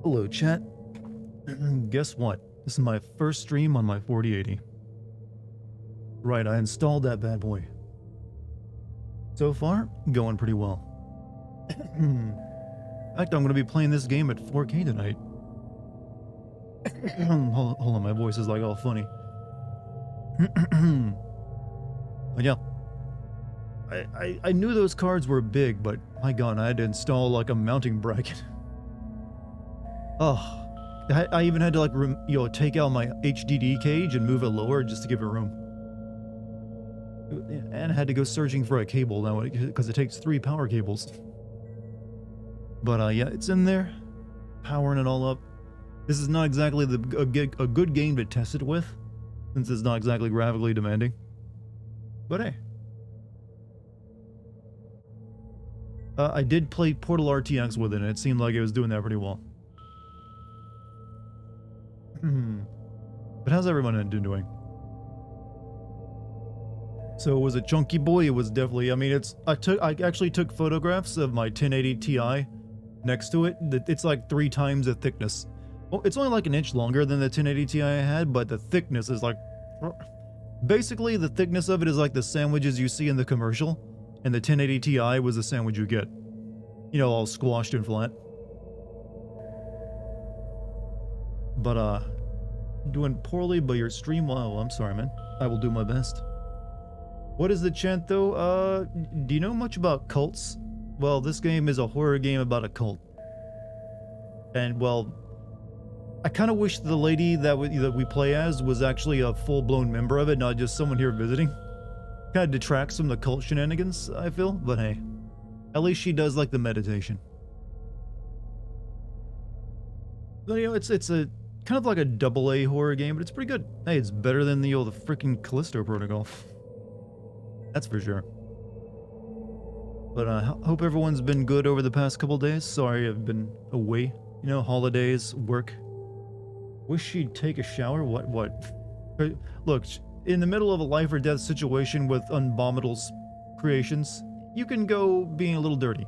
Hello, chat. Guess what? This is my first stream on my 4080. Right, I installed that bad boy. So far, going pretty well. In fact, I'm going to be playing this game at 4K tonight. Hold on, my voice is like all funny. But yeah. I knew those cards were big, but my god, I had to install like a mounting bracket. Oh, I even had to like, take out my HDD cage and move it lower just to give it room. And I had to go searching for a cable now because it takes 3 power cables. But yeah, it's in there, powering it all up. This is not exactly a good game to test it with, since it's not exactly graphically demanding. But hey. I did play Portal RTX with it, and it seemed like it was doing that pretty well. But how's everyone doing? So was it chunky boy? It was definitely. I mean, I actually took photographs of my 1080 Ti next to it. It's like 3 times the thickness. Well, it's only like an inch longer than the 1080 Ti I had, but the thickness is like. Basically, the thickness of it is like the sandwiches you see in the commercial. And the 1080 Ti was the sandwich you get. You know, all squashed and flat. But, doing poorly, but your stream, well, I'm sorry, man. I will do my best. What is the chant, though? Do you know much about cults? Well, this game is a horror game about a cult. And, well, I kind of wish the lady that we play as was actually a full-blown member of it, not just someone here visiting. Kind of detracts from the cult shenanigans, I feel, but hey, at least she does like the meditation. But you know, it's a kind of like a AA horror game, but it's pretty good. Hey, it's better than the freaking Callisto Protocol. That's for sure. But I hope everyone's been good over the past couple days. Sorry, I've been away. You know, holidays, work. Wish she'd take a shower. What? Look. In the middle of a life or death situation with Unbomital's creations, you can go being a little dirty.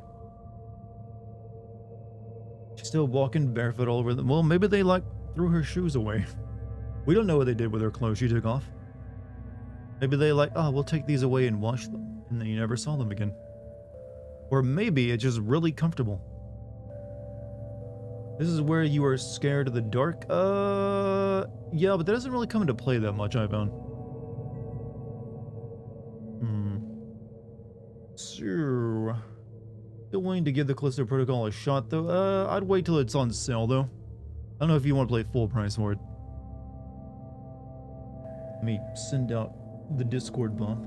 She's still walking barefoot all over them. Well, maybe they like threw her shoes away. We don't know what they did with her clothes she took off. Maybe they like, oh, we'll take these away and wash them, and then you never saw them again. Or maybe it's just really comfortable. This is where you are scared of the dark? Yeah, but that doesn't really come into play that much, I found. Sure. Still willing to give the Callisto Protocol a shot, though. I'd wait till it's on sale, though. I don't know if you want to play full price for it. Let me send out the Discord bomb.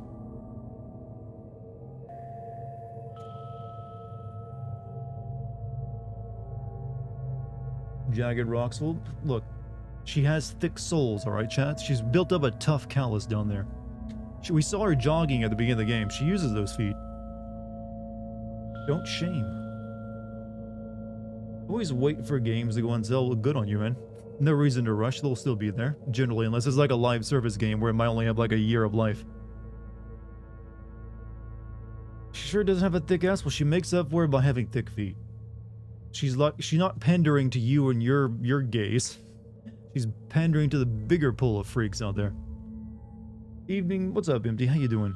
Jagged rocks. Well, look. She has thick soles, alright, chat? She's built up a tough callus down there. We saw her jogging at the beginning of the game. She uses those feet. Don't shame. Always wait for games to go on sale. Look good on you, man. No reason to rush. They'll still be there. Generally, unless it's like a live service game where it might only have like a year of life. She sure doesn't have a thick ass. Well, she makes up for it by having thick feet. She's not pandering to you and your gaze. She's pandering to the bigger pool of freaks out there. Evening. What's up, Empty? How you doing?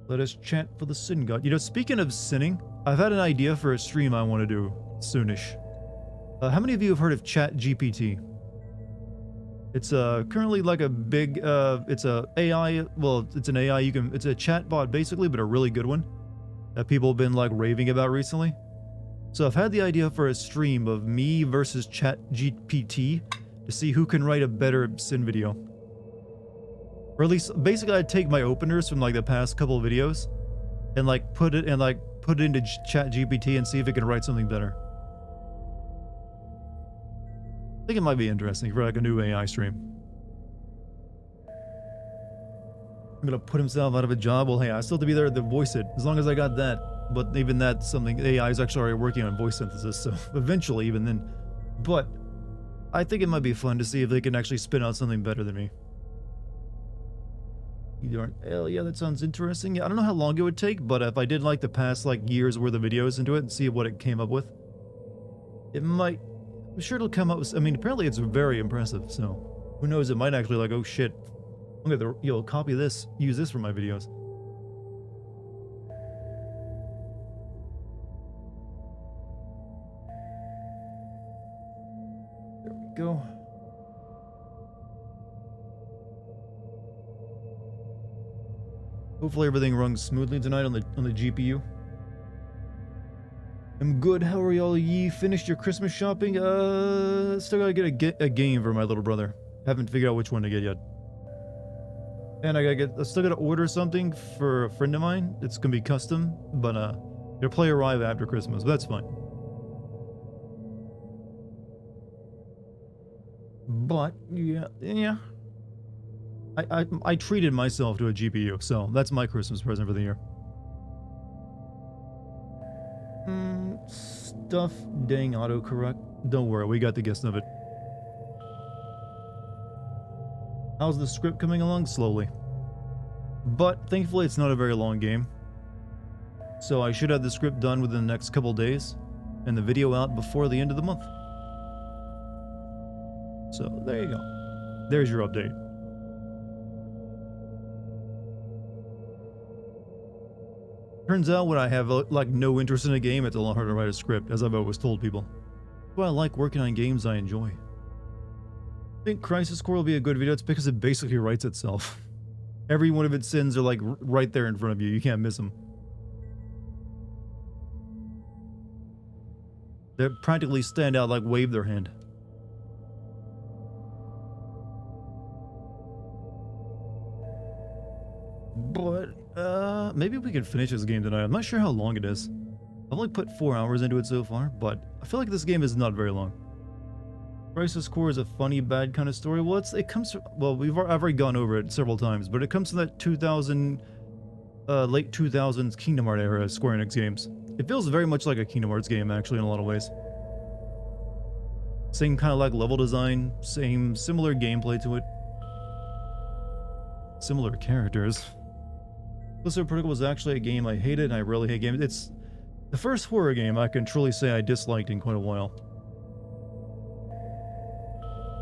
Let us chant for the sin god. You know, speaking of sinning, I've had an idea for a stream I want to do soonish. How many of you have heard of Chat GPT? It's currently like a big it's a AI. Well, it's an AI. It's a chat bot basically, but a really good one that people have been like raving about recently. So I've had the idea for a stream of me versus Chat GPT to see who can write a better sin video. Or at least, basically, I'd take my openers from like the past couple of videos, and like put it into Chat GPT and see if it can write something better. I think it might be interesting for like a new AI stream. I'm gonna put himself out of a job. Well, hey, I still have to be there to voice it, as long as I got that. But even that's something AI is actually already working on voice synthesis, so eventually, even then. But I think it might be fun to see if they can actually spin out something better than me. Hell yeah, that sounds interesting. Yeah, I don't know how long it would take, but if I did like the past like years worth of videos into it and see what it came up with, it might I'm sure it'll come up with, I mean, apparently it's very impressive, so who knows, it might actually like, oh shit, I'm gonna, copy this, use this for my videos. There we go. Hopefully everything runs smoothly tonight on the GPU. I'm good. How are y'all? Ye finished your Christmas shopping? Still gotta get a game for my little brother. Haven't figured out which one to get yet. And I still gotta order something for a friend of mine. It's gonna be custom, but it'll probably arrive after Christmas, but that's fine. But yeah. I treated myself to a GPU, so that's my Christmas present for the year. Stuff, dang autocorrect. Don't worry, we got the gist of it. How's the script coming along? Slowly. But thankfully it's not a very long game. So I should have the script done within the next couple days, and the video out before the end of the month. So there you go. There's your update. Turns out when I have like no interest in a game, it's a lot harder to write a script, as I've always told people. Well, I like working on games I enjoy. I think Crisis Core will be a good video. It's because it basically writes itself. Every one of its sins are like right there in front of you. You can't miss them. They practically stand out, like wave their hand. But maybe we can finish this game tonight. I'm not sure how long it is. I've only put 4 hours into it so far, but I feel like this game is not very long. Crisis Core is a funny, bad kind of story. Well, it comes from, well, I've already gone over it several times, but it comes from that 2000, late 2000s Kingdom Hearts era Square Enix games. It feels very much like a Kingdom Hearts game, actually, in a lot of ways. Same kind of like level design, similar gameplay to it. Similar characters. Blizzard Protocol was actually a game I hated, and I really hate games. It's the first horror game I can truly say I disliked in quite a while.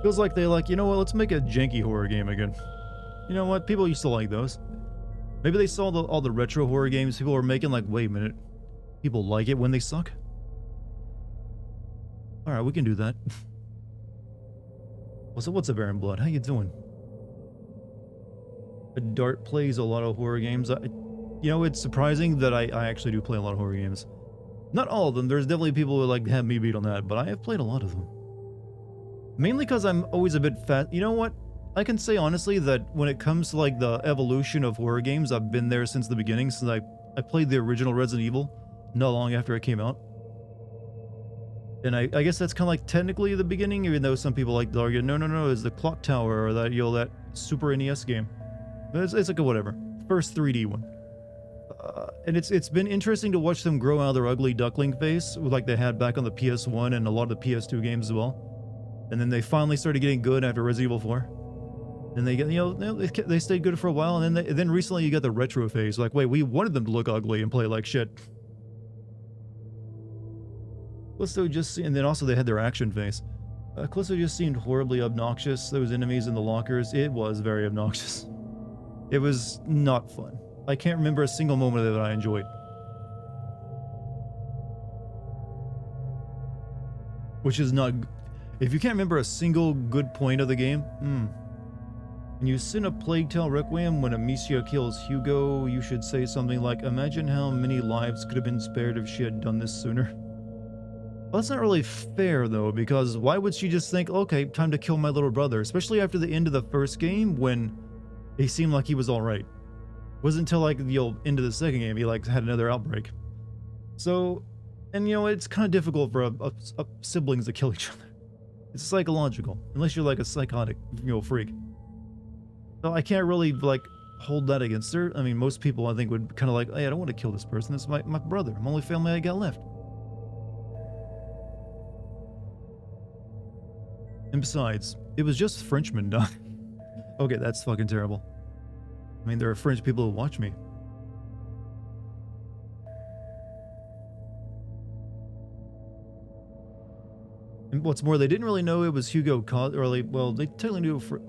Feels like they like, you know what, let's make a janky horror game again. You know what, people used to like those. Maybe they saw all the retro horror games people were making, like, wait a minute. People like it when they suck? Alright, we can do that. What's up, Baron Blood? How you doing? Dart plays a lot of horror games. You know, it's surprising that I actually do play a lot of horror games. Not all of them. There's definitely people who like have me beat on that, but I have played a lot of them. Mainly because I'm always a bit fat. You know what? I can say honestly that when it comes to like the evolution of horror games, I've been there since the beginning, since I played the original Resident Evil not long after it came out. And I guess that's kind of like technically the beginning, even though some people like to argue, no, it's the Clock Tower or that, that Super NES game. But it's like a whatever. First 3D one. And it's been interesting to watch them grow out of their ugly duckling face, like they had back on the PS1 and a lot of the PS2 games as well. And then they finally started getting good after Resident Evil 4. And they get, they stayed good for a while, and then recently you got the retro phase. Like, wait, we wanted them to look ugly and play like shit. Callisto and then also they had their action phase. Callisto just seemed horribly obnoxious. Those enemies in the lockers, it was very obnoxious. It was not fun. I can't remember a single moment of it that I enjoyed. Which is not... If you can't remember a single good point of the game, When you sing a Plague Tale Requiem when Amicia kills Hugo, you should say something like, imagine how many lives could have been spared if she had done this sooner. Well, that's not really fair, though, because why would she just think, okay, time to kill my little brother, especially after the end of the first game when he seemed like he was alright. It wasn't until, like, the end of the second game he, like, had another outbreak. So, and, it's kind of difficult for siblings to kill each other. It's psychological, unless you're, like, a psychotic, freak. So I can't really, like, hold that against her. I mean, most people, I think, would kind of like, hey, I don't want to kill this person. It's my brother. I'm the only family I got left. And besides, it was just Frenchmen dying. Okay, that's fucking terrible. I mean, there are French people who watch me. And what's more, they didn't really know it was Hugo cause, or like, well, they technically knew it for,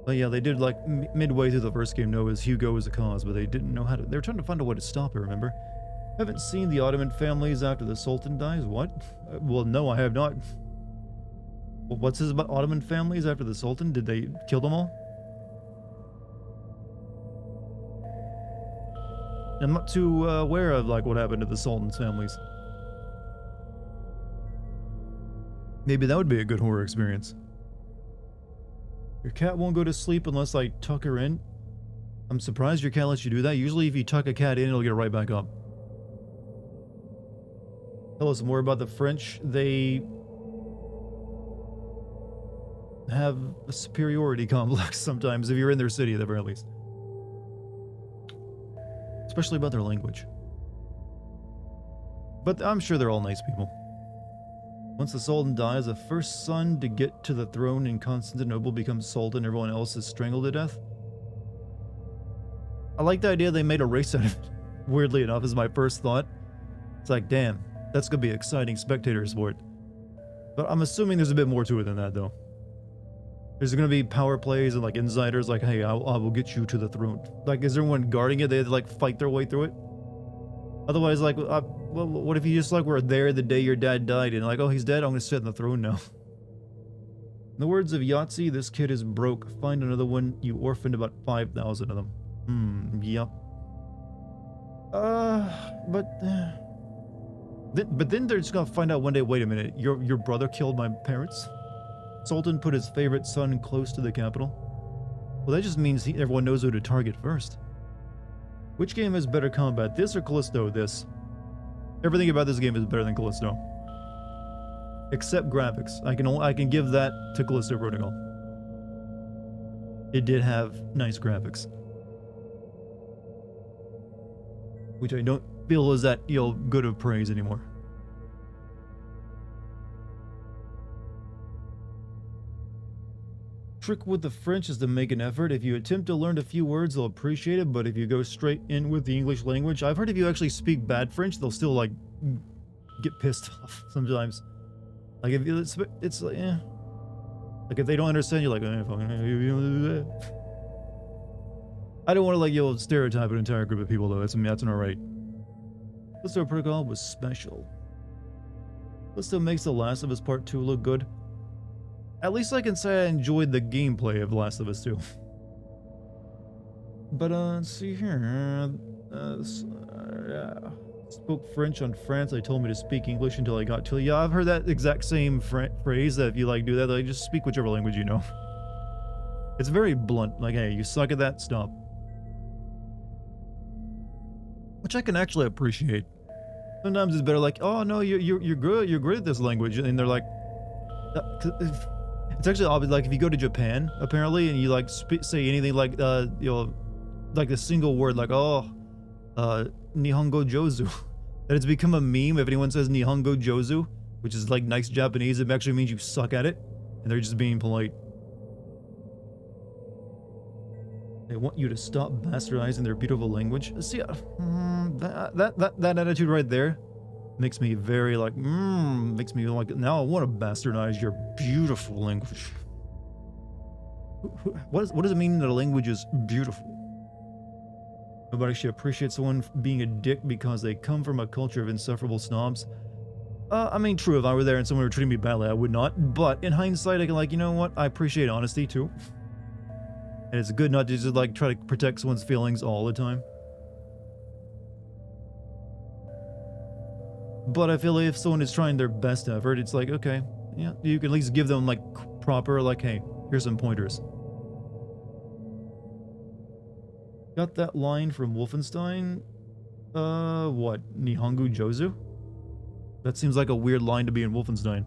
but yeah, they did like midway through the first game know it was Hugo was the cause, but they didn't know how to, they were trying to find a way to stop it, remember? Haven't seen the Ottoman families after the Sultan dies? What? Well, no, I have not. Well, what's this about Ottoman families after the Sultan? Did they kill them all? I'm not too aware of like what happened to the Sultan's families. Maybe that would be a good horror experience. Your cat won't go to sleep unless I tuck her in. I'm surprised your cat lets you do that. Usually if you tuck a cat in, it'll get right back up. Tell us more about the French. They have a superiority complex sometimes if you're in their city at the very least. Especially about their language. But I'm sure they're all nice people. Once the Sultan dies, the first son to get to the throne in Constantinople becomes Sultan. Everyone else is strangled to death. I like the idea they made a race out of it. Weirdly enough, is my first thought. It's like, damn, that's gonna be an exciting spectator sport. But I'm assuming there's a bit more to it than that, though. There's gonna be power plays and like insiders, like, hey, I will get you to the throne. Like, is everyone guarding it? They have to like fight their way through it. Otherwise, like, well, what if you just like were there the day your dad died and like, oh, he's dead, I'm gonna sit on the throne now. In the words of Yahtzee, this kid is broke. Find another one. You orphaned about 5,000 of them. Yep. But then they're just gonna find out one day, wait a minute, your brother killed my parents? Sultan put his favorite son close to the capital? Well, that just means everyone knows who to target first. Which game has better combat, this or Callisto? This. Everything about this game is better than Callisto. Except graphics. I can give that to Callisto Protocol. It did have nice graphics. Which I don't feel is that, you know, good of praise anymore. Trick with the French is to make an effort. If you attempt to learn a few words, they'll appreciate it, but if you go straight in with the English language, I've heard if you actually speak bad French, they'll still like get pissed off sometimes. Like if it's like, eh. Like if they don't understand, you're like, eh, fucking, I don't want to like, you'll stereotype an entire group of people though. That's not right. Callisto Protocol was special. Callisto makes The Last of Us Part 2 look good. At least I can say I enjoyed the gameplay of The Last of Us 2. But, let's see here. Spoke French on France. They told me to speak English until I got to... Yeah, I've heard that exact same phrase that if you, like, do that, like, just speak whichever language you know. It's very blunt. Like, hey, you suck at that, stop. Which I can actually appreciate. Sometimes it's better like, oh, no, you're good. You're great at this language. And they're like... It's actually obvious, like if you go to Japan, apparently, and you like say anything like, you know, like the single word, like, oh, Nihongo Jozu, that it's become a meme. If anyone says Nihongo Jozu, which is like nice Japanese, it actually means you suck at it, and they're just being polite. They want you to stop bastardizing their beautiful language. See, that attitude right there makes me very like, makes me like, now I want to bastardize your beautiful language. What does it mean that a language is beautiful? Nobody should appreciate someone being a dick because they come from a culture of insufferable snobs. I mean, true, if I were there and someone were treating me badly, I would not. But in hindsight, I can like, you know what? I appreciate honesty too. And it's good not to just like try to protect someone's feelings all the time. But I feel like if someone is trying their best effort, it's like, okay, yeah, you can at least give them like proper, like, hey, here's some pointers. Got that line from Wolfenstein? What? Nihongo Jozu? That seems like a weird line to be in Wolfenstein.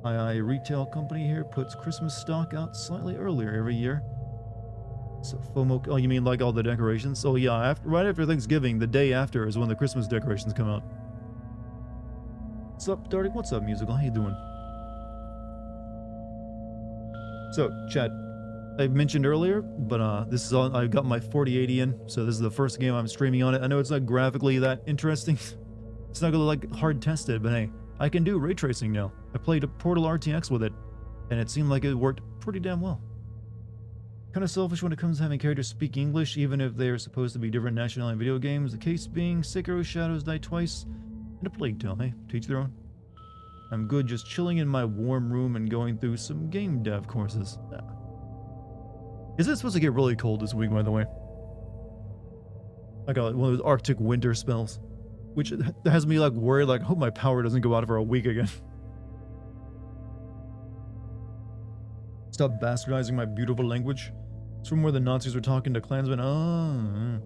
II retail company here puts Christmas stock out slightly earlier every year. So FOMO, oh, you mean like all the decorations? Oh yeah, right after Thanksgiving, the day after is when the Christmas decorations come out. What's up, Dartigan? What's up, Musical? How you doing? So, chat, I mentioned earlier, but this is all, I got my 4080 in, so this is the first game I'm streaming on it. I know it's not graphically that interesting. It's not gonna like hard test it, but hey, I can do ray tracing now. I played a Portal RTX with it, and it seemed like it worked pretty damn well. Kind of selfish when it comes to having characters speak English, even if they're supposed to be different nationality in video games. The case being, Sekiro Shadows Die Twice, and a Plague Tale. Hey, to each their own. I'm good just chilling in my warm room and going through some game dev courses. Is it supposed to get really cold this week, by the way? I got like one of those Arctic winter spells, which has me like worried, like, I hope my power doesn't go out for a week again. Stop bastardizing my beautiful language. It's from where the Nazis were talking to Klansmen. Oh.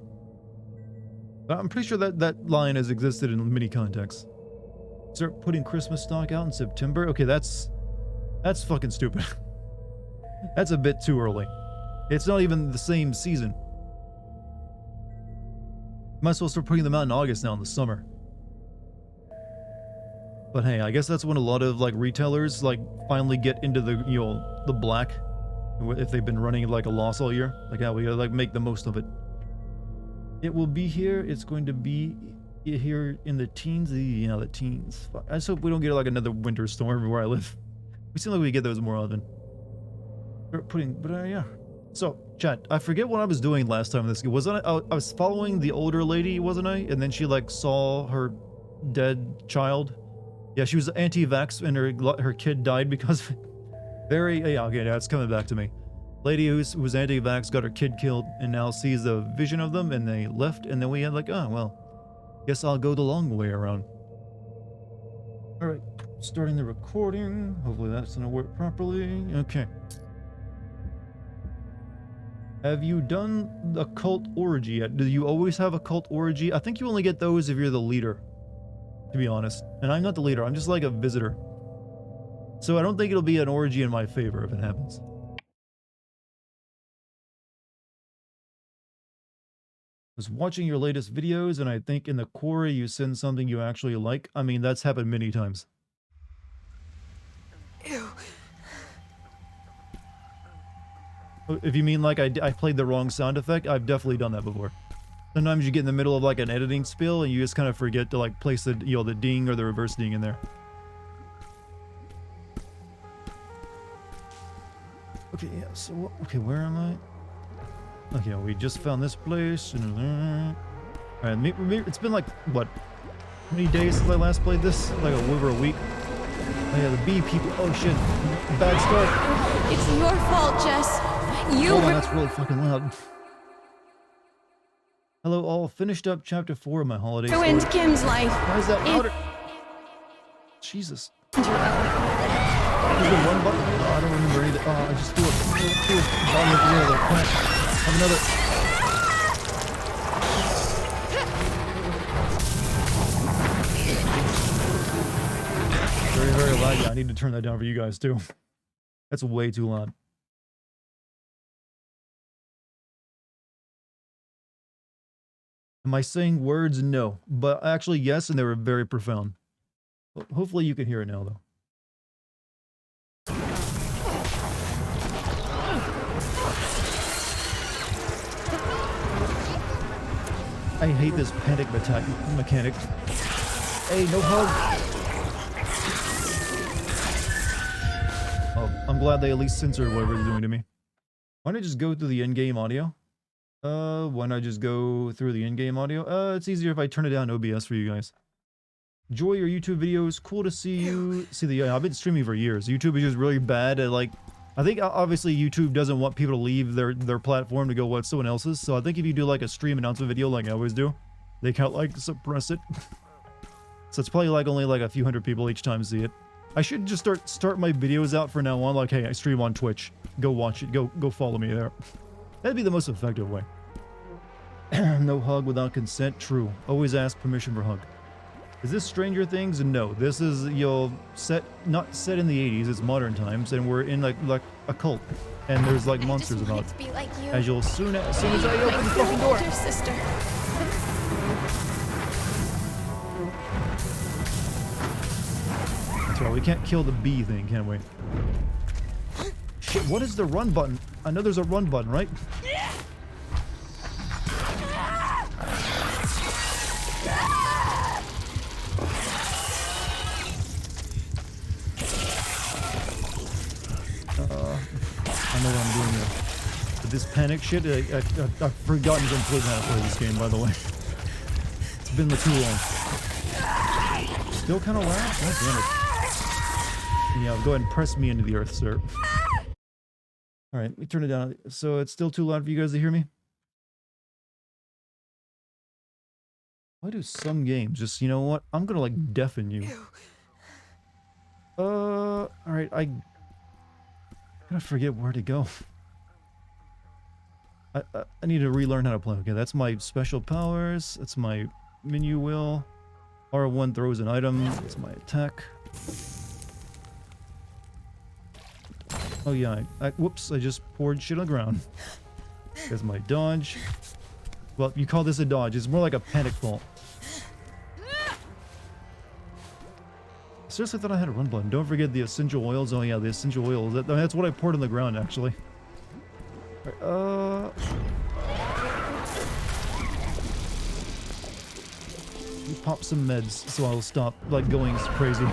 But I'm pretty sure that line has existed in many contexts. Start putting Christmas stock out in September? Okay, that's fucking stupid. That's a bit too early. It's not even the same season. Might as well start putting them out in August now in the summer. But hey, I guess that's when a lot of like retailers like finally get into the, you know, the black if they've been running like a loss all year. Like, yeah, we gotta like make the most of it. It will be here. It's going to be here in the teens. Yeah, the teens. Fuck. I just hope we don't get like another winter storm where I live. We seem like we get those more often. Start putting, but yeah. So, chat, I forget what I was doing last time in this game. Wasn't I was following the older lady, wasn't I? And then she like saw her dead child. Yeah, she was anti-vax and her kid died because of it. Yeah, okay, yeah, it's coming back to me. Lady who was anti-vax got her kid killed and now sees a vision of them and they left, and then we had like, oh, well, guess I'll go the long way around. Alright, starting the recording. Hopefully that's gonna work properly. Okay. Have you done the cult orgy yet? Do you always have a cult orgy? I think you only get those if you're the leader, to be honest. And I'm not the leader, I'm just like a visitor. So I don't think it'll be an orgy in my favor if it happens. I was watching your latest videos and I think in the quarry you send something you actually like. I mean, that's happened many times. Ew. If you mean like I played the wrong sound effect, I've definitely done that before. Sometimes you get in the middle of like an editing spiel and you just kind of forget to like place the, you know, the ding or the reverse ding in there. Okay, yeah, so, okay, where am I? Okay, we just found this place. Alright, it's been like, what? How many days since I last played this? Like over a week. Oh yeah, the bee people. Oh shit. Bad start. It's your fault, Jess. You Hold on, that's really fucking loud. Hello all, finished up chapter 4 of my holiday story. ruined Kim's life. Why is that louder? Jesus. There's been one button. Oh, I don't remember either. Oh, I just threw it. Bottom of the air, like, crap. Have another. Very, very loud. Yeah, I need to turn that down for you guys too. That's way too loud. Am I saying words? No. But actually, yes, and they were very profound. Hopefully you can hear it now, though. I hate this panic attack mechanic. Hey, no hug! Oh, I'm glad they at least censored whatever they're doing to me. Why don't I just go through the in-game audio? Why not just go through the in-game audio? It's easier if I turn it down OBS for you guys. Enjoy your YouTube videos. Cool to see you. I've been streaming for years. YouTube is just really bad at like, I think obviously YouTube doesn't want people to leave their platform to go watch someone else's. So I think if you do like a stream announcement video like I always do, they can't like suppress it. So it's probably like only like a few hundred people each time see it. I should just start my videos out for now on like, hey, I stream on Twitch. Go watch it. Go follow me there. That'd be the most effective way. No hug without consent. True. Always ask permission for hug. Is this Stranger Things? No. This is, you know, not set in the 80s. It's modern times, and we're in like a cult, and there's like monsters about. To be like you. As you'll soon as I open the fucking door. Older sister. That's right. We can't kill the bee thing, can we? Shit, what is the run button? I know there's a run button, right? I know what I'm doing here. But this panic shit, I've forgotten completely how to play this game, by the way. It's been too long. Still kind of loud? God damn it. Yeah, go ahead and press me into the earth, sir. Alright, let me turn it down. So it's still too loud for you guys to hear me? Why do some games just, you know what? I'm gonna like deafen you. Alright, I forget where to go. I need to relearn how to play. Okay, that's my special powers. That's my menu wheel. R1 throws an item. That's my attack. Oh yeah, whoops, I just poured shit on the ground. There's my dodge. Well, you call this a dodge. It's more like a panic fault. Seriously thought I had a run button. Don't forget the essential oils. Oh yeah, the essential oils. That's what I poured on the ground, actually. Right, you pop some meds so I'll stop, like, going crazy.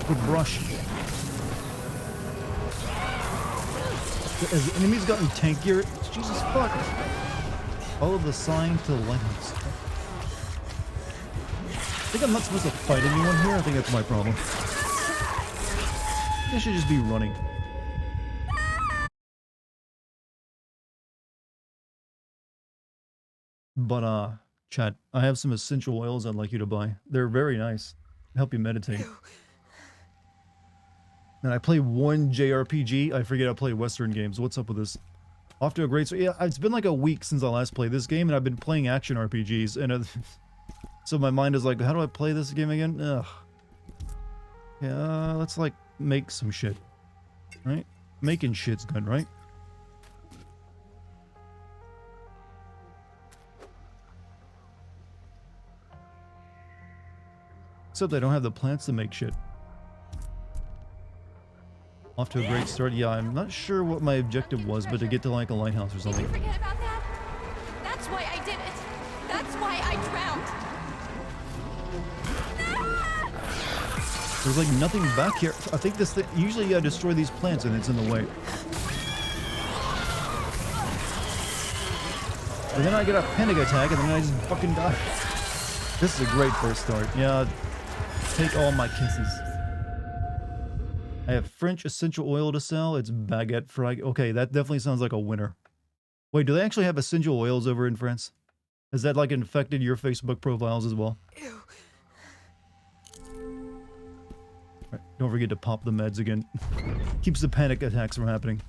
With brush. As the enemy's gotten tankier, Jesus fuck. Follow the sign to the lighthouse. I think I'm not supposed to fight anyone here. I think that's my problem. I should just be running. But chat, I have some essential oils I'd like you to buy. They're very nice. Help you meditate. And I play one JRPG. I forget I play Western games. What's up with this? Off to a great start. Yeah, it's been like a week since I last played this game, and I've been playing action RPGs. And so my mind is like, how do I play this game again? Ugh. Yeah, let's like make some shit. Right? Making shit's good, right? Except I don't have the plants to make shit. Off to a great start. Yeah, I'm not sure what my objective was, but to get to like a lighthouse or something. Did you forget about that? That's why I did it. That's why I drowned. There's like nothing back here. I think this thing, usually you gotta destroy these plants and it's in the way. And then I get a panic attack and then I just fucking die. This is a great first start. Yeah, take all my kisses. I have French essential oil to sell. It's baguette fry. Okay, that definitely sounds like a winner. Wait, do they actually have essential oils over in France? Has that like infected your Facebook profiles as well? Ew. Right, don't forget to pop the meds again. Keeps the panic attacks from happening.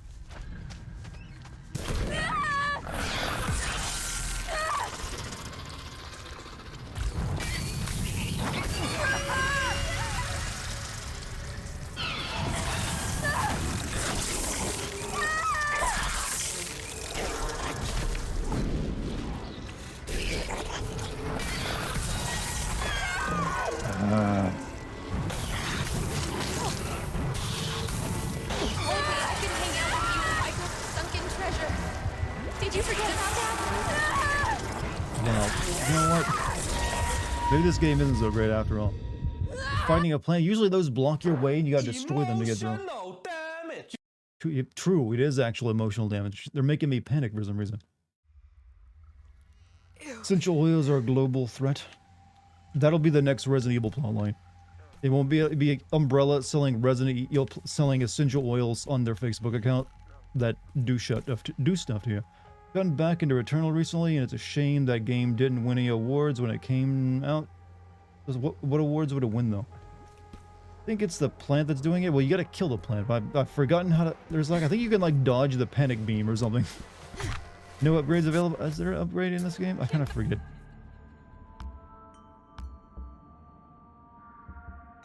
Maybe this game isn't so great after all. Fighting a plant, usually those block your way and you gotta destroy them to get through. True, it is actual emotional damage. They're making me panic for some reason. Essential oils are a global threat. That'll be the next Resident Evil plotline. It won't be Umbrella selling selling essential oils on their Facebook account that do stuff to you. Gotten back into Returnal recently, and it's a shame that game didn't win any awards when it came out. What awards would it win though? I think it's the plant that's doing it. Well, you gotta kill the plant. I've forgotten how to. There's like, I think you can like dodge the panic beam or something. No upgrades available. Is there an upgrade in this game? I kind of forget.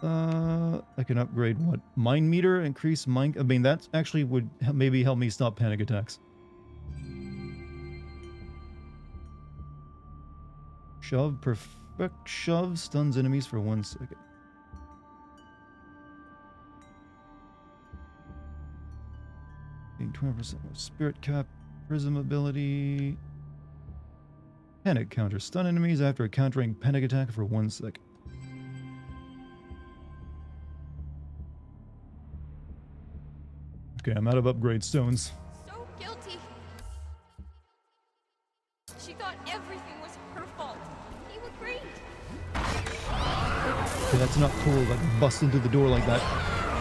I can upgrade what? Mind meter, increase mind. I mean, that actually would maybe help me stop panic attacks. Shove, perfect shove, stuns enemies for 1 second. Gain 20% more spirit cap, prism ability. Panic counter, stun enemies after countering panic attack for 1 second. Okay, I'm out of upgrade stones. So guilty. She thought everything was her fault. You agreed. Okay, that's not cool, like bust into the door like that.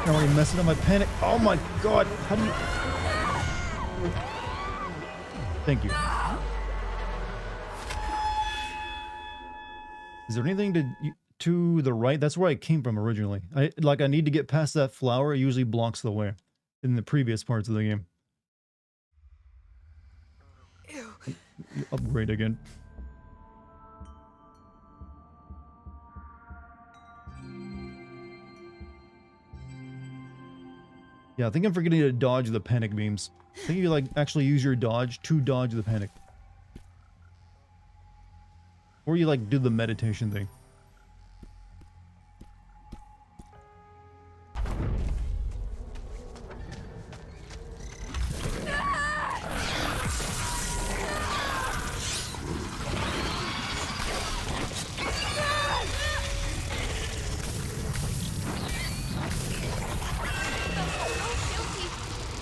I'm already messing up my panic. Oh my god, how do you... Thank you. Is there anything to the right? That's where I came from originally. I need to get past that flower. It usually blocks the way in the previous parts of the game. Ew. Upgrade again. Yeah, I think I'm forgetting to dodge the panic beams. I think you actually use your dodge to dodge the panic. Or you do the meditation thing.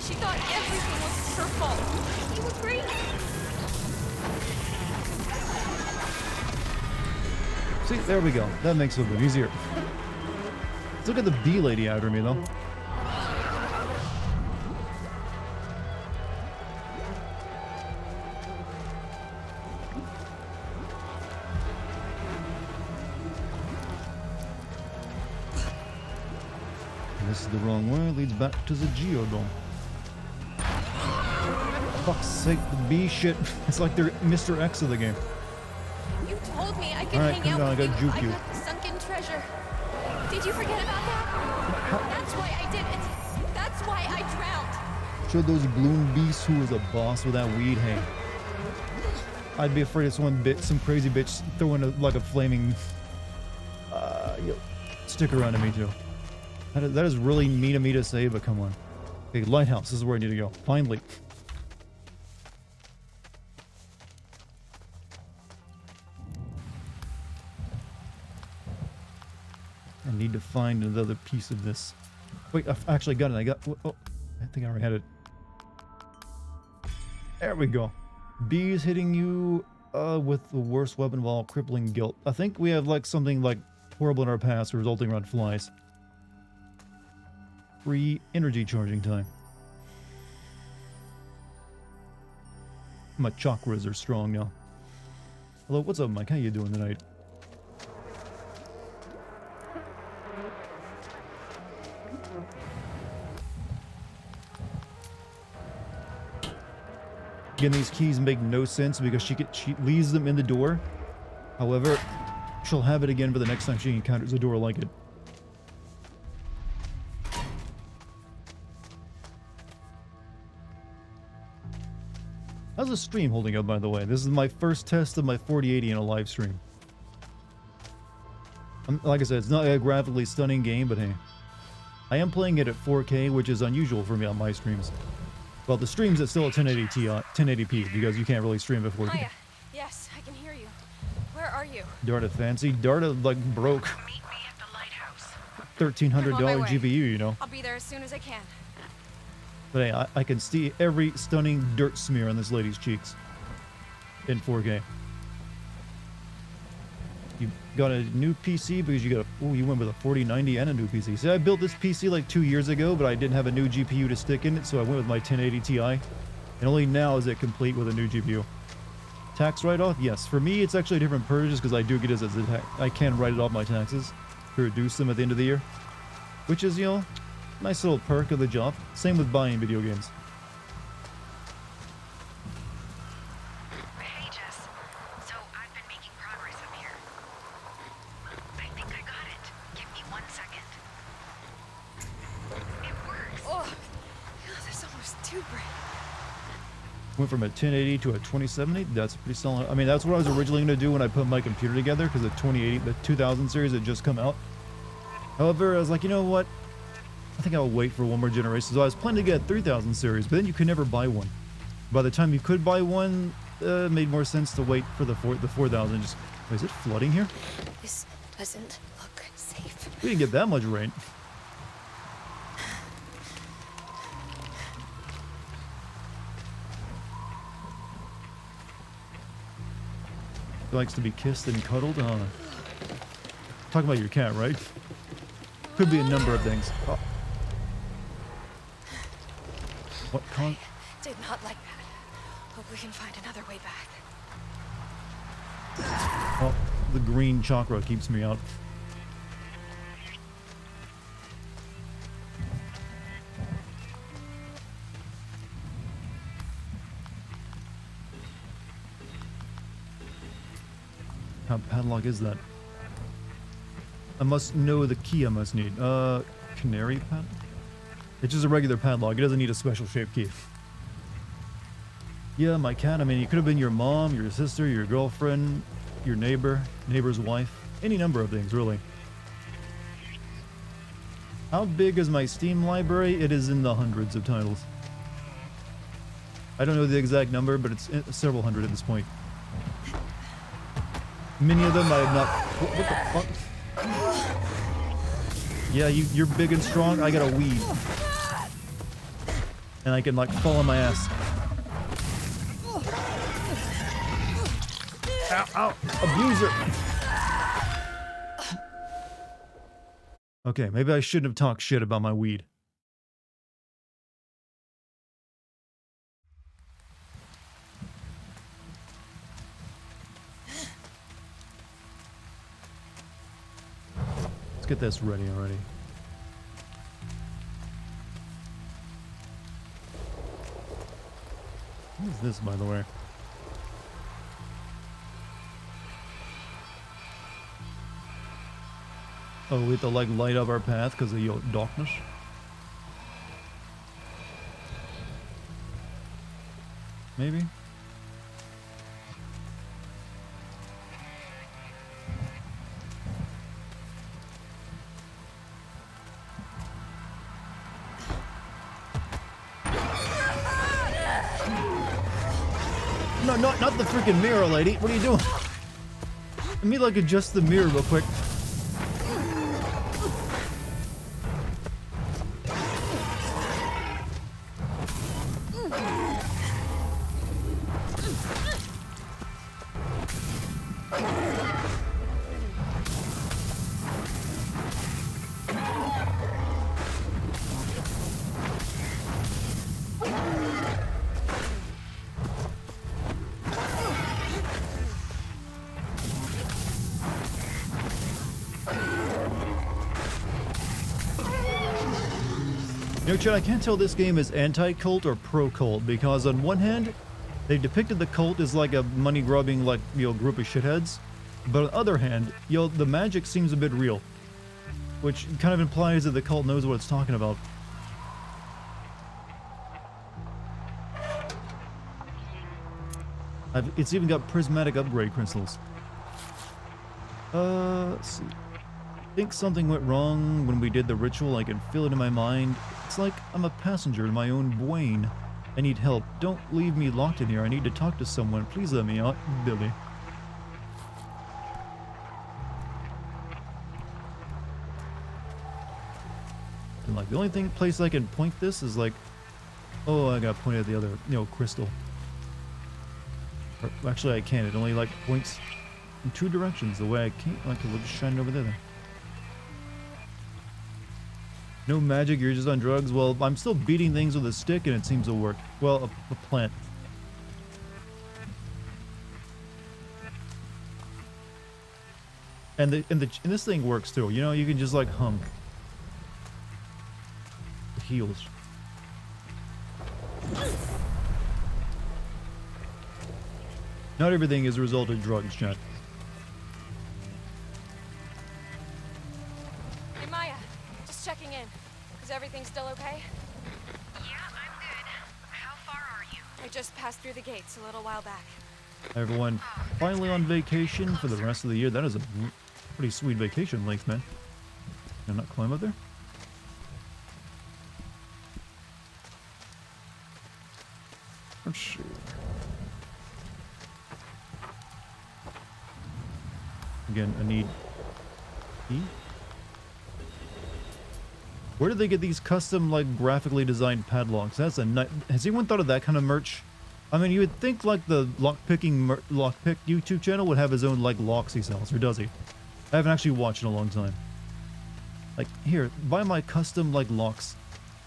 She thought everything was her fault. You agreed. See, there we go. That makes it a bit easier. Let's look at the bee lady after me, though. This is the wrong way. Leads back to the Geodome. Fuck's sake, the bee shit. It's like they're Mr. X of the game. You told me I could Alright, hang come out down, with I you. gotta juke you. I got the sunken treasure. Did you forget about that? That's why I did it. That's why I drowned. Show those balloon beasts who was a boss with that weed. Hey, I'd be afraid of some crazy bitch throwing a flaming sticker onto me too. That is really mean of me to say, but come on. Okay, lighthouse. This is where I need to go. Finally. I need to find another piece of this. Wait, I actually got it. Oh, I think I already had it. There we go. Bees hitting you with the worst weapon of all, crippling guilt. I think we have something horrible in our past resulting around flies. Free energy charging time. My chakras are strong now. Hello, what's up, Mike? How you doing tonight? Again, these keys make no sense because she leaves them in the door. However, she'll have it again for the next time she encounters a door like it. How's the stream holding up, by the way? This is my first test of my 4080 in a live stream. Like I said, it's not a graphically stunning game, but hey. I am playing it at 4K, which is unusual for me on my streams. Well, the stream's at still at 1080p, because you can't really stream at 4K. Maya, yes, I can hear you. Where are you? Darta fancy. Darta, broke. Meet me at the lighthouse. $1,300 I'm on my way. GPU, you know. I'll be there as soon as I can. But hey, I can see every stunning dirt smear on this lady's cheeks in 4K. You got a new PC because you went with a 4090 and a new PC. See, I built this PC 2 years ago, but I didn't have a new GPU to stick in it, so I went with my 1080 Ti. And only now is it complete with a new GPU. Tax write-off? Yes. For me, it's actually a different purchase because I do get it as a tax. I can write it off my taxes to reduce them at the end of the year. Which is, nice little perk of the job. Same with buying video games. Hey, Jess. So I've been making progress up here. I think I got it. Give me 1 second. too bright. Went from a 1080 to a 2070. That's pretty solid. I mean, that's what I was originally going to do when I put my computer together, because the 2080, the 2000 series had just come out. However, I was like, you know what? I think I'll wait for one more generation. So I was planning to get a 3000 series, but then you could never buy one. By the time you could buy one, it made more sense to wait for the 4000. Just, wait, is it flooding here? This doesn't look safe. We didn't get that much rain. He likes to be kissed and cuddled. Talking about your cat, right? Could be a number of things. Oh. What con? Did not like that. Hope we can find another way back. Oh, the green chakra keeps me out. How padlock is that? I must know the key I must need. Canary padlock? It's just a regular padlock. It doesn't need a special shaped key. Yeah, my cat. I mean, it could have been your mom, your sister, your girlfriend, your neighbor's wife. Any number of things, really. How big is my Steam library? It is in the hundreds of titles. I don't know the exact number, but it's several hundred at this point. Many of them I have not... What the fuck? Yeah, you're big and strong. I got a weed. And I can, like, fall on my ass. Ow, ow, abuser. Okay, maybe I shouldn't have talked shit about my weed. Let's get this ready already. What is this, by the way? Oh, we have to like light up our path because of your darkness. Maybe? No, not the freaking mirror, lady. What are you doing? Let me like adjust the mirror real quick. You know, Chad, I can't tell this game is anti-cult or pro-cult, because on one hand, they depicted the cult as like a money-grubbing, like, you know, group of shitheads. But on the other hand, you know, the magic seems a bit real. Which kind of implies that the cult knows what it's talking about. It's even got prismatic upgrade crystals. Let's see. I think something went wrong when we did the ritual. I can feel it in my mind. It's like I'm a passenger in my own brain. I need help. Don't leave me locked in here. I need to talk to someone. Please let me out, Billy. And like the only place I can point this is like, oh, I got pointed at the other, you know, crystal. Or, actually, I can't. It only like points in two directions. The way I can't, like, it looks shining over there. Then. No magic, you're just on drugs. Well, I'm still beating things with a stick and it seems to work. Well, a plant. And this thing works too. You know, you can just like hum. It heals. Not everything is a result of drugs, Chant. Hey, Maya. Just checking in. Is everything still okay? Yeah, I'm good. I just passed through the gates a little while back. Everyone finally on vacation for the rest of the year. That is a pretty sweet vacation length, man. Can I not climb up there? Let's see. Again, I need key. Where did they get these custom, like, graphically designed padlocks? That's a nut. Has anyone thought of that kind of merch? I mean, you would think, like, the lockpick YouTube channel would have his own, like, locks he sells, or does he? I haven't actually watched in a long time. Like, here, buy my custom, like, locks.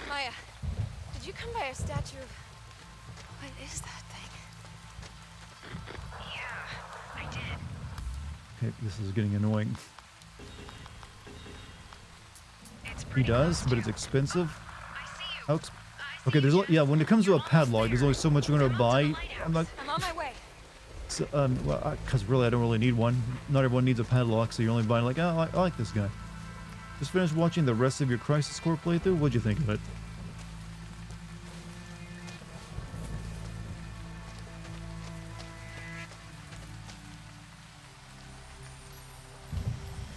Maya, did you come by a statue of... What is that thing? Yeah, I did. Okay, this is getting annoying. It's He pretty does, close but to it's you. expensive. I see you. How okay, there's yeah. When it comes to a padlock, there's only so much you're gonna buy. I'm not, I'm on my way. so, well, because really, I don't really need one. Not everyone needs a padlock, so you're only buying like, oh, I like this guy. Just finished watching the rest of your Crisis Core playthrough. What'd you think of it?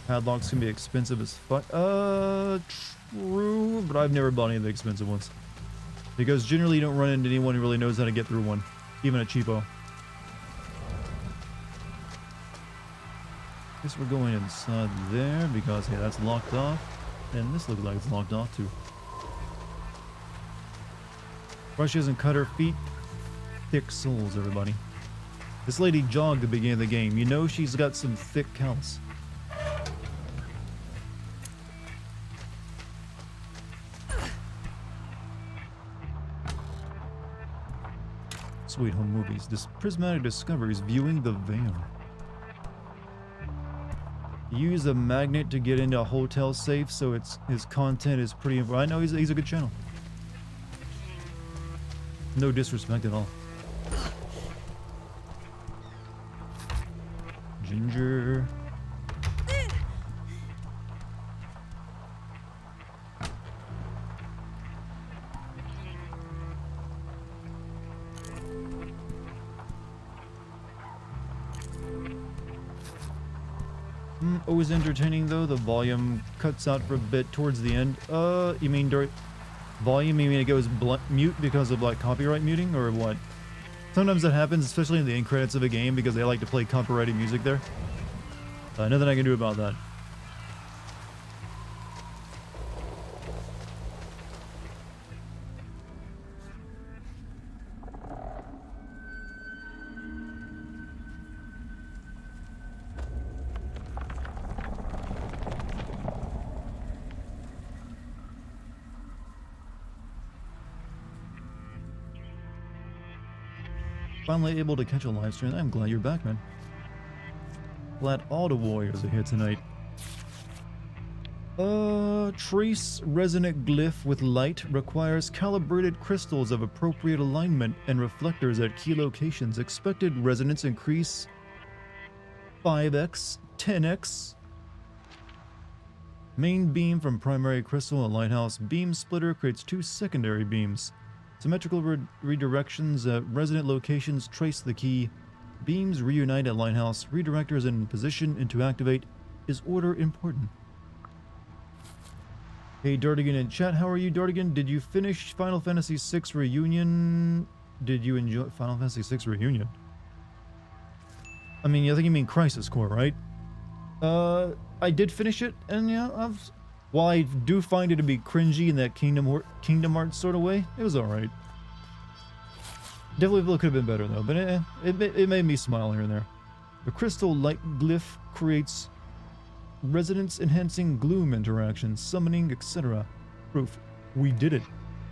Padlocks can be expensive as fuck. True, but I've never bought any of the expensive ones. Because generally you don't run into anyone who really knows how to get through one. Even a cheapo. Guess we're going inside there because, yeah, that's locked off. And this looks like it's locked off too. Why she doesn't cut her feet? Thick soles, everybody. This lady jogged at the beginning of the game. You know she's got some thick calves. Sweet Home Movies. This prismatic discoveries viewing the veil. Use a magnet to get into a hotel safe, so his content is pretty. I know he's a good channel. No disrespect at all. Ginger. Always entertaining though. The volume cuts out for a bit towards the end. You mean volume? You mean it goes mute because of like copyright muting or what? Sometimes that happens, especially in the end credits of a game because they like to play copyrighted music there. Nothing I can do about that. Finally able to catch a live stream. I'm glad you're back, man. Glad all the warriors are here tonight. Trace resonant glyph with light requires calibrated crystals of appropriate alignment and reflectors at key locations. Expected resonance increase 5x, 10x. Main beam from primary crystal and lighthouse beam splitter creates 2 secondary beams. Symmetrical redirections at resonant locations trace the key. Beams reunite at lighthouse. Redirectors in position and to activate. Is order important? Hey Dartigan in chat, how are you Dartigan? Did you finish Final Fantasy VI Reunion? Did you enjoy Final Fantasy VI Reunion? I mean, I think you mean Crisis Core, right? I did finish it, and yeah, while I do find it to be cringy in that Kingdom Hearts sort of way, it was alright. Definitely could have been better though, but it made me smile here and there. The crystal light glyph creates resonance-enhancing gloom interactions, summoning, etc. Proof. We did it.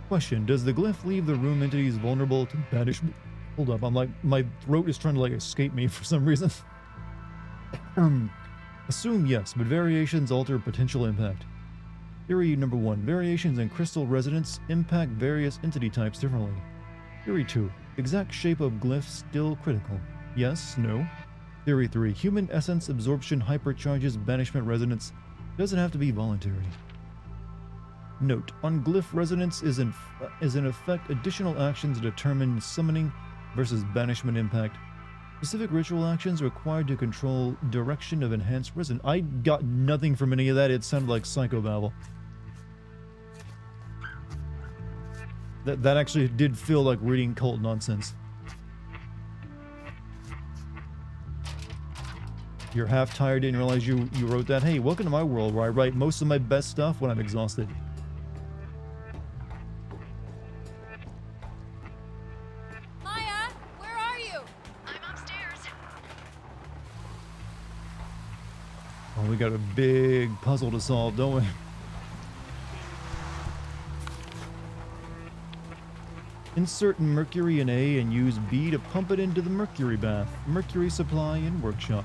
Question. Does the glyph leave the room entities vulnerable to banishment? Hold up, I'm like, my throat is trying to like escape me for some reason. Assume yes, but variations alter potential impact. Theory number 1. Variations in crystal resonance impact various entity types differently. Theory 2. Exact shape of glyph still critical. Yes, no. Theory 3. Human essence absorption hypercharges banishment resonance. Doesn't have to be voluntary. Note: on glyph resonance is in effect additional actions determine summoning versus banishment impact. Specific ritual actions required to control direction of enhanced resonance. I got nothing from any of that. It sounded like psychobabble. That actually did feel like reading cult nonsense. You're half tired, didn't realize you wrote that. Hey, welcome to my world where I write most of my best stuff when I'm exhausted. Maya, where are you? I'm upstairs. Oh, we got a big puzzle to solve, don't we? Insert mercury in A and use B to pump it into the mercury bath. Mercury supply in workshop.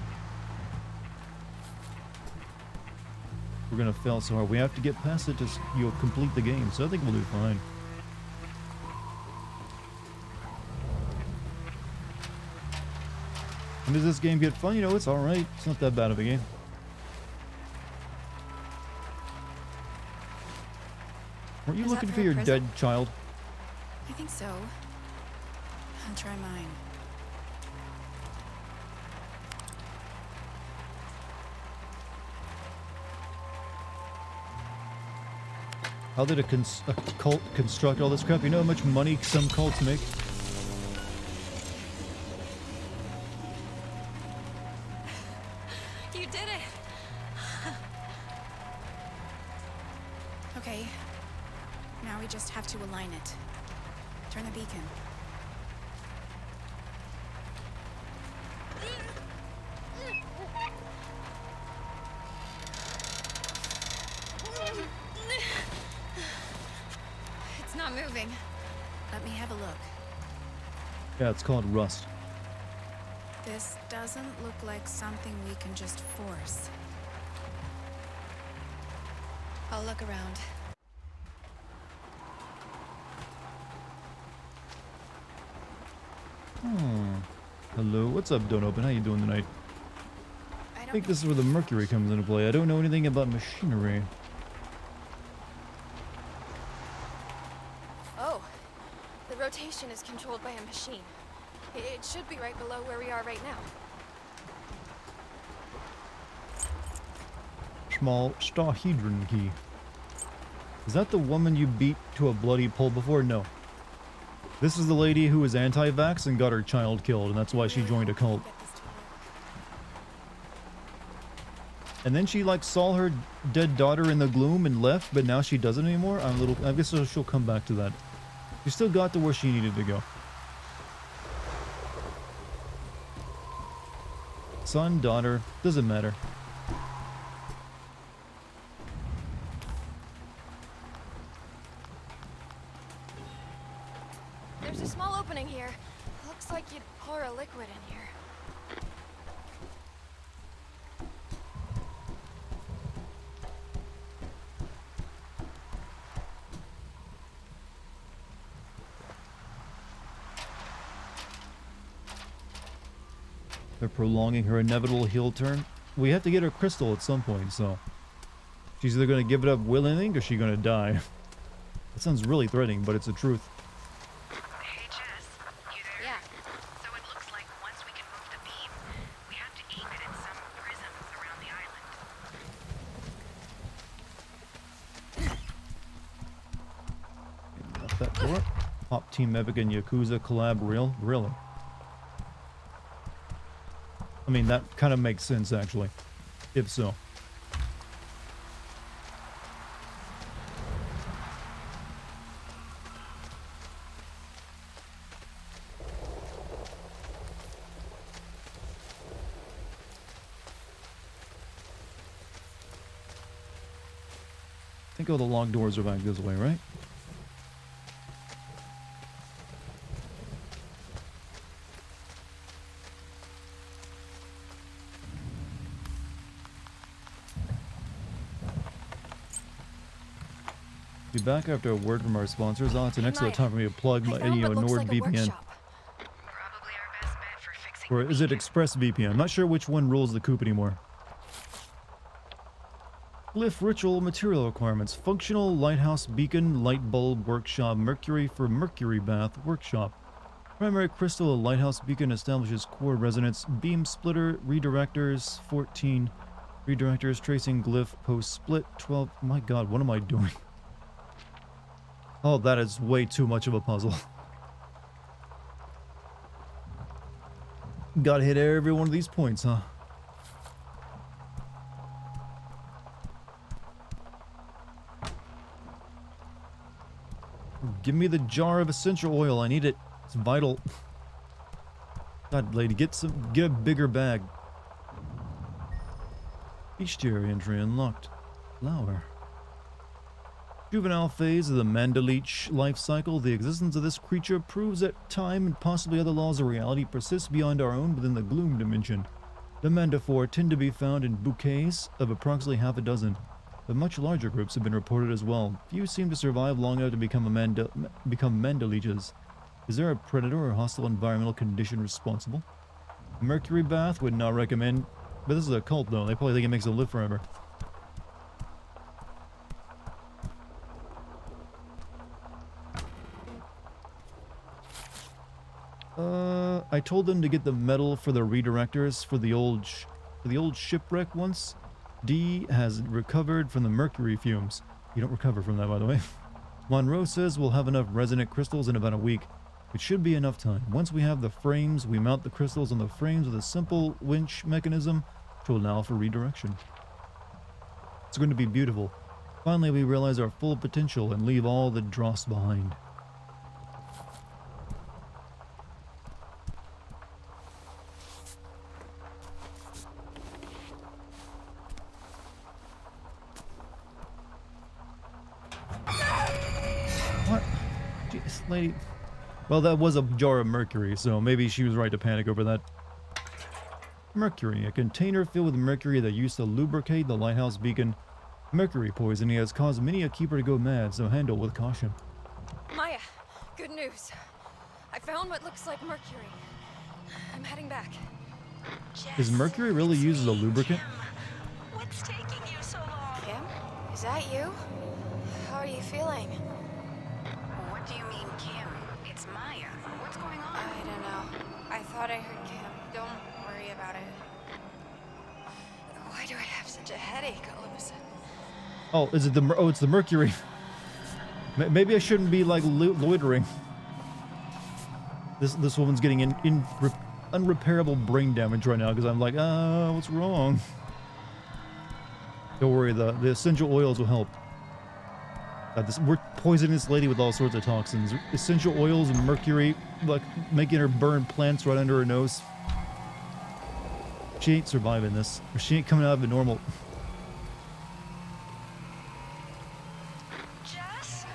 We're gonna fail so hard. We have to get past it to complete the game, so I think we'll do fine. And does this game get fun? You know, it's alright. It's not that bad of a game. Weren't you Is that looking for for a your prison? dead child? I think so. I'll try mine. How did a cult construct all this crap? You know how much money some cults make? You did it! Okay. Now we just have to align it. Turn the beacon. It's not moving. Let me have a look. Yeah, it's called rust. This doesn't look like something we can just force. I'll look around. Hello, what's up, Don't Open? How you doing tonight? I think this is where the mercury comes into play. I don't know anything about machinery. Oh, the rotation is controlled by a machine. It should be right below where we are right now. Small Starhedron key. Is that the woman you beat to a bloody pulp before? No. This is the lady who was anti-vax and got her child killed, and that's why she joined a cult. Get this to work. And then she like saw her dead daughter in the gloom and left, but now she doesn't anymore. I guess she'll come back to that. She still got to where she needed to go. Son, daughter, doesn't matter. There's a small opening here. Looks like you'd pour a liquid in here. They're prolonging her inevitable heel turn. We have to get her crystal at some point, so she's either going to give it up willingly or she's going to die. That sounds really threatening, but it's the truth. Hey, Jess, you there? Yeah. So it looks like once we can move the beam, we have to aim it at some prisms around the island. Got that door. Pop Team Epic and Yakuza collab real? Really? I mean, that kind of makes sense, actually. If so. I think all the locked doors are back this way, right? Be back after a word from our sponsors. Oh, it's an excellent time for me to plug my, I found what looks like a NordVPN. workshop. Probably our best bet for fixing Or the is it beam. ExpressVPN? I'm not sure which one rules the coop anymore. Glyph ritual material requirements. Functional lighthouse beacon, light bulb workshop, mercury for mercury bath workshop. Primary crystal, a lighthouse beacon establishes core resonance. Beam splitter, redirectors, 14. Redirectors, tracing glyph, post split, 12. My god, what am I doing? Oh, that is way too much of a puzzle. Gotta hit every one of these points, huh? Give me the jar of essential oil. I need it. It's vital. God, lady, get a bigger bag. Bestiary entry unlocked. Flower. Juvenile phase of the Mandaleech life cycle. The existence of this creature proves that time and possibly other laws of reality persist beyond our own within the gloom dimension. The Mandaphore tend to be found in bouquets of approximately half a dozen, but much larger groups have been reported as well. Few seem to survive long enough to become Mandaleeches. Is there a predator or hostile environmental condition responsible? Mercury bath would not recommend, but this is a cult though. They probably think it makes them live forever. I told them to get the metal for the redirectors for the old shipwreck once. D has recovered from the mercury fumes. You don't recover from that, by the way. Monroe says we'll have enough resonant crystals in about a week. It should be enough time. Once we have the frames, we mount the crystals on the frames with a simple winch mechanism to allow for redirection. It's going to be beautiful. Finally, we realize our full potential and leave all the dross behind. What? Jeez, lady. Well, that was a jar of mercury, so maybe she was right to panic over that. Mercury, a container filled with mercury that used to lubricate the lighthouse beacon. Mercury poisoning has caused many a keeper to go mad, so handle with caution. Maya, good news. I found what looks like mercury. I'm heading back. Is mercury really used as a lubricant? What's taking you so long? Kim? Is that you? How are you feeling? What do you mean, Kim? It's Maya. What's going on? I don't know. I thought I heard Kim. Don't worry about it. Why do I have such a headache all of a sudden? Oh, is it the it's the mercury. Maybe I shouldn't be like loitering. This woman's getting unrepairable brain damage right now because I'm like, what's wrong? Don't worry, the essential oils will help. We're poisoning this lady with all sorts of toxins. Essential oils and mercury, like making her burn plants right under her nose. She ain't surviving this. Or she ain't coming out of it normal. Jess?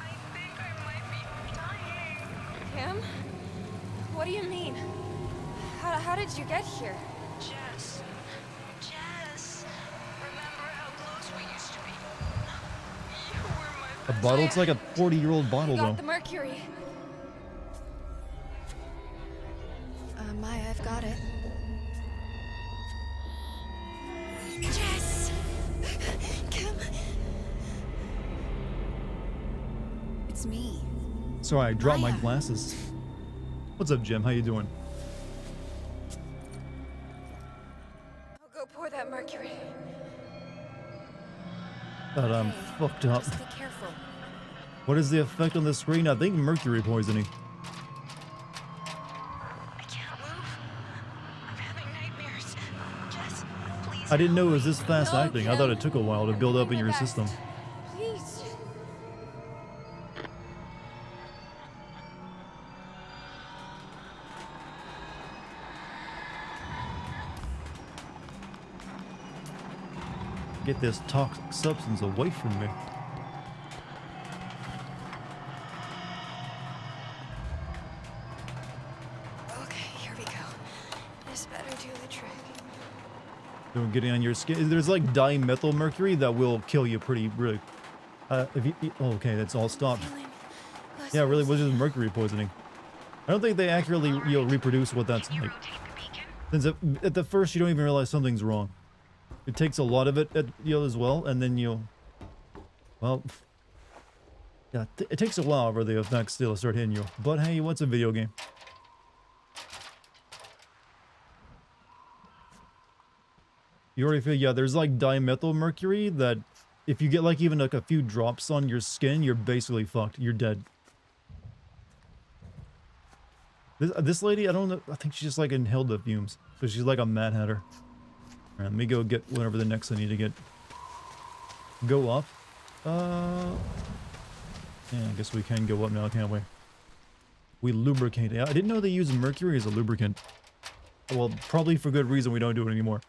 I think I might be dying. Kim? What do you mean? How did you get here? Jess. Jess. Remember how close we used to be? You were my A bottle? It's like a 40-year-old bottle, Got though. the mercury. Maya, I've got it. Jess! Kim! It's me. Sorry, I dropped my Maya. glasses. What's up, Jim? How you doing? I'll go pour that mercury. But I'm Okay, fucked up. Just be careful. What is the effect on the screen? I think mercury poisoning. I can't move. I'm having nightmares. Jess, please. I didn't know it was help this fast No, acting. I thought Kim. it took a while to build up in Doing your my best. system. Please. Get this toxic substance away from me. Okay, here we go. This better do the trick. Don't get it on your skin. There's like dimethyl mercury that will kill you really. If you, oh, okay, that's all stopped. Feeling less Yeah, it really was woozy. just mercury poisoning. I don't think they accurately reproduce what that's Can you like. rotate the beacon? Since at the first you don't even realize something's wrong. It takes a lot of it, as well, and then well, yeah, it takes a while for the effects still start hitting you. But hey, what's a video game? You already feel, yeah, there's like dimethyl mercury that if you get like even like a few drops on your skin, you're basically fucked. You're dead. This lady, I don't know, I think she just like inhaled the fumes. So she's like a Mad Hatter. Alright, let me go get whatever the next I need to get. Go up. Yeah, I guess we can go up now, can't we? We lubricate. I didn't know they use mercury as a lubricant. Well, probably for good reason we don't do it anymore.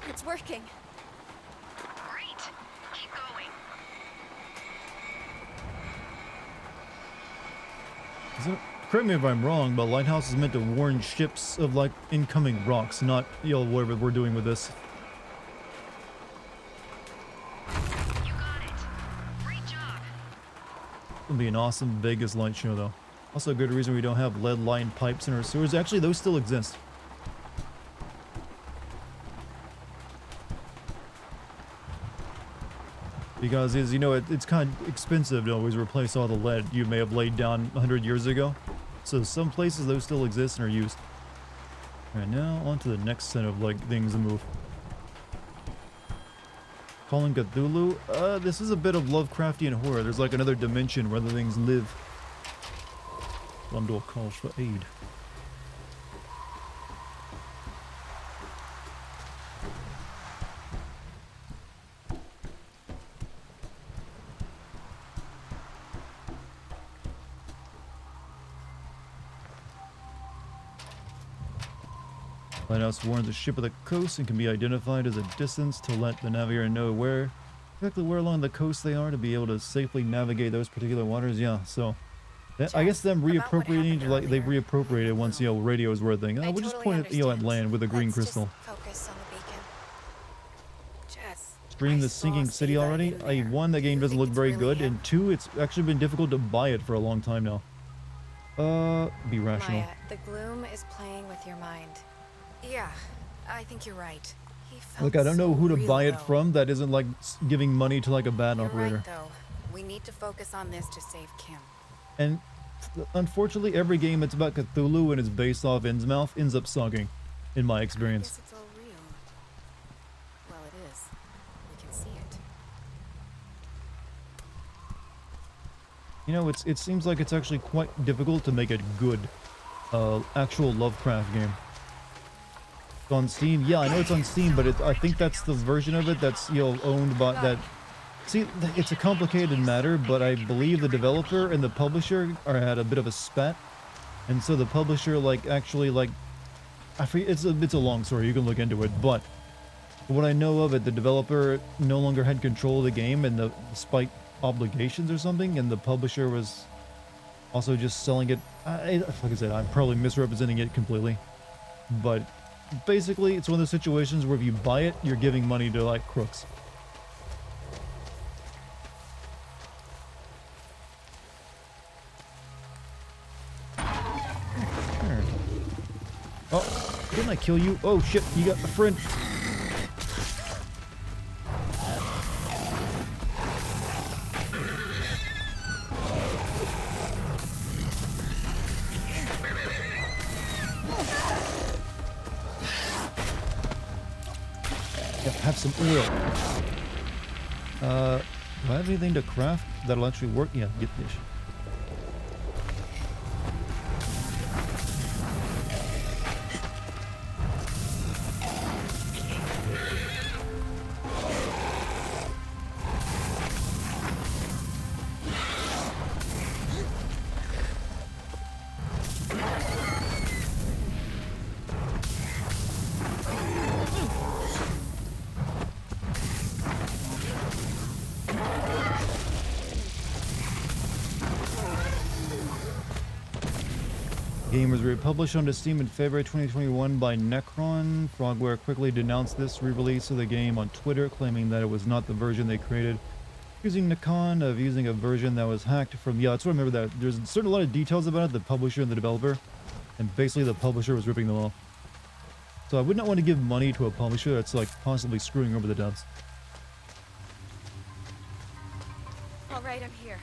It's working. Great. Keep going. Correct me if I'm wrong, but lighthouse is meant to warn ships of like incoming rocks, not whatever we're doing with this. You got it. Great job. It'll be an awesome Vegas light show, though. Also, a good reason we don't have lead-lined pipes in our sewers. Actually, those still exist. Because, as you know, it's kind of expensive to always replace all the lead you may have laid down 100 years ago. So some places those still exist and are used. Alright, now on to the next set of, like, things to move. Calling Cthulhu? This is a bit of Lovecraftian horror. There's like another dimension where the things live. One door calls for aid. Lighthouse warns the ship of the coast and can be identified as a distance to let the navigator know exactly where along the coast they are to be able to safely navigate those particular waters. Yeah, so I guess them reappropriating, like they reappropriated once radios were a thing. We'll just point at at land with a green crystal. Focus on the beacon. Jess, Stream the sinking city already. One, that game doesn't look very good, and two, it's actually been difficult to buy it for a long time now. Be rational. Maya, the gloom is playing with your mind. Yeah, I think you're right. He felt Look, I don't know so who to real, buy it though. from that isn't like giving money to like a bad You're operator. right, though. We need to focus on this to save Kim. And unfortunately, every game that's about Cthulhu and is based off Innsmouth ends up sucking, in my I experience. guess it's all real. Well, it is. We can see it. You know, it seems like it's actually quite difficult to make a good, actual Lovecraft game. It's on Steam. Yeah, I know it's on Steam, but I think that's the version of it that's, owned by that. See, it's a complicated matter, but I believe the developer and the publisher had a bit of a spat. And so the publisher, I forget, it's a long story, you can look into it, but what I know of it, the developer no longer had control of the game and despite obligations or something, and the publisher was also just selling it. Like I said, I'm probably misrepresenting it completely, but basically it's one of those situations where if you buy it, you're giving money to like crooks. Oh, didn't I kill you? Oh shit, you got a friend. Yep, have some oil. Do I have anything to craft that'll actually work? Yeah, get this. game was republished onto Steam in February 2021 by Necron. Frogware quickly denounced this re-release of the game on Twitter, claiming that it was not the version they created, accusing Necron of using a version that was hacked from... Yeah, that's what I remember that. There's a lot of details about it, the publisher and the developer, and basically the publisher was ripping them off. So I would not want to give money to a publisher that's like possibly screwing over the devs. All right, I'm here.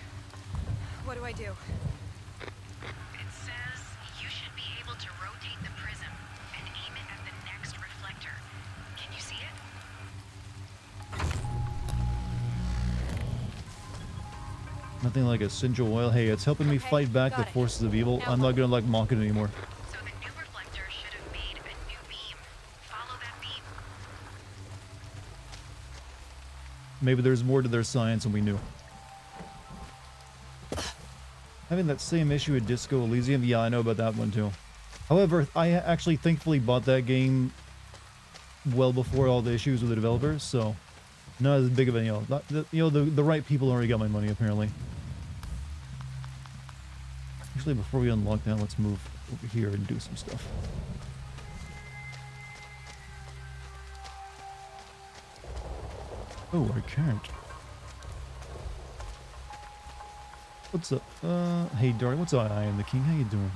What do I do? It says you should be able to rotate the prism and aim it at the next reflector. Can you see it? Nothing like essential oil. Hey, it's helping me Okay, fight back the got it. forces of evil. Now I'm not gonna like mock it anymore. So the new reflector should have made a new beam. Follow that beam. Maybe there's more to their science than we knew. Having that same issue with Disco Elysium, yeah, I know about that one too. However, I actually thankfully bought that game well before all the issues with the developers, so not as big of a deal. The right people already got my money apparently. Actually, before we unlock that, let's move over here and do some stuff. Oh, I can't. What's up? Hey, Dark. What's up? I am the king. How you doing?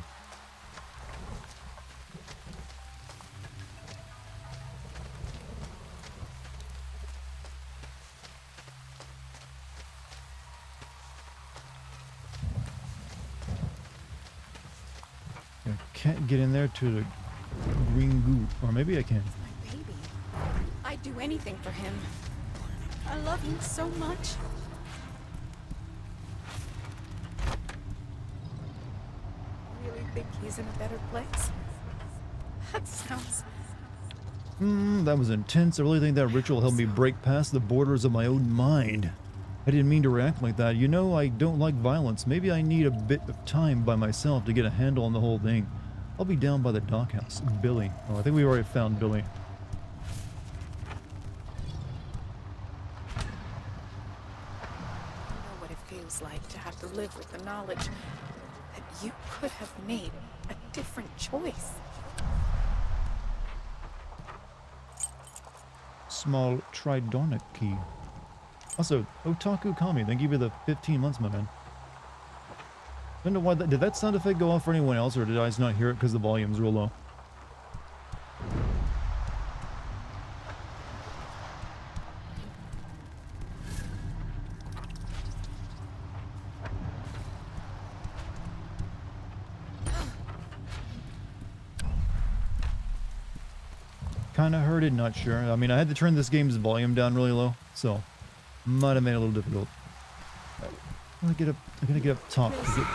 I can't get in there to the green goo. Or maybe I can. My baby. I'd do anything for him. I love him so much. Really think he's in a better place? That sounds... That was intense. I really think that ritual helped me break past the borders of my own mind. I didn't mean to react like that. You know, I don't like violence. Maybe I need a bit of time by myself to get a handle on the whole thing. I'll be down by the dockhouse. Billy. Oh, I think we already found Billy. I know what it feels like to have to live with the knowledge that you could have made a different choice. Small tridonic key. Also, Otaku Kami, thank you for the 15 months, my man. I don't know why that... Did that sound effect go off for anyone else, or did I just not hear it because the volume's real low? Kinda heard it, not sure. I mean, I had to turn this game's volume down really low, so might have made it a little difficult. I'm gonna get up top. To get...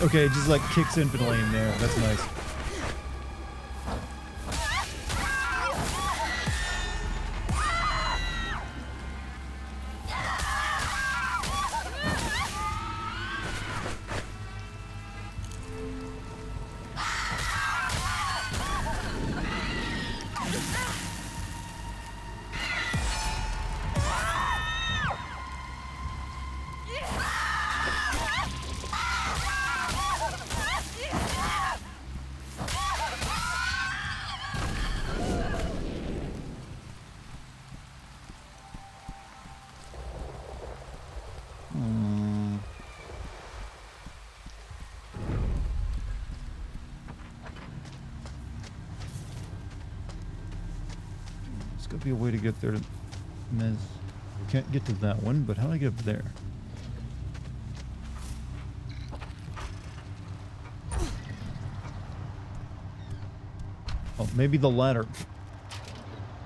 Okay, it just like kicks in for the lane there. That's nice. There's gotta be a way to get there to Mez. Can't get to that one, but how do I get up there? Oh, maybe the ladder.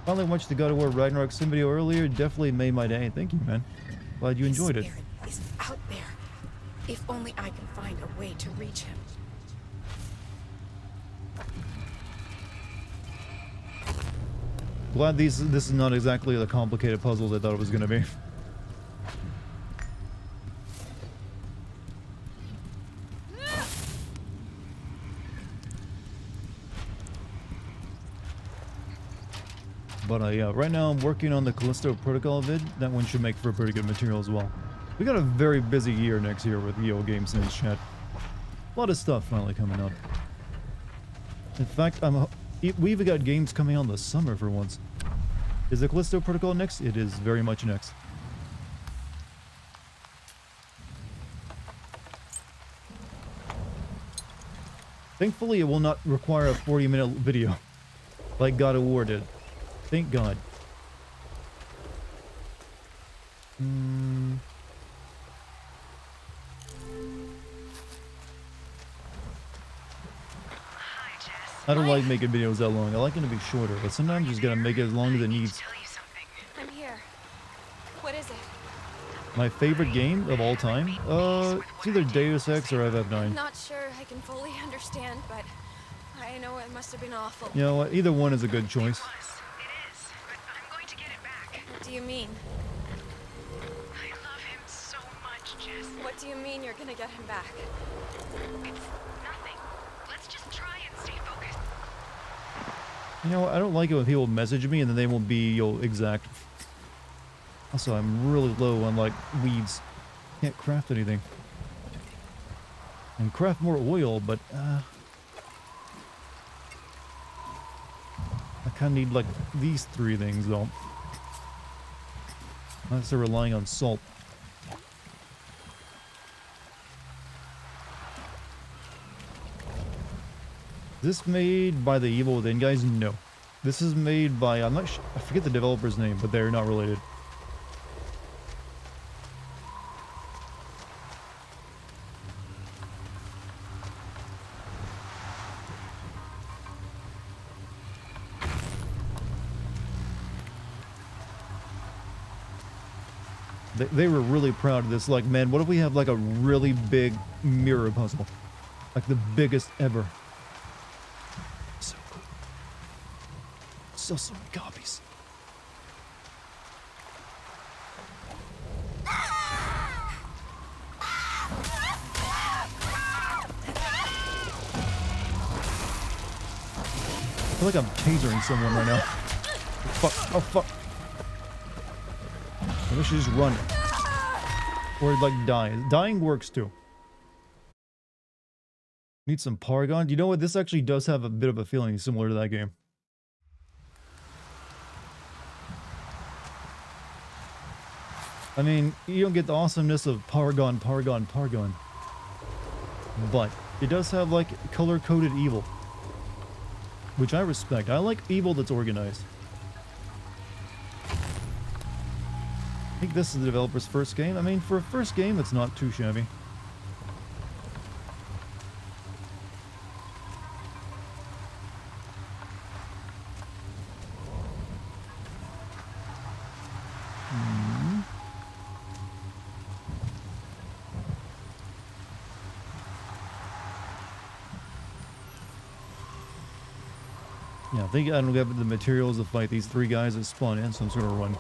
Finally watched the God of War Ragnarok Sim video earlier. Definitely made my day. Thank you, man. Glad you enjoyed it. His spirit is out there. If only I can find a way to reach him. Glad this is not exactly the complicated puzzles I thought it was going to be. But yeah, right now I'm working on the Callisto Protocol vid. That one should make for a pretty good material as well. We got a very busy year next year with EO Games News Chat. A lot of stuff finally coming up. In fact, we even got games coming out in the summer for once. Is the Callisto Protocol next? It is very much next. Thankfully, it will not require a 40-minute video like God of War did. Thank God. I don't like making videos that long. I like them to be shorter, but sometimes you just gotta make it as long as it needs. I'm here. What is it? My favorite game of all time? It's either Deus Ex or FF9. Not sure I can fully understand, but I know it must have been awful. You know what? Either one is a good choice. It is, but I'm going to get it back. What do you mean? I love him so much, Jess. What do you mean you're gonna get him back? It's nothing. Let's just try and stay focused. You know, I don't like it when people message me and then they won't be exact. Also, I'm really low on, like, weeds. Can't craft anything. And craft more oil, but, I kinda need, like, these 3 things, though. Unless they're relying on salt. Is this made by the Evil Within guys? No. This is made by, I'm not sure, I forget the developer's name, but they're not related. They were really proud of this. Like, man, what if we have like a really big mirror puzzle? Like the biggest ever. So cool. Sell so many copies. I feel like I'm tasering someone right now. Fuck. Oh, fuck. Maybe I should just run. Or, like, die. Dying works, too. Need some Paragon. You know what? This actually does have a bit of a feeling similar to that game. I mean, you don't get the awesomeness of Paragon. But it does have, like, color-coded evil. Which I respect. I like evil that's organized. I think this is the developer's first game. I mean, for a first game, it's not too shabby. Yeah, I think I don't have the materials to fight these 3 guys that spawn in, so I'm just gonna run.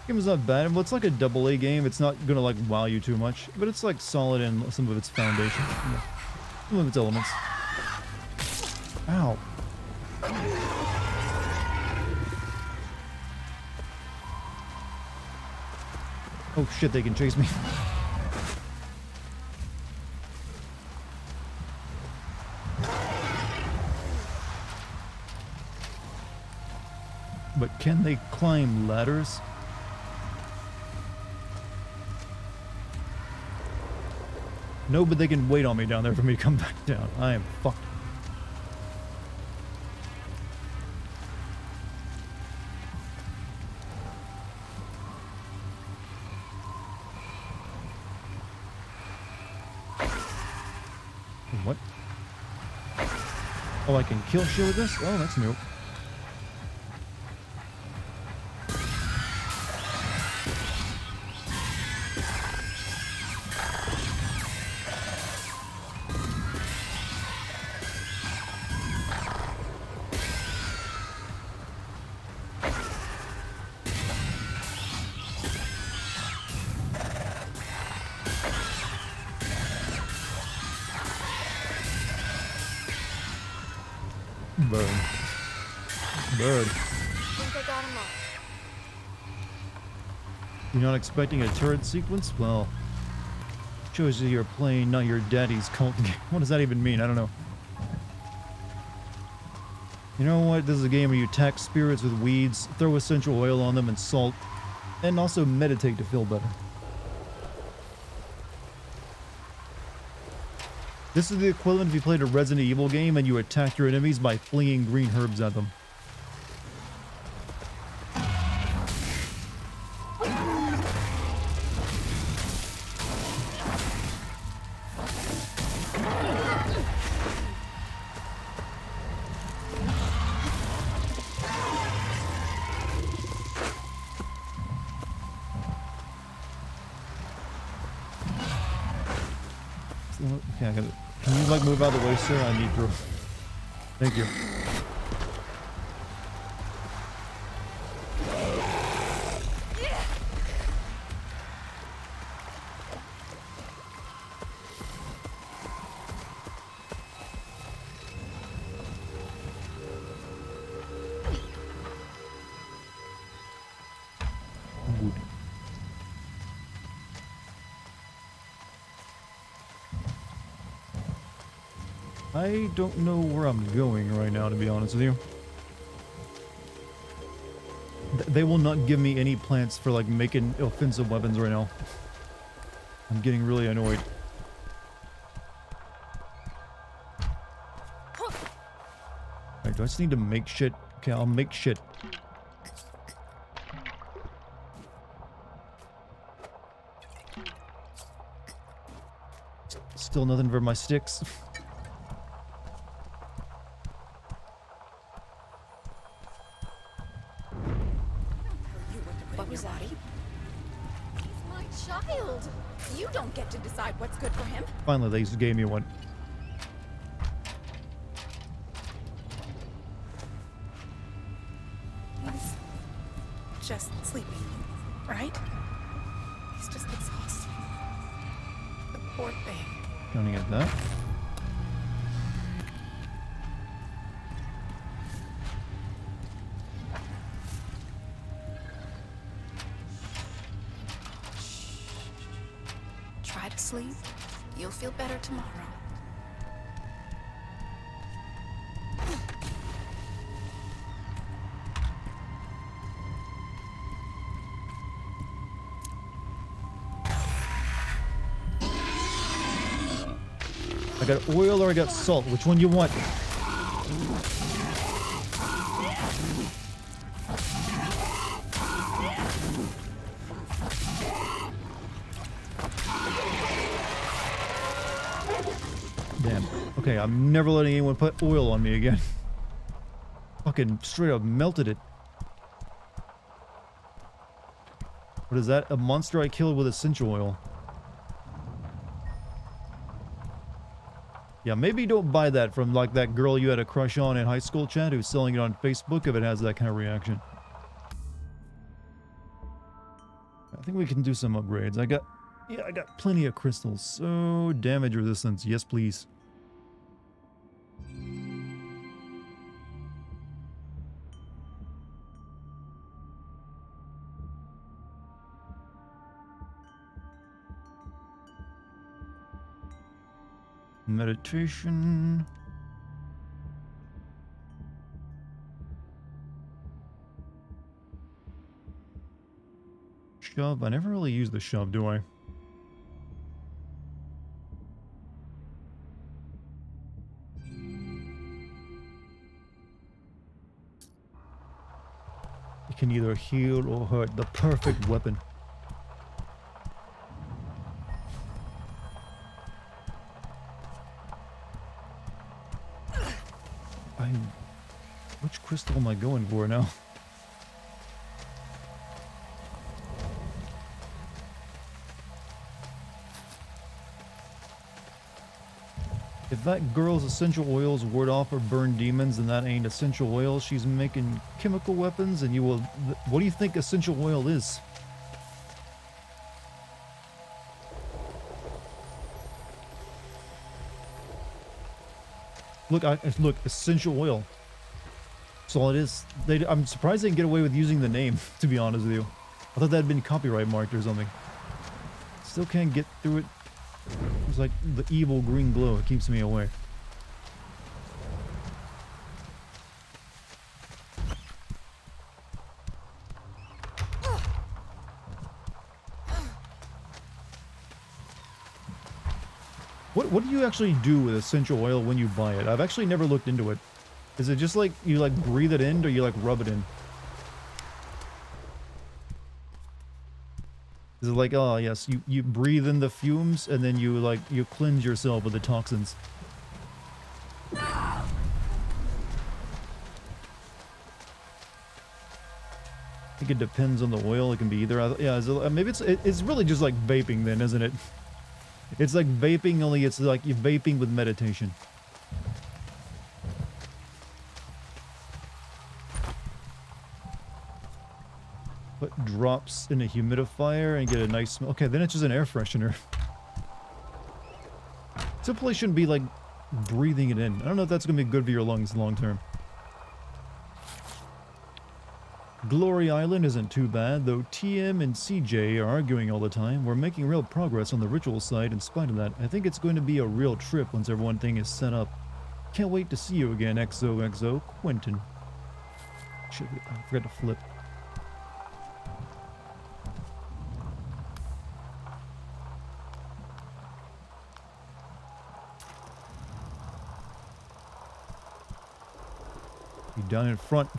Game is not bad. Well, it's like a AA game. It's not gonna like wow you too much, but it's like solid in some of its foundation, some of its elements. Ow. Oh shit, they can chase me. But can they climb ladders? No, but they can wait on me down there for me to come back down. I am fucked. What? Oh, I can kill shit with this? Oh, that's new. Burn. Burn. Think I got 'em all. You're not expecting a turret sequence? Well, shows you you're playing not your daddy's cult game. What does that even mean? I don't know. You know what? This is a game where you attack spirits with weeds, throw essential oil on them and salt, and also meditate to feel better. This is the equivalent if you played a Resident Evil game and you attack your enemies by flinging green herbs at them. Okay, I gotta, can you like move out of the way, sir? I need to. Thank you. Good. I don't know where I'm going right now, to be honest with you. They will not give me any plants for like making offensive weapons right now. I'm getting really annoyed. Alright, do I just need to make shit? Okay, I'll make shit. Still nothing for my sticks. What was that? He's my child. You don't get to decide what's good for him. Finally, they just gave me one. He's just sleeping, right? He's just exhausted. The poor thing. Counting at that. Try to sleep. You'll feel better tomorrow. I got oil or I got salt. Which one you want? Damn. Okay, I'm never letting anyone put oil on me again. Fucking straight up melted it. What is that? A monster I killed with essential oil. Yeah, maybe don't buy that from like that girl you had a crush on in high school, Chant, who's selling it on Facebook if it has that kind of reaction. I think we can do some upgrades. I got plenty of crystals. So, damage resistance. Yes, please. Meditation. Shove. I never really use the shove, do I? It can either heal or hurt. The perfect weapon. Which crystal am I going for now? If that girl's essential oils ward off or burn demons, then that ain't essential oil. She's making chemical weapons, and you will... What do you think essential oil is? Look, look, essential oil. That's all it is. I'm surprised they can get away with using the name, to be honest with you. I thought that had been copyright marked or something. Still can't get through it. It's like the evil green glow. It keeps me away. What do you actually do with essential oil when you buy it? I've actually never looked into it. Is it just like you like breathe it in or you like rub it in? Is it like, oh yes, you breathe in the fumes and then you cleanse yourself with the toxins? I think it depends on the oil. It can be either. Yeah, maybe it's really just like vaping then, isn't it? It's like vaping, only it's like you're vaping with meditation. Put drops in a humidifier and get a nice smell. Okay, then it's just an air freshener. Simply shouldn't be like breathing it in. I don't know if that's going to be good for your lungs long term. Glory Island isn't too bad, though TM and CJ are arguing all the time. We're making real progress on the ritual side in spite of that. I think it's going to be a real trip once everything is set up. Can't wait to see you again, XOXO, Quentin. Shit, I forgot to flip. You down in front.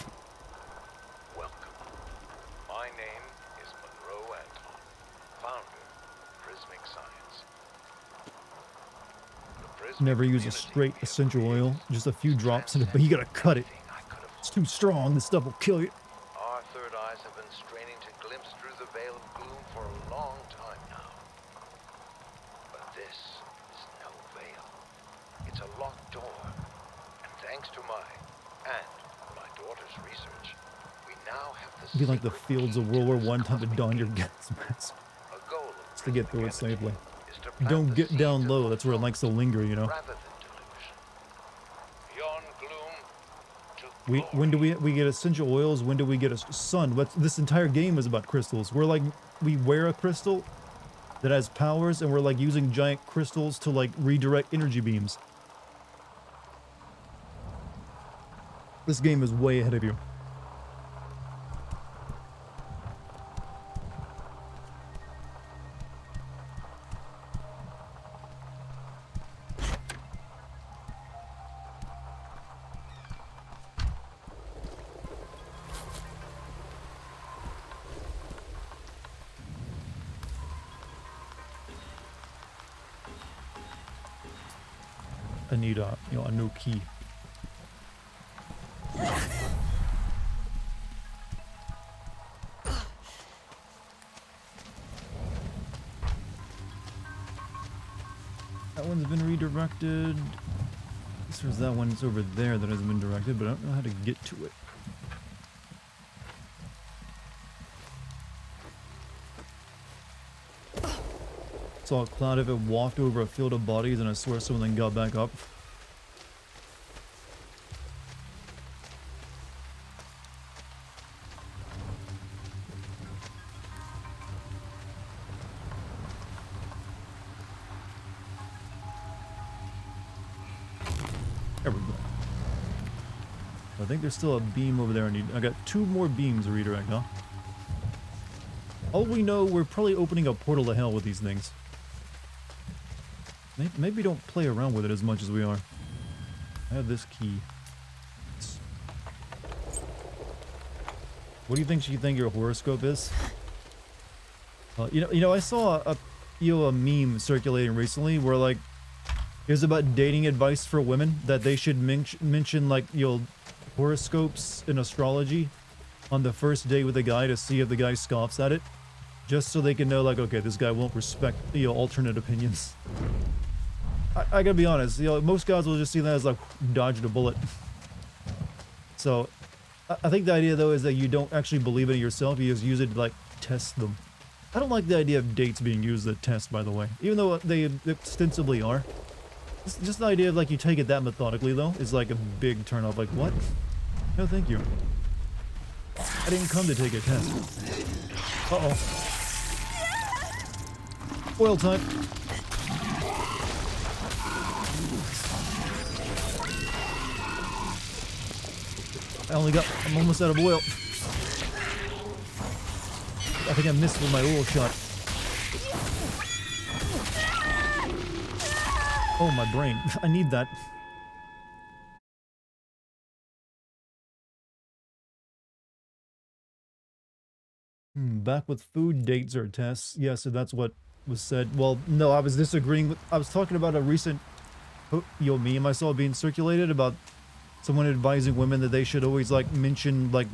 Never use a straight essential oil, just a few drops in it, but you gotta cut it. It's too strong, this stuff will kill you. Our third eyes have been straining to glimpse through the veil of gloom for a long time now. But this is no veil. It's a locked door. And thanks to my daughter's research, we now have the Be like the fields of World War I, time to don your gas mask. Just to get through it safely. Don't get down low, that's where it likes to linger, you know. When do we get essential oils? When do we get a sun? This entire game is about crystals. We wear a crystal that has powers, and we're like using giant crystals to like redirect energy beams. This game is way ahead of you. I need a new key. That one's been redirected. As far as that one's over there that hasn't been directed, but I don't know how to get to it. Saw a cloud of it walked over a field of bodies, and I swear someone got back up. There we go. I think there's still a beam over there. I got 2 more beams to redirect, huh? All we know, we're probably opening a portal to hell with these things. Maybe don't play around with it as much as we are. I have this key. What do you think your horoscope is? I saw a meme circulating recently where like it was about dating advice for women, that they should mention like horoscopes in astrology on the first date with a guy to see if the guy scoffs at it, just so they can know like, okay, this guy won't respect alternate opinions. I gotta be honest, most guys will just see that as like dodged a bullet. So I think the idea though is that you don't actually believe in it yourself, you just use it to like test them. I don't like the idea of dates being used as a test, by the way, even though they ostensibly are. Just the idea of like you take it that methodically though is like a big turn off. Like, what? No, thank you. I didn't come to take a test. Uh-oh. Oil time. I'm almost out of oil. I think I missed with my oil shot. Oh, my brain. I need that. Back with food dates or tests. Yeah, so that's what was said. Well, no, I was disagreeing with... I was talking about a recent meme I saw being circulated about someone advising women that they should always, like, mention, like,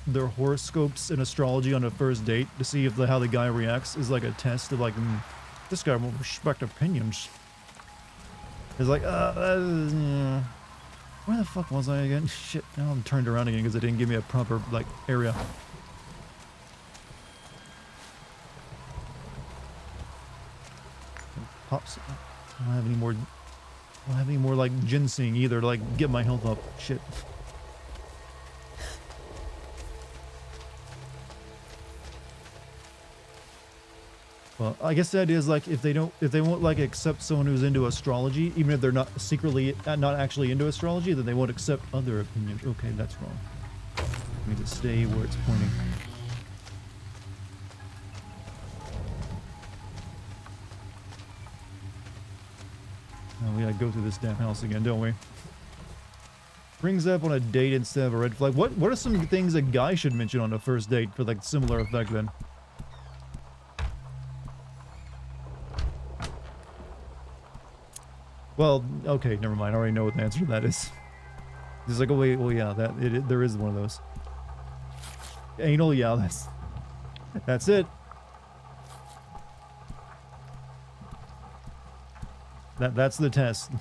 their horoscopes and astrology on a first date to see if how the guy reacts is like a test of, like, this guy will respect opinions. It's like, where the fuck was I again? Shit, now I'm turned around again because it didn't give me a proper, like, area. Pops. I don't have any more. I don't have any more like ginseng either to like get my health up. Shit. Well, I guess that is like if they won't like accept someone who's into astrology, even if they're not secretly not actually into astrology, then they won't accept other opinions. Okay, that's wrong. I need to stay where it's pointing. Oh, we gotta go through this damn house again, don't we? Brings up on a date instead of a red flag. What are some things a guy should mention on a first date for like similar effect then? Well, okay, never mind. I already know what the answer to that is. It's like, oh wait, well yeah, there is one of those. Anal, yeah, that's it. That's the test.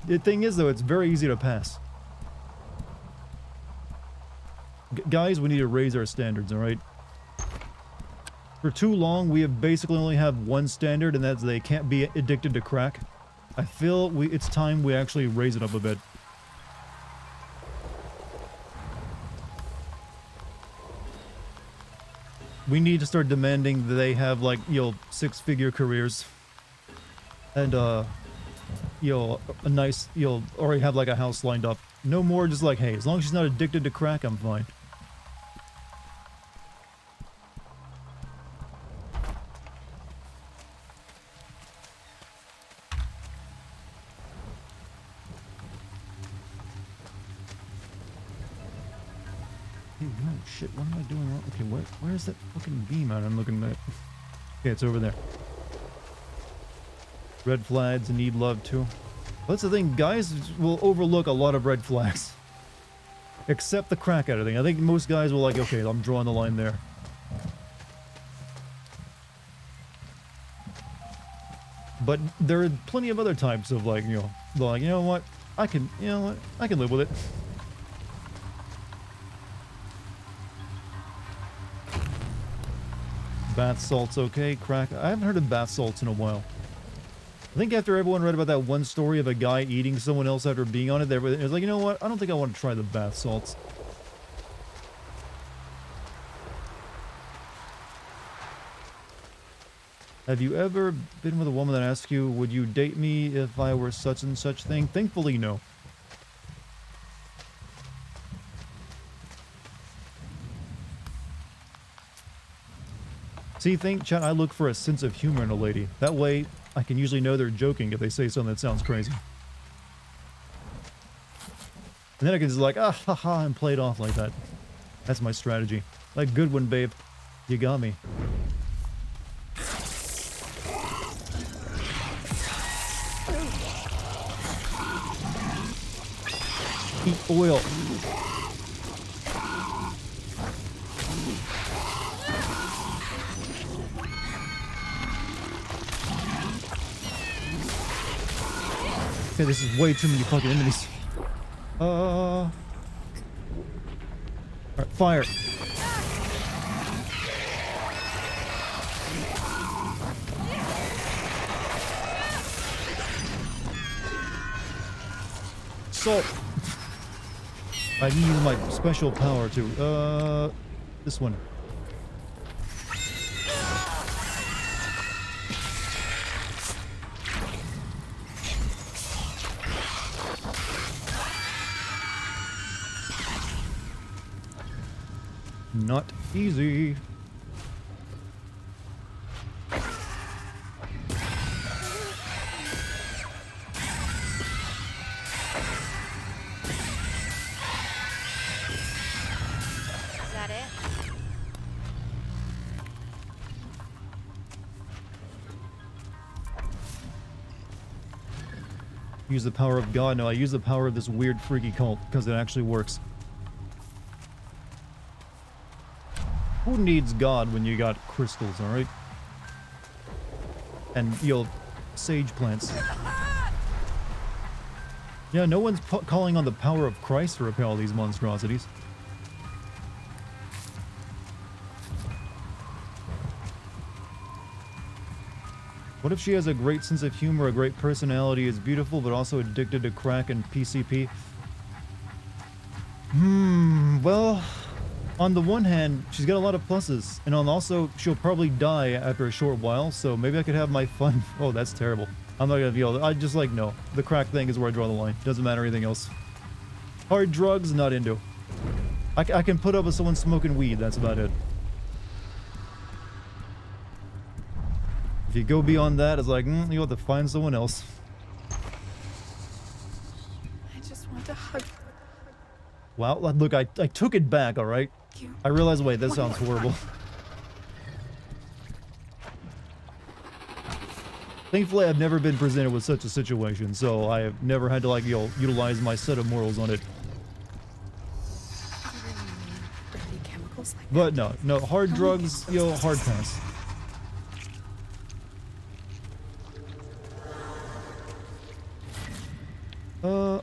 The thing is, though, it's very easy to pass. Guys, we need to raise our standards, alright? For too long, we have basically only have one standard, and that's they can't be addicted to crack. I feel it's time we actually raise it up a bit. We need to start demanding that they have, like, six-figure careers. And, a nice, already have, like, a house lined up. No more just like, hey, as long as she's not addicted to crack, I'm fine. Hey, no, shit, what am I doing wrong? Okay, where's that fucking beam at I'm looking at? Okay, it's over there. Red flags need love too. That's the thing, guys will overlook a lot of red flags. Except the crack out of thing. I think most guys will like, okay, I'm drawing the line there. But there are plenty of other types of like, like, you know what? I can live with it. Bath salts okay, crack. I haven't heard of bath salts in a while. I think after everyone read about that one story of a guy eating someone else after being on it, it was like, you know what? I don't think I want to try the bath salts. Have you ever been with a woman that asks you, would you date me if I were such and such thing? Thankfully, no. See, Chant, I look for a sense of humor in a lady. That way, I can usually know they're joking if they say something that sounds crazy. And then I can just like, ah, ha, ha, and play it off like that. That's my strategy. Like, good one, babe. You got me. Eat oil. Okay, this is way too many fucking enemies. Alright, fire. Salt. I can use my special power too. This one. Not easy. Is that it? Use the power of God. No, I use the power of this weird freaky cult because it actually works. Who needs God when you got crystals, alright? And, sage plants. Yeah, no one's calling on the power of Christ to repel these monstrosities. What if she has a great sense of humor, a great personality, is beautiful, but also addicted to crack and PCP? Well, on the one hand, she's got a lot of pluses, and also, she'll probably die after a short while, so maybe I could have my fun. Oh, that's terrible. I'm not gonna be able to, I just no. The crack thing is where I draw the line. Doesn't matter anything else. Hard drugs, not into. I can put up with someone smoking weed, that's about it. If you go beyond that, it's like, you have to find someone else. I just want to hug Wow, look, I took it back, alright? you. I realized, wait, that sounds horrible. Thankfully, I've never been presented with such a situation, so I have never had to, utilize my set of morals on it. You really mean dirty chemicals like But that? no, hard drugs, hard pass.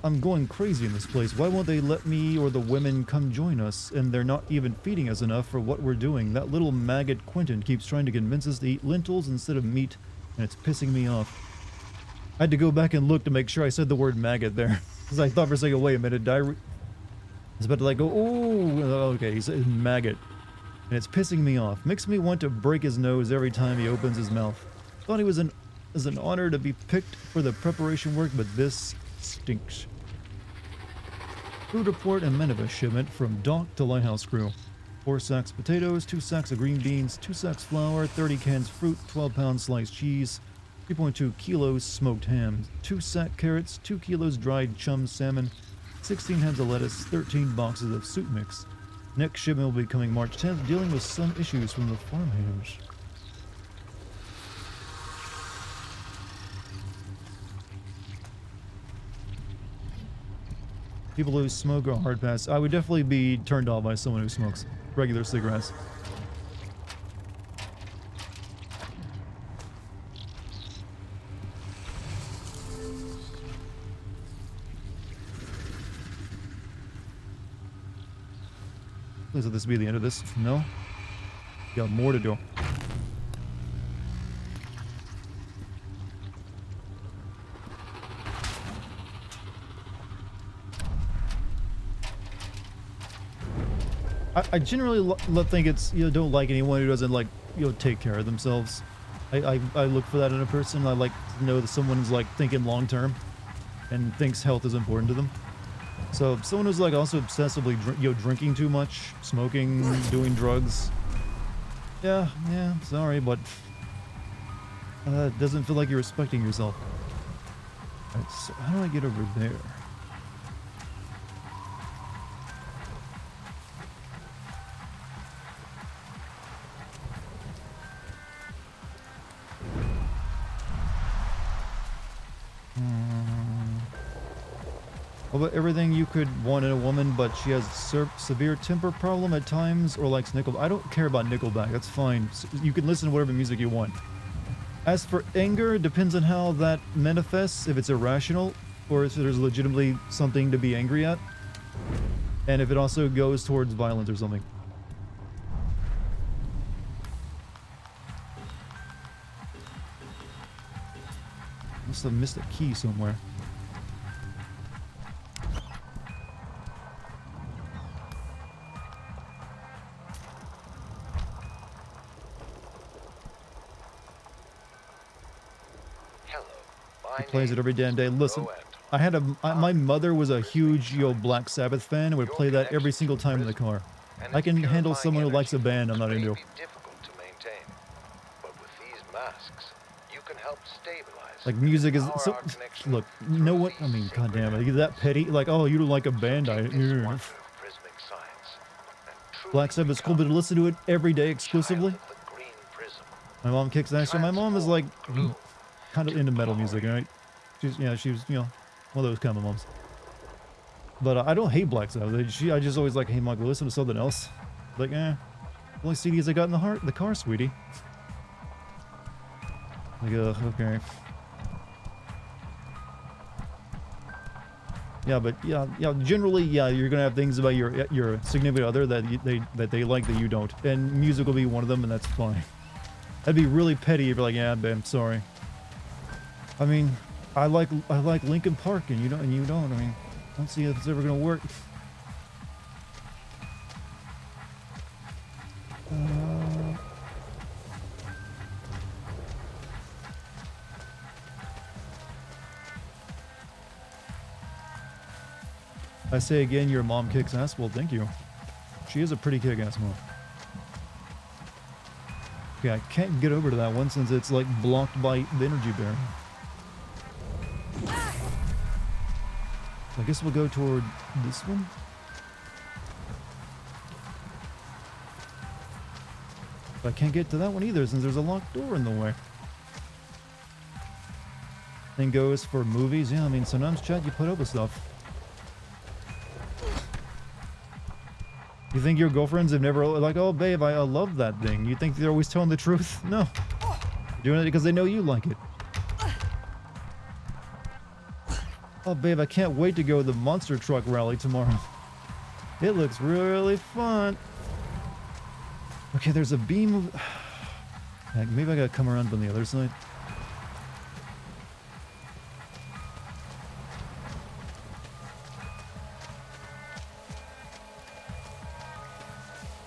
I'm going crazy in this place. Why won't they let me or the women come join us? And they're not even feeding us enough for what we're doing. That little maggot Quentin keeps trying to convince us to eat lentils instead of meat, and it's pissing me off. I had to go back and look to make sure I said the word maggot there. Because I thought for a second, wait a minute, I was about to go, oh, okay, he said maggot. And it's pissing me off. Makes me want to break his nose every time he opens his mouth. Thought he was an honor to be picked for the preparation work, but this stinks. Food report and Menova shipment from dock to lighthouse crew. 4 sacks potatoes, 2 sacks of green beans, 2 sacks flour, 30 cans fruit, 12 pounds sliced cheese, 3.2 kilos smoked ham, 2 sack carrots, 2 kilos dried chum salmon, 16 heads of lettuce, 13 boxes of soup mix. Next shipment will be coming March 10th, dealing with some issues from the farmhands. People who smoke are hard pass. I would definitely be turned off by someone who smokes regular cigarettes. Please let this be the end of this. No? Got more to do. I generally think it's, don't like anyone who doesn't, take care of themselves. I look for that in a person. I like to know that someone's, thinking long term and thinks health is important to them. So, someone who's, also obsessively, drinking too much, smoking, doing drugs. Yeah, sorry, but it doesn't feel like you're respecting yourself. Alright, so how do I get over there? Well, but everything you could want in a woman, but she has severe temper problem at times, or likes Nickelback. I don't care about Nickelback, that's fine. You can listen to whatever music you want. As for anger, it depends on how that manifests, if it's irrational, or if there's legitimately something to be angry at. And if it also goes towards violence or something. Must have missed a key somewhere. He plays it every damn day. Listen, I had my mother was a huge, Black Sabbath fan and would play that every single time in the car. I can handle someone who likes a band I'm not into. Difficult to maintain, but with these masks, you can help stabilize. Like music is Our so. connection Look, no one. I mean, goddamn it, that petty. Like, oh, you don't like a band? This wonder of prismic science, and truly Black Sabbath's cool, but to listen to it every day exclusively. child of the green prism. My mom kicks ass. So my mom is like kind of into metal music, right? She's one of those kind of moms. But I don't hate Black Sabbath. I just always like, hey, Michael, listen to something else. Like, only CDs I got in the car, sweetie. Like, okay. Yeah, but yeah, generally, yeah, you're gonna have things about your significant other that they like that you don't, and music will be one of them, and that's fine. That'd be really petty if you're like, yeah, babe, I'm sorry. I mean, I like Linkin Park, and you don't. I mean, I don't see if it's ever gonna work. I say again, your mom kicks ass. Well, thank you. She is a pretty kick-ass mom. Okay, I can't get over to that one since it's like blocked by the energy barrier. I guess we'll go toward this one. But I can't get to that one either since there's a locked door in the way. Thing goes for movies. Yeah, I mean, sometimes, chat, you put up with stuff. You think your girlfriends have never, like, oh, babe, I love that thing. You think they're always telling the truth? No. They're doing it because they know you like it. Oh, babe, I can't wait to go to the monster truck rally tomorrow. It looks really fun. Okay, there's a beam of... Heck, maybe I gotta come around on the other side.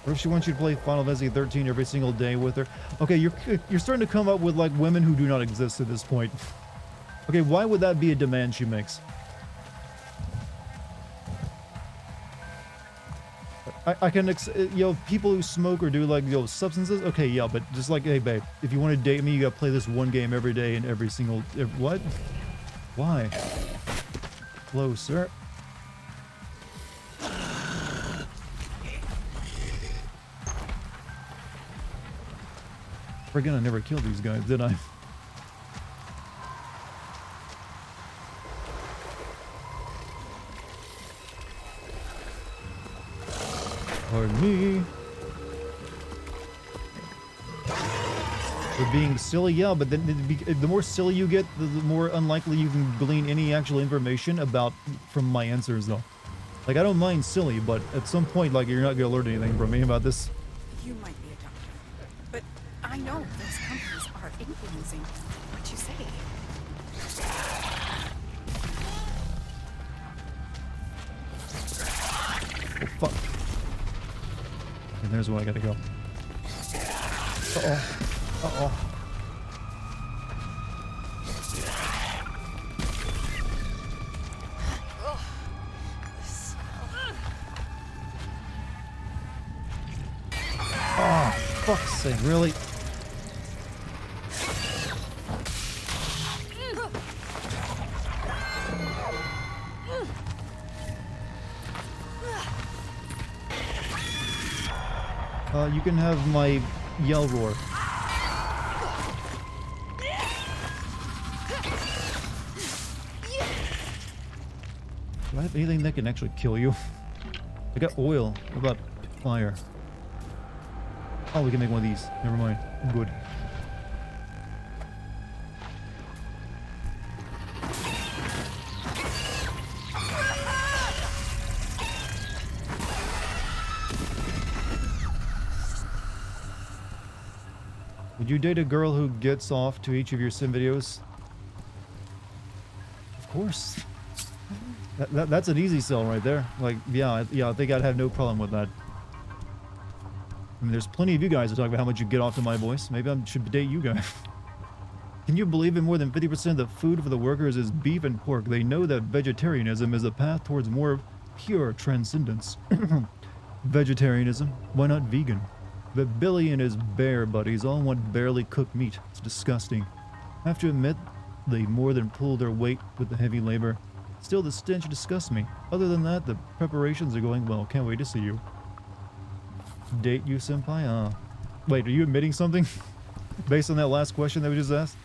What if she wants you to play Final Fantasy 13 every single day with her? Okay, you're starting to come up with like women who do not exist at this point. Okay, why would that be a demand she makes? I can, people who smoke or do like, substances. Okay, yeah, but just like, hey, babe, if you want to date me, you gotta play this one game every day and every single, what? Why? Closer. Friggin', I never killed these guys, did I? Pardon me. For being silly, yeah, but then the more silly you get, the more unlikely you can glean any actual information from my answers, though. Like, I don't mind silly, but at some point, like, you're not gonna learn anything from me about this. You might be a doctor, but I know those companies are influencing what you say. Oh, fuck. And there's where I gotta go. Uh-oh. Uh-oh. Oh, fuck's sake, really? You can have my yell roar. Do I have anything that can actually kill you? I got oil. What about fire? Oh, we can make one of these. Never mind. I'm good. Would you date a girl who gets off to each of your sim videos? Of course. That's an easy sell right there. Like, yeah, I think I'd have no problem with that. I mean, there's plenty of you guys who talk about how much you get off to my voice. Maybe I should date you guys. Can you believe it? More than 50% of the food for the workers is beef and pork. They know that vegetarianism is a path towards more pure transcendence. Vegetarianism? Why not vegan? But Billy and his bear buddies all want barely cooked meat. It's disgusting. I have to admit, they more than pull their weight with the heavy labor. Still, the stench disgusts me. Other than that, the preparations are going well. Can't wait to see you. Date you, senpai? Wait, are you admitting something? Based on that last question that we just asked?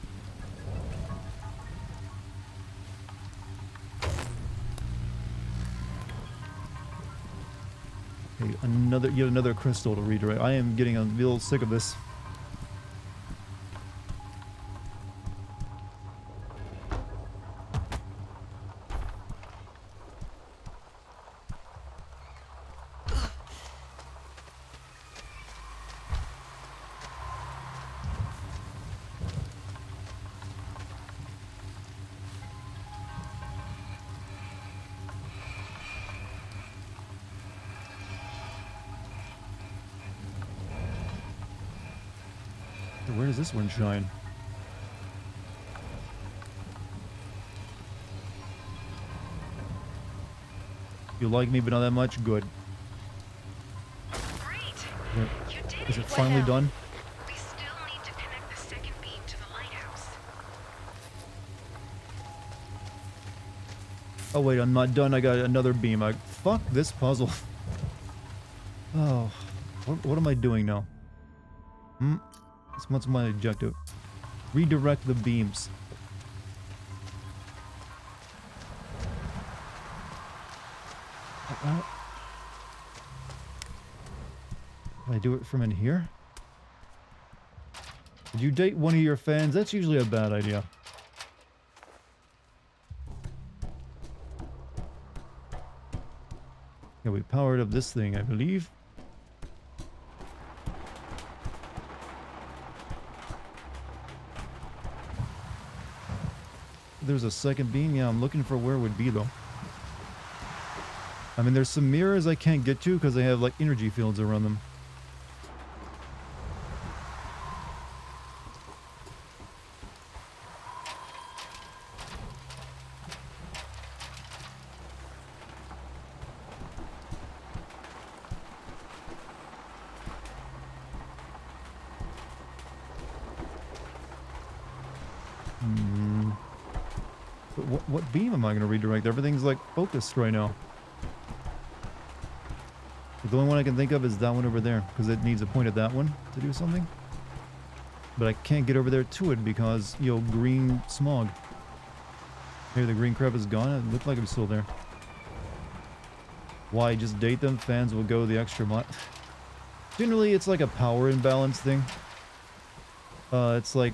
Okay, yet another crystal to redirect. I am getting a little sick of this. Where does this one shine? You like me, but not that much? Good. Great! You did Is it! it finally done? We still need to connect the second beam to the lighthouse. Oh wait, I'm not done. I got another beam. Fuck this puzzle. Oh, what am I doing now? What's my objective? Redirect the beams. Can I do it from in here? Did you date one of your fans? That's usually a bad idea. Yeah, we powered up this thing, I believe. There's a second beam. Yeah, I'm looking for where it would be though. I mean, there's some mirrors I can't get to because they have like energy fields around them. What beam am I going to redirect? Everything's like focused right now. The only one I can think of is that one over there, because it needs to point at that one to do something. But I can't get over there to it because, you know, green smog. Here, the green crap is gone. It looked like it was still there. Why? Just date them? Fans will go the extra mile. Generally, it's like a power imbalance thing. It's like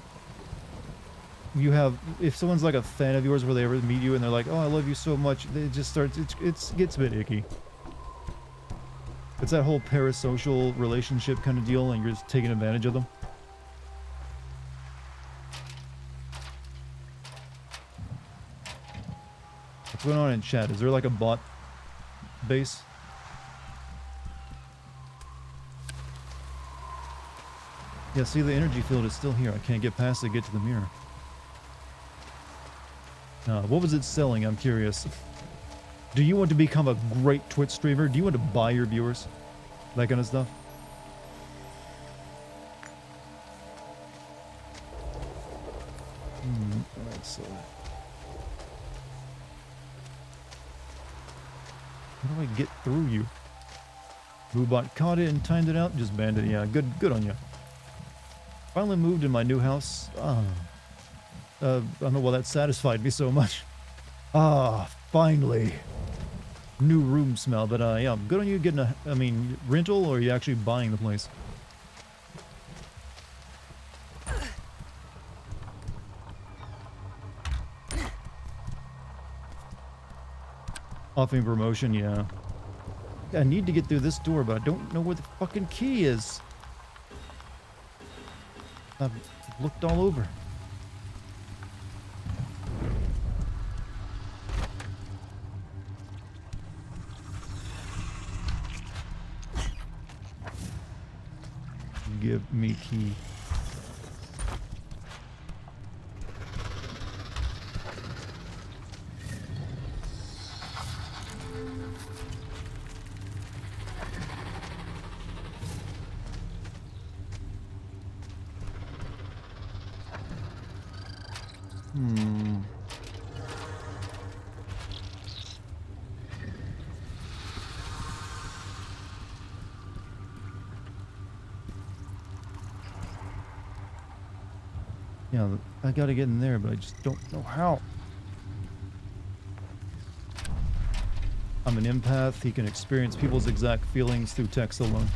you have, if someone's like a fan of yours where they ever meet you and they're like, oh, I love you so much, it just starts, it gets a bit icky. It's that whole parasocial relationship kind of deal and you're just taking advantage of them. What's going on in chat? Is there like a bot base? Yeah, see, the energy field is still here. I can't get past it, get to the mirror. What was it selling? I'm curious. Do you want to become a great Twitch streamer? Do you want to buy your viewers? That kind of stuff? Alright, so... how do I get through you? Boobot caught it and timed it out, just banned it. Yeah, good on you. Finally moved in my new house. I don't know why that satisfied me so much. Finally. New room smell, but yeah, good on you getting a, rental, or are you actually buying the place? Offering promotion, yeah. I need to get through this door, but I don't know where the fucking key is. I've looked all over. Give me key. Hmm. Yeah, I gotta get in there, but I just don't know how. I'm an empath. He can experience people's exact feelings through text alone.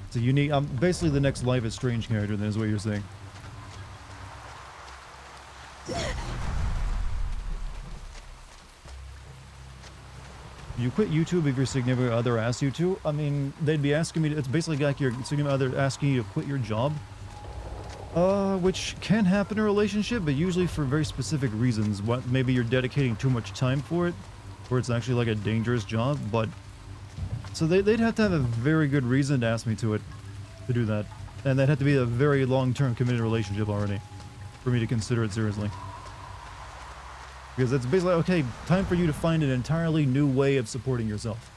It's a unique... I'm basically the next Life is Strange character, then is what you're saying. You quit YouTube if your significant other asks you to? I mean, they'd be asking me to... It's basically like your significant other asking you to quit your job. Which can happen in a relationship, but usually for very specific reasons. What, maybe you're dedicating too much time for it, or it's actually like a dangerous job, but... So they'd have to have a very good reason to ask me to do that. And that'd have to be a very long-term committed relationship already, for me to consider it seriously. Because it's basically, okay, time for you to find an entirely new way of supporting yourself.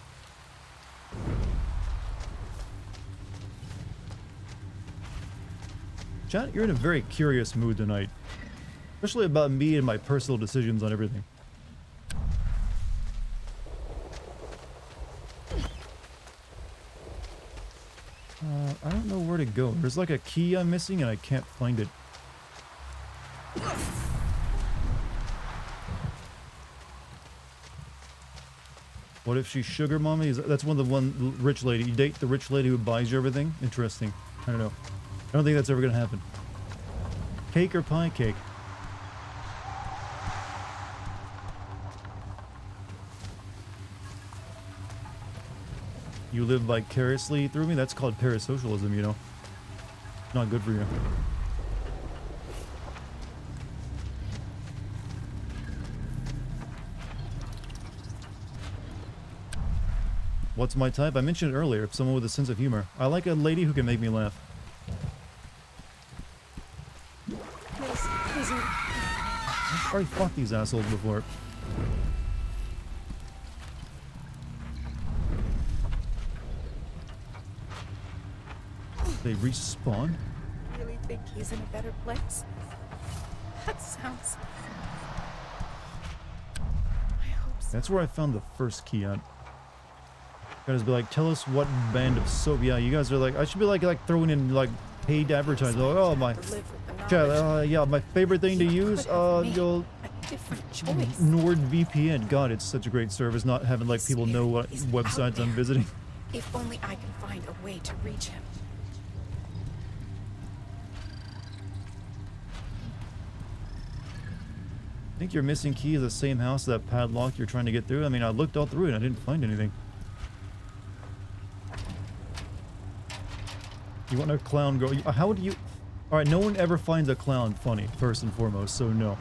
Chat, you're in a very curious mood tonight. Especially about me and my personal decisions on everything. I don't know where to go. There's like a key I'm missing and I can't find it. What if she's sugar mommy? That's one of the rich lady. You date the rich lady who buys you everything? Interesting. I don't know. I don't think that's ever gonna happen. Cake or pie cake? You live vicariously through me? That's called parasocialism, you know. Not good for you. What's my type? I mentioned it earlier. Someone with a sense of humor. I like a lady who can make me laugh. Please. I've already fought these assholes before. They respawn? Really think he's in a better place? That sounds... I hope so. That's where I found the first key at. Guys be like, tell us what band of soap. Yeah, you guys are like, I should be like throwing in like paid advertising. Like, oh my, yeah, my favorite thing to use, you'll NordVPN. God, it's such a great service. Not having like people know what websites I'm visiting. If only I can find a way to reach him. I think your missing key is the same house that padlock you're trying to get through. I mean, I looked all through it and I didn't find anything. You want a clown girl? How would you... Alright, no one ever finds a clown funny, first and foremost, so no.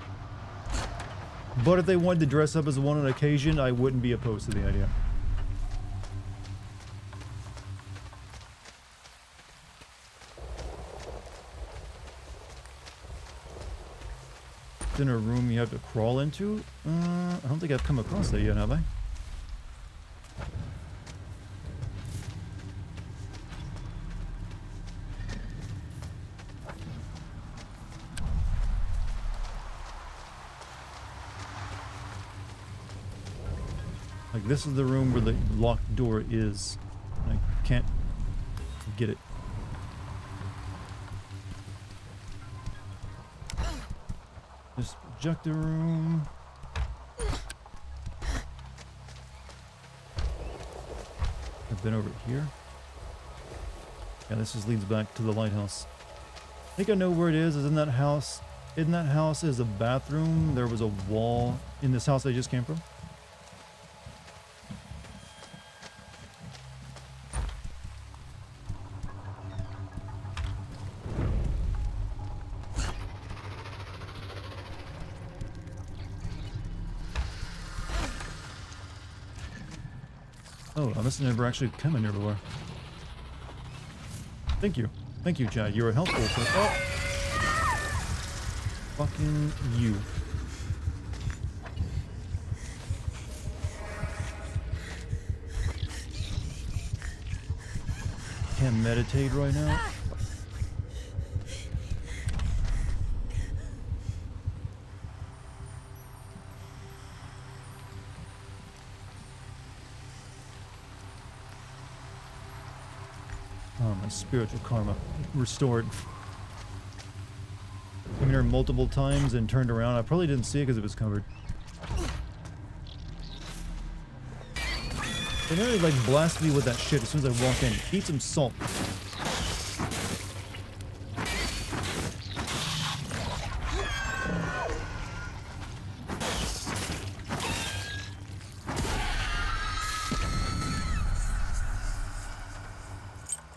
But if they wanted to dress up as one on occasion, I wouldn't be opposed to the idea. In a room you have to crawl into? I don't think I've come across that yet, have I? Like, this is the room where the locked door is. I can't get it. This projector room. I've been over here. Yeah, this just leads back to the lighthouse. I think I know where it is. Is in that house. In that house is a bathroom. There was a wall in this house I just came from. Oh, I must have never actually come in here before. Thank you. Thank you, Chad. You were helpful. Oh! Fucking you. Can't meditate right now. Oh, my spiritual karma restored. Came in here multiple times and turned around. I probably didn't see it because it was covered. They nearly like blast me with that shit as soon as I walk in. Eat some salt.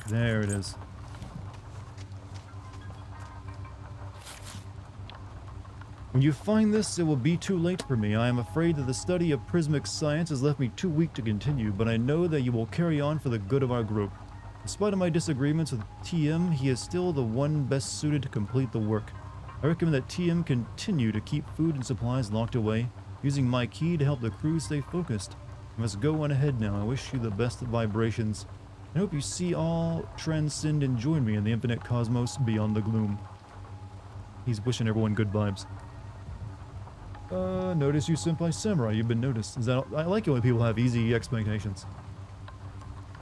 There it is. When you find this, it will be too late for me. I am afraid that the study of prismic science has left me too weak to continue, but I know that you will carry on for the good of our group. In spite of my disagreements with TM, he is still the one best suited to complete the work. I recommend that TM continue to keep food and supplies locked away, using my key to help the crew stay focused. I must go on ahead now. I wish you the best of vibrations. I hope you see all transcend and join me in the infinite cosmos beyond the gloom. He's wishing everyone good vibes. Notice you senpai samurai. You've been noticed. Is that? I like it when people have easy expectations.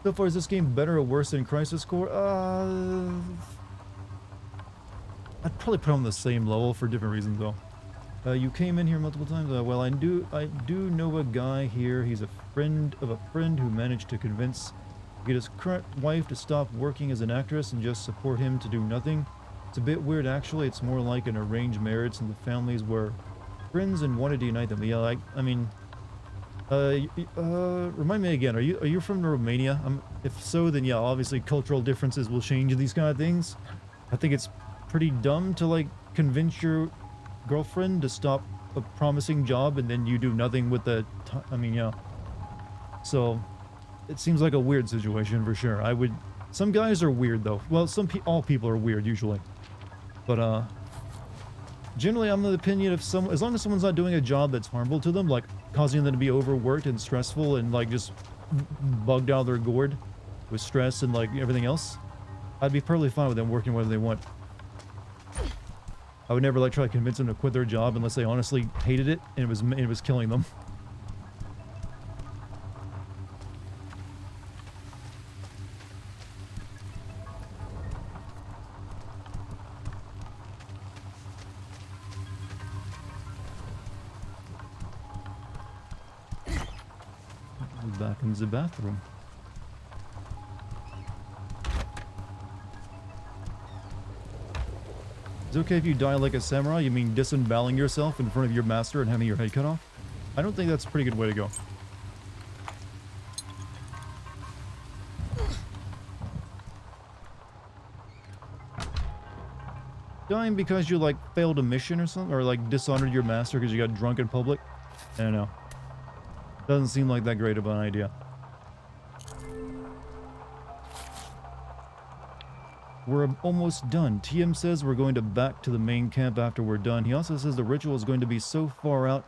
So far, is this game better or worse than Crisis Core? I'd probably put on the same level for different reasons, though. You came in here multiple times. Well, I do know a guy here. He's a friend of a friend who managed to get his current wife to stop working as an actress and just support him to do nothing. It's a bit weird, actually. It's more like an arranged marriage, and the families were friends and wanted to unite them. Yeah, I mean, remind me again. Are you from Romania? If so, then yeah, obviously cultural differences will change these kind of things. I think it's pretty dumb to like convince your girlfriend to stop a promising job and then you do nothing with the. I mean, yeah. So, it seems like a weird situation for sure. Some guys are weird though. Well, all people are weird usually, but generally, I'm of the opinion of as long as someone's not doing a job that's harmful to them, like causing them to be overworked and stressful and like just bugged out of their gourd with stress and like everything else, I'd be perfectly fine with them working whether they want. I would never like try to convince them to quit their job unless they honestly hated it and it was killing them. Back in the bathroom. Is it okay if you die like a samurai? You mean disemboweling yourself in front of your master and having your head cut off? I don't think that's a pretty good way to go. Dying because you like failed a mission or something, or like dishonored your master because you got drunk in public? I don't know. Doesn't seem like that great of an idea. We're almost done. TM says we're going back to the main camp after we're done. He also says the ritual is going to be so far out,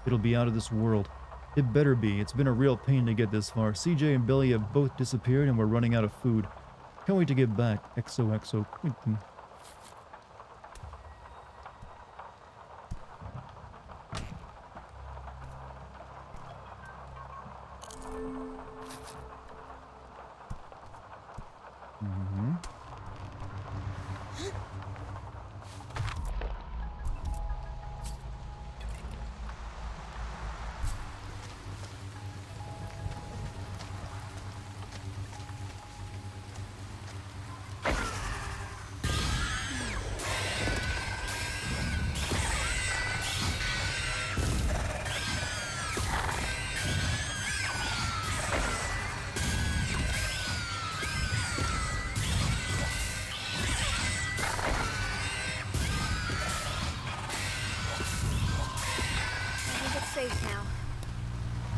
it'll be out of this world. It better be. It's been a real pain to get this far. CJ and Billy have both disappeared and we're running out of food. Can't wait to get back. XOXO Quinton.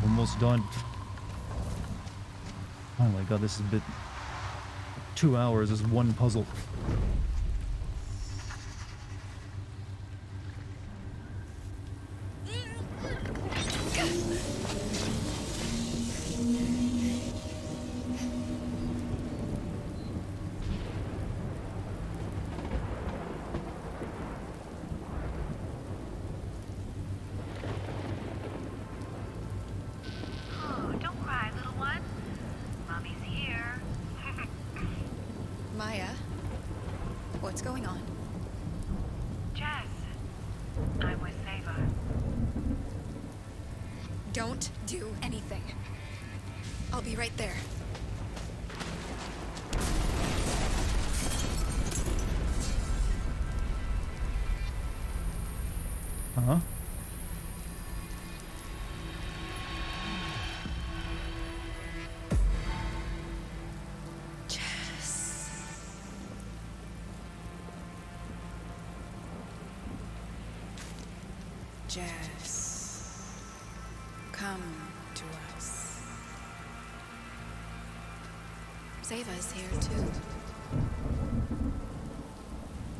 Almost done. Oh my god, this is a bit... 2 hours is one puzzle. going on? Jess, I'm with Sava. Don't do anything. I'll be right there. Huh? Jess, come to us. Sava's here too.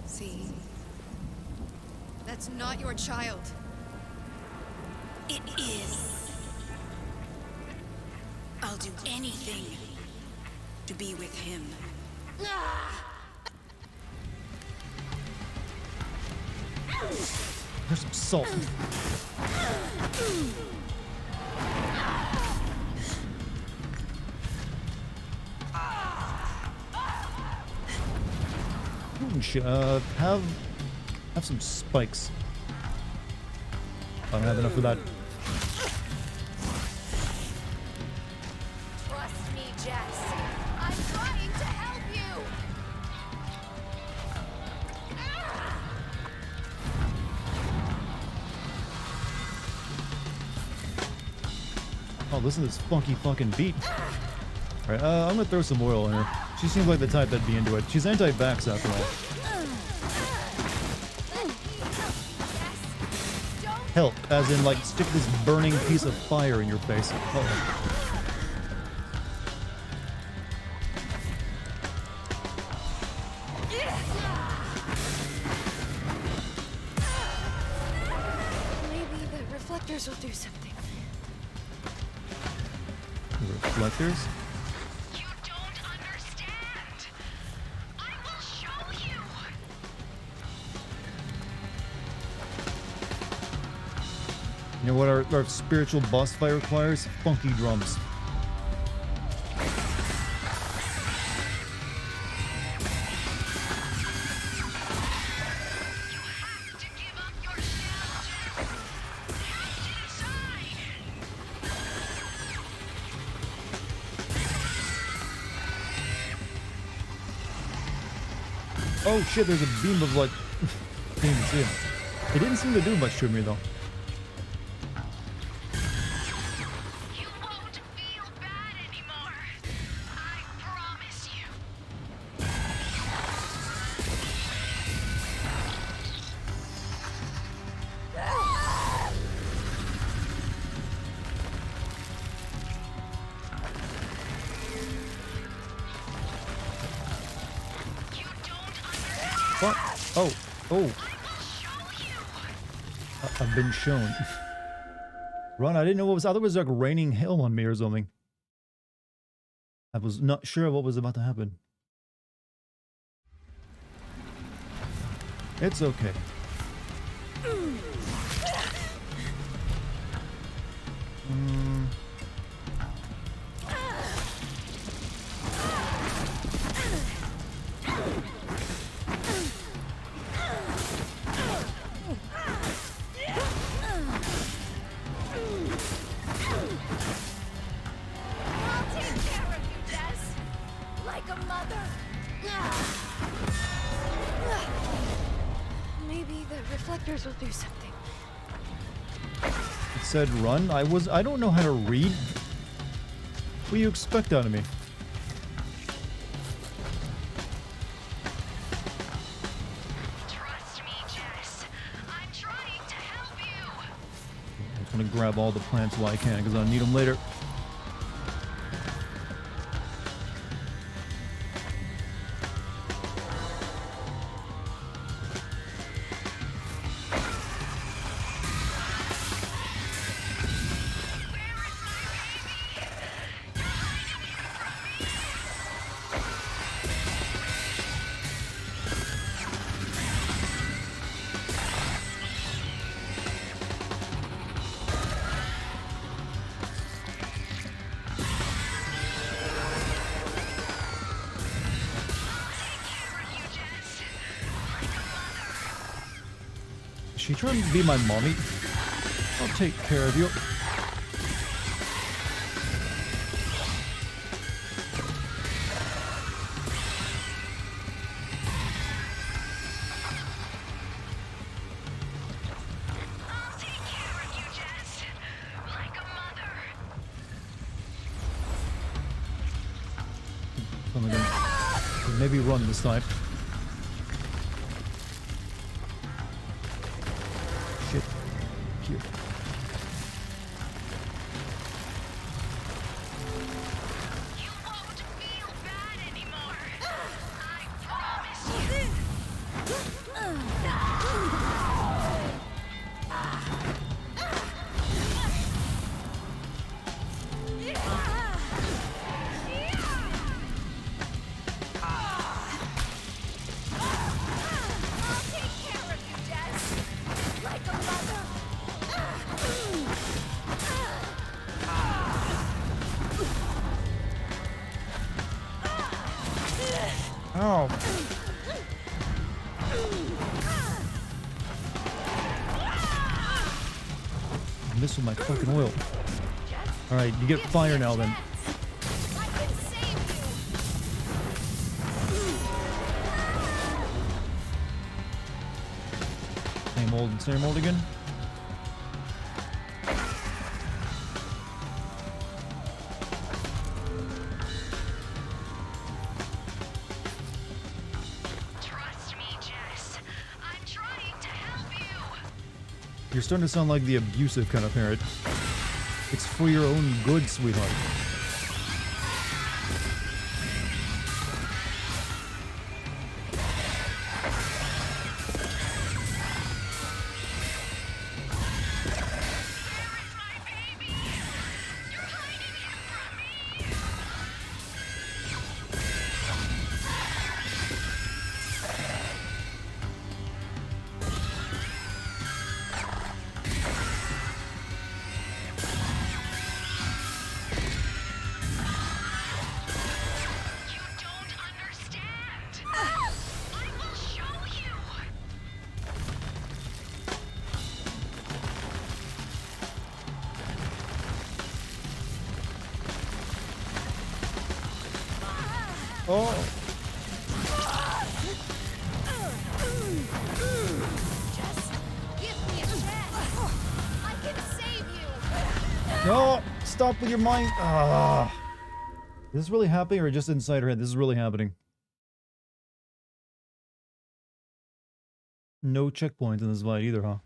See, That's not your child. it is. I'll do anything to be with him. There's some salt. Have some spikes. I don't have enough of that. Trust me, Jess. I'm trying to help you. Oh, listen to this funky fucking beat. Alright, I'm gonna throw some oil in her. She seems like the type that'd be into it. She's anti-vax after all. Help, as in like stick this burning piece of fire in your face. Uh-oh. Maybe the reflectors will do something. Reflectors? You don't understand. I will show you. You know what our spiritual boss fight requires? Funky drums. You have to give up your shell, Jess. Have to decide. Oh shit, there's a beam of like... Can't even see it. It didn't seem to do much to me though. You won't feel bad anymore. I promise you. You don't understand. What? Oh, oh, I will show you. I've been shown. Ron, I didn't know what was... I thought it was like raining hail on me or something. I was not sure what was about to happen. It's okay. I'll take care of you, Jess. Like a mother. Maybe the reflectors will do something. It said run. I don't know how to read. What do you expect out of me? Trust me, Jess. I'm trying to help you. I just want to grab all the plants while I can because I'll need them later. she trying to be my mommy? I'll take care of you. I'll take care of you, Jess. Like a mother. So I'm gonna maybe run this time. Shit. Here. You won't feel bad anymore. I promise you. I'll take care of you, Jess. Like a mother. Ow. I missed with my fucking oil. Alright, you get fire now then. I can save you. Same old again. Trust me, Jess. I'm trying to help you. You're starting to sound like the abusive kind of parent. It's for your own good, sweetheart. My baby. You're hiding him from me. You don't understand. I will show you. Oh! Just give me a chance. I can save you. No! Stop with your mind! Ah! Is this really happening or just inside her head? This is really happening. No checkpoints in this fight either, huh?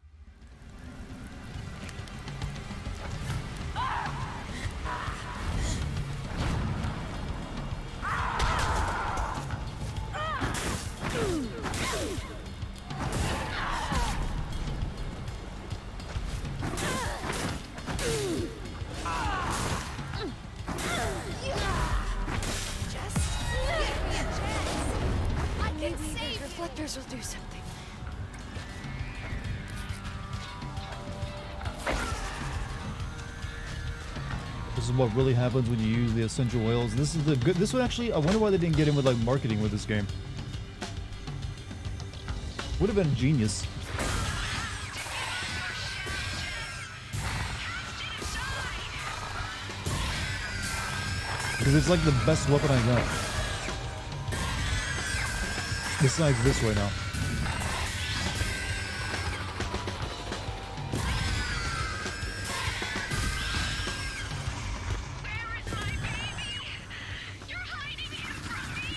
I can Maybe save the you. reflectors will do something. This is what really happens when you use the essential oils. This is the good. This one actually, I wonder why they didn't get in with like marketing with this game. Would have been genius. Because it's like the best weapon I got. Besides this right now. Where is my baby? You're hiding him from me.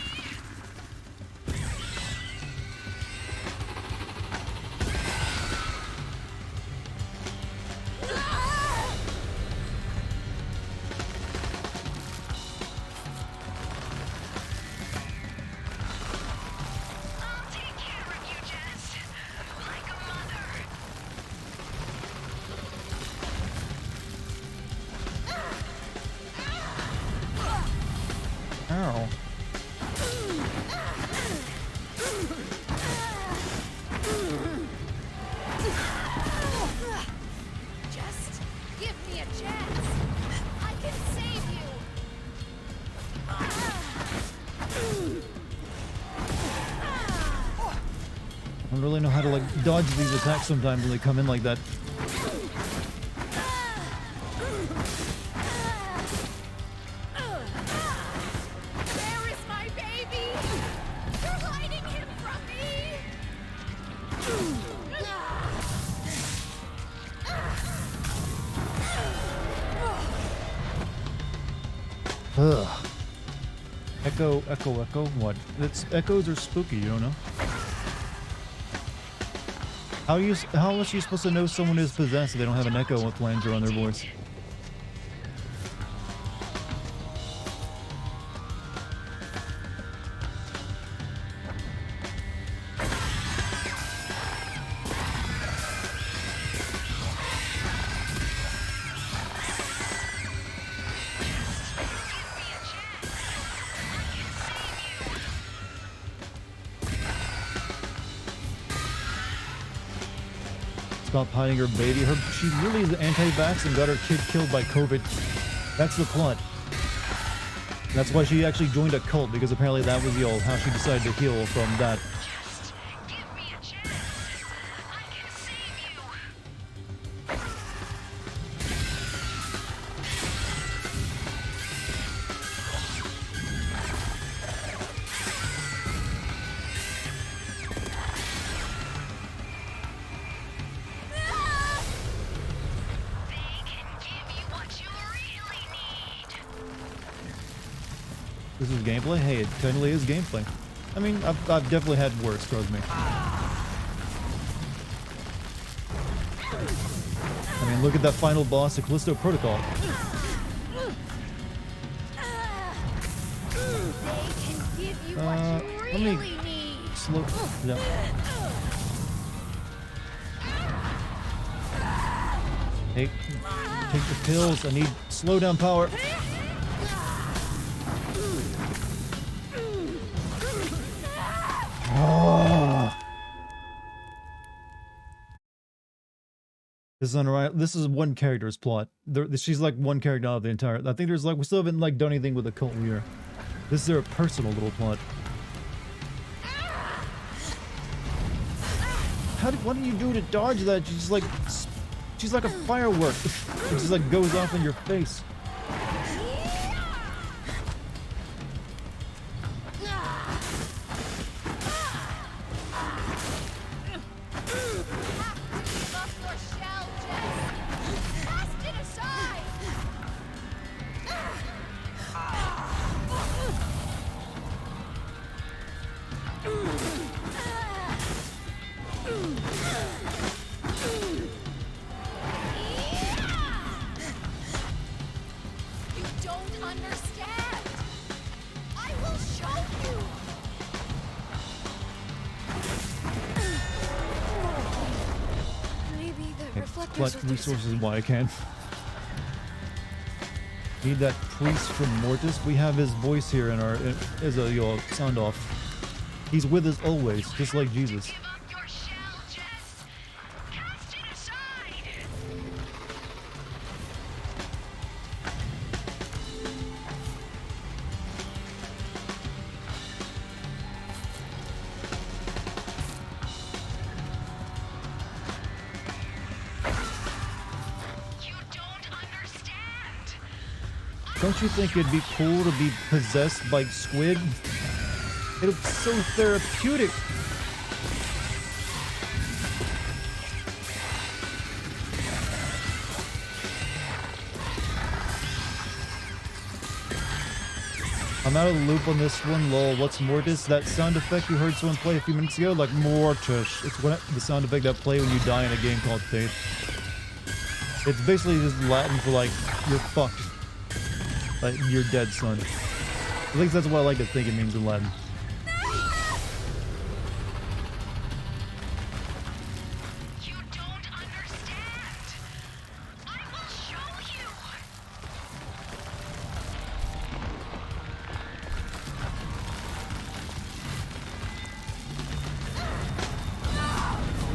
I'll take care dodge these attacks sometimes when they come in like that. Where is my baby? You're hiding him from me! Ugh. Echo. What? Echoes are spooky, you don't know? How is she supposed to know someone is possessed if they don't have an echo with flanger on their voice? Stop hiding her baby. She really is anti-vax and got her kid killed by COVID. That's the plot. That's why she actually joined a cult, because apparently that was how she decided to heal from that. Just give me a chance. I can save you. They can give you what you really need. This is gameplay? Hey, it technically is gameplay. I mean, I've definitely had worse, trust me. I mean, look at that final boss of Callisto Protocol. They can give you what you let me really need. slow. Yeah. Take the pills. I need slowdown power. Oh. This is unright. This is one character's plot. She's like one character out of the entire. I think there's like we still haven't like done anything with the cult leader. This is their personal little plot. What do you do to dodge that? She's like a firework. It just like goes off in your face. Collect resources while I can. Need that priest from Mortis. We have his voice here in our as a sound off. He's with us always, just like Jesus. Give up your shell, Jess. Cast it aside. You don't understand. Don't you think it'd be cool to be possessed by squid? It's so therapeutic. I'm out of the loop on this one, lol. What's Mortis? That sound effect you heard someone play a few minutes ago? Like Mortis. It's the sound effect that play when you die in a game called Faith. It's basically just Latin for like, you're fucked. Like, you're dead, son. At least that's what I like to think it means in Latin. You don't understand. I will show you.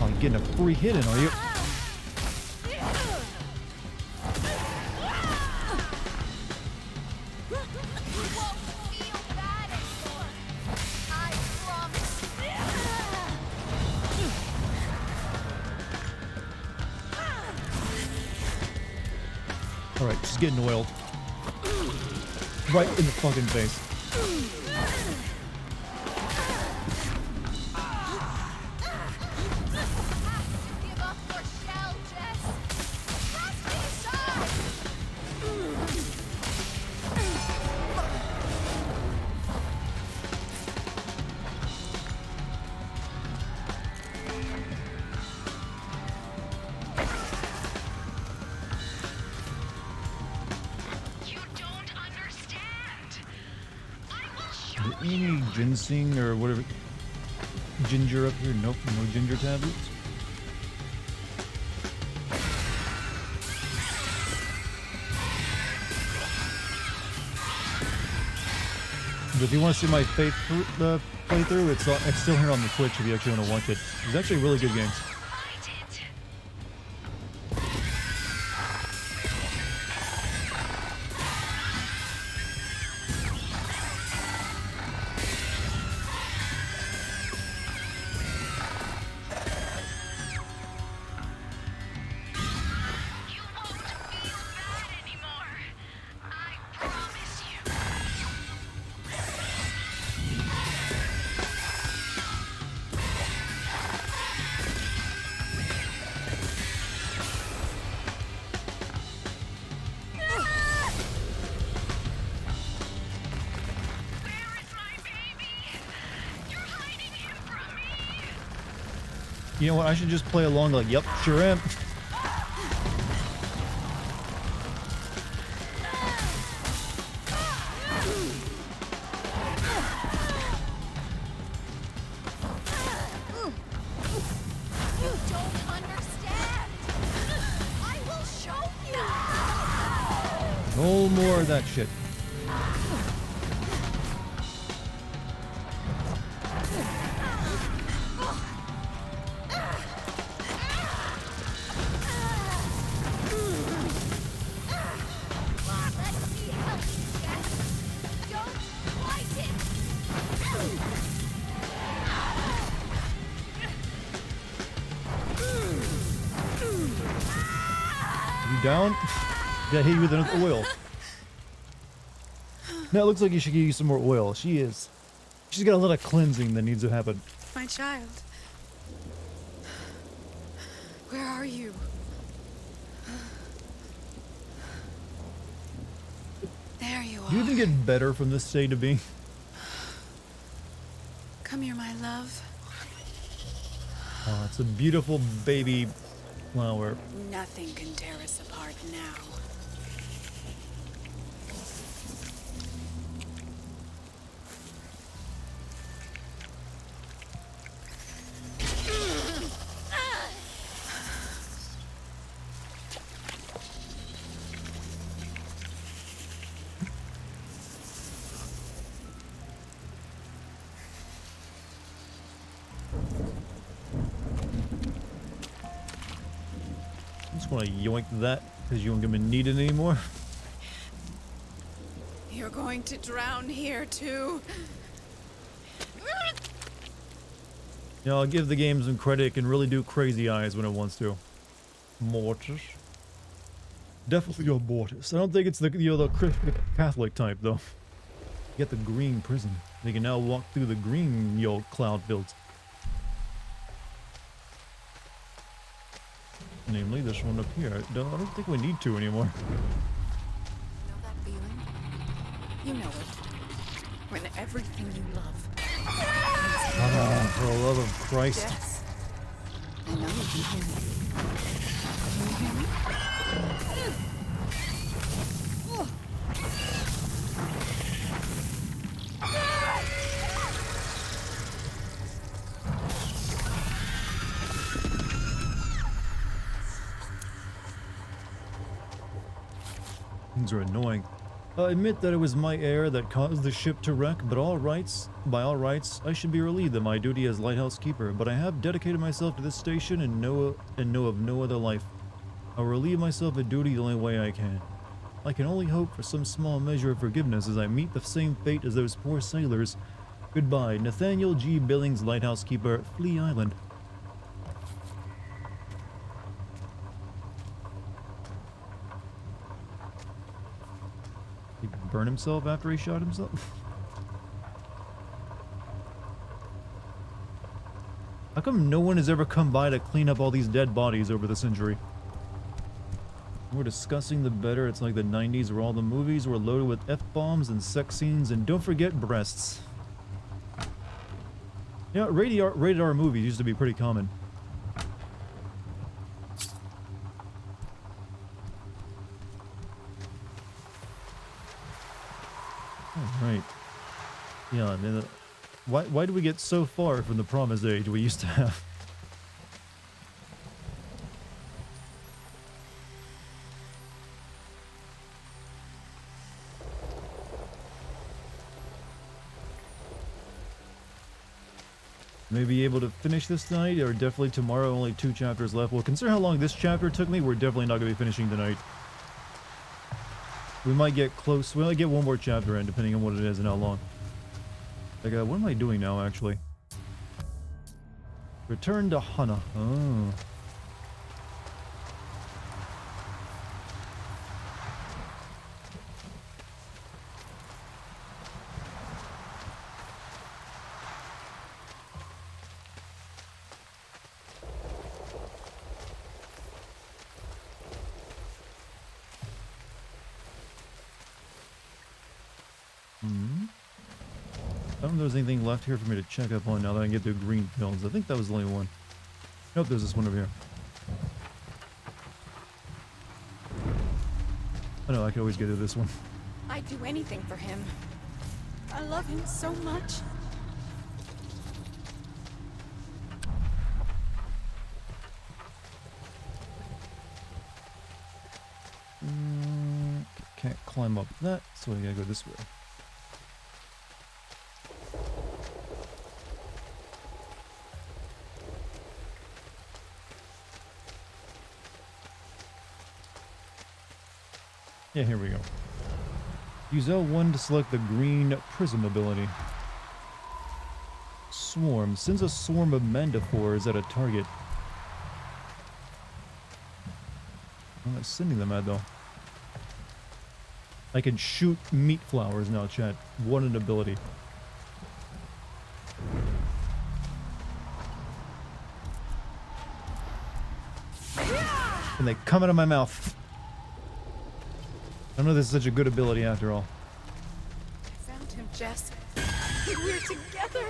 Oh, you're getting a free hit in, are you? Alright, she's getting oiled. Right in the fucking face. Give up your shell, Jess. Press me aside. You don't understand. I will show Any ginseng or whatever? Ginger up here? Nope, no ginger tablets. But if you want to see my playthrough, it's still here on the Twitch if you actually want to watch it. It's actually really good games. fight it. You won't feel bad anymore. I promise you. Where is my baby? You're hiding him from me. You know what? I should just play along like, yep, sure am. You don't understand. I will show you. No more of that shit. Let me help you, Jess. Don't fight it. You down? Got hit you with enough oil. Now it looks like you should use some more oil. She's got a lot of cleansing that needs to happen. My child. Where are you? There you are. Do you even get better from this state of being? Come here, my love. Oh, it's a beautiful baby flower. Nothing can tear us apart now. Just want to yoink that because you aren't gonna need it anymore. You're going to drown here, too. You know, I'll give the game some credit. It can really do crazy eyes when it wants to. Mortis. Definitely a mortis. I don't think it's the the Catholic type though. Get the green prison. They can now walk through the green cloud fields. Namely this one up here. I don't think we need to anymore. Know that feeling? You know it. When everything you love. Ah, for the love of Christ. Yes. I know you can hear me. Can you hear me? Things are annoying. I admit that it was my error that caused the ship to wreck, but by all rights, I should be relieved of my duty as lighthouse keeper, but I have dedicated myself to this station and know of no other life. I'll relieve myself of duty the only way I can. I can only hope for some small measure of forgiveness as I meet the same fate as those poor sailors. Goodbye, Nathaniel G. Billings, lighthouse keeper, Flea Island. burn himself after he shot himself? How come no one has ever come by to clean up all these dead bodies over the century? The more disgusting the better. It's like the 90s where all the movies were loaded with F-bombs and sex scenes, and don't forget breasts. Yeah, rated R movies used to be pretty common. Alright. Yeah, I mean, why do we get so far from the promised age we used to have? May be able to finish this tonight, or definitely tomorrow. Only 2 chapters left. Well, consider how long this chapter took me. We're definitely not going to be finishing tonight. We might get close. We might get 1 more chapter in, depending on what it is and how long. Like, what am I doing now, actually? Return to Hana. Oh. I don't know if there's anything left here for me to check up on now that I can get through green fields. I think that was the only one. Nope, there's this one over here. Oh no, I can always get to this one. I'd do anything for him. I love him so much. Can't climb up that, so I gotta go this way. Yeah, here we go. Use L1 to select the green prism ability. Swarm. Sends a swarm of mantiphores at a target. I'm not sending them at though. I can shoot meat flowers now, chat. What an ability. And they come out of my mouth. I know this is such a good ability after all. I found him, Jess. We're together.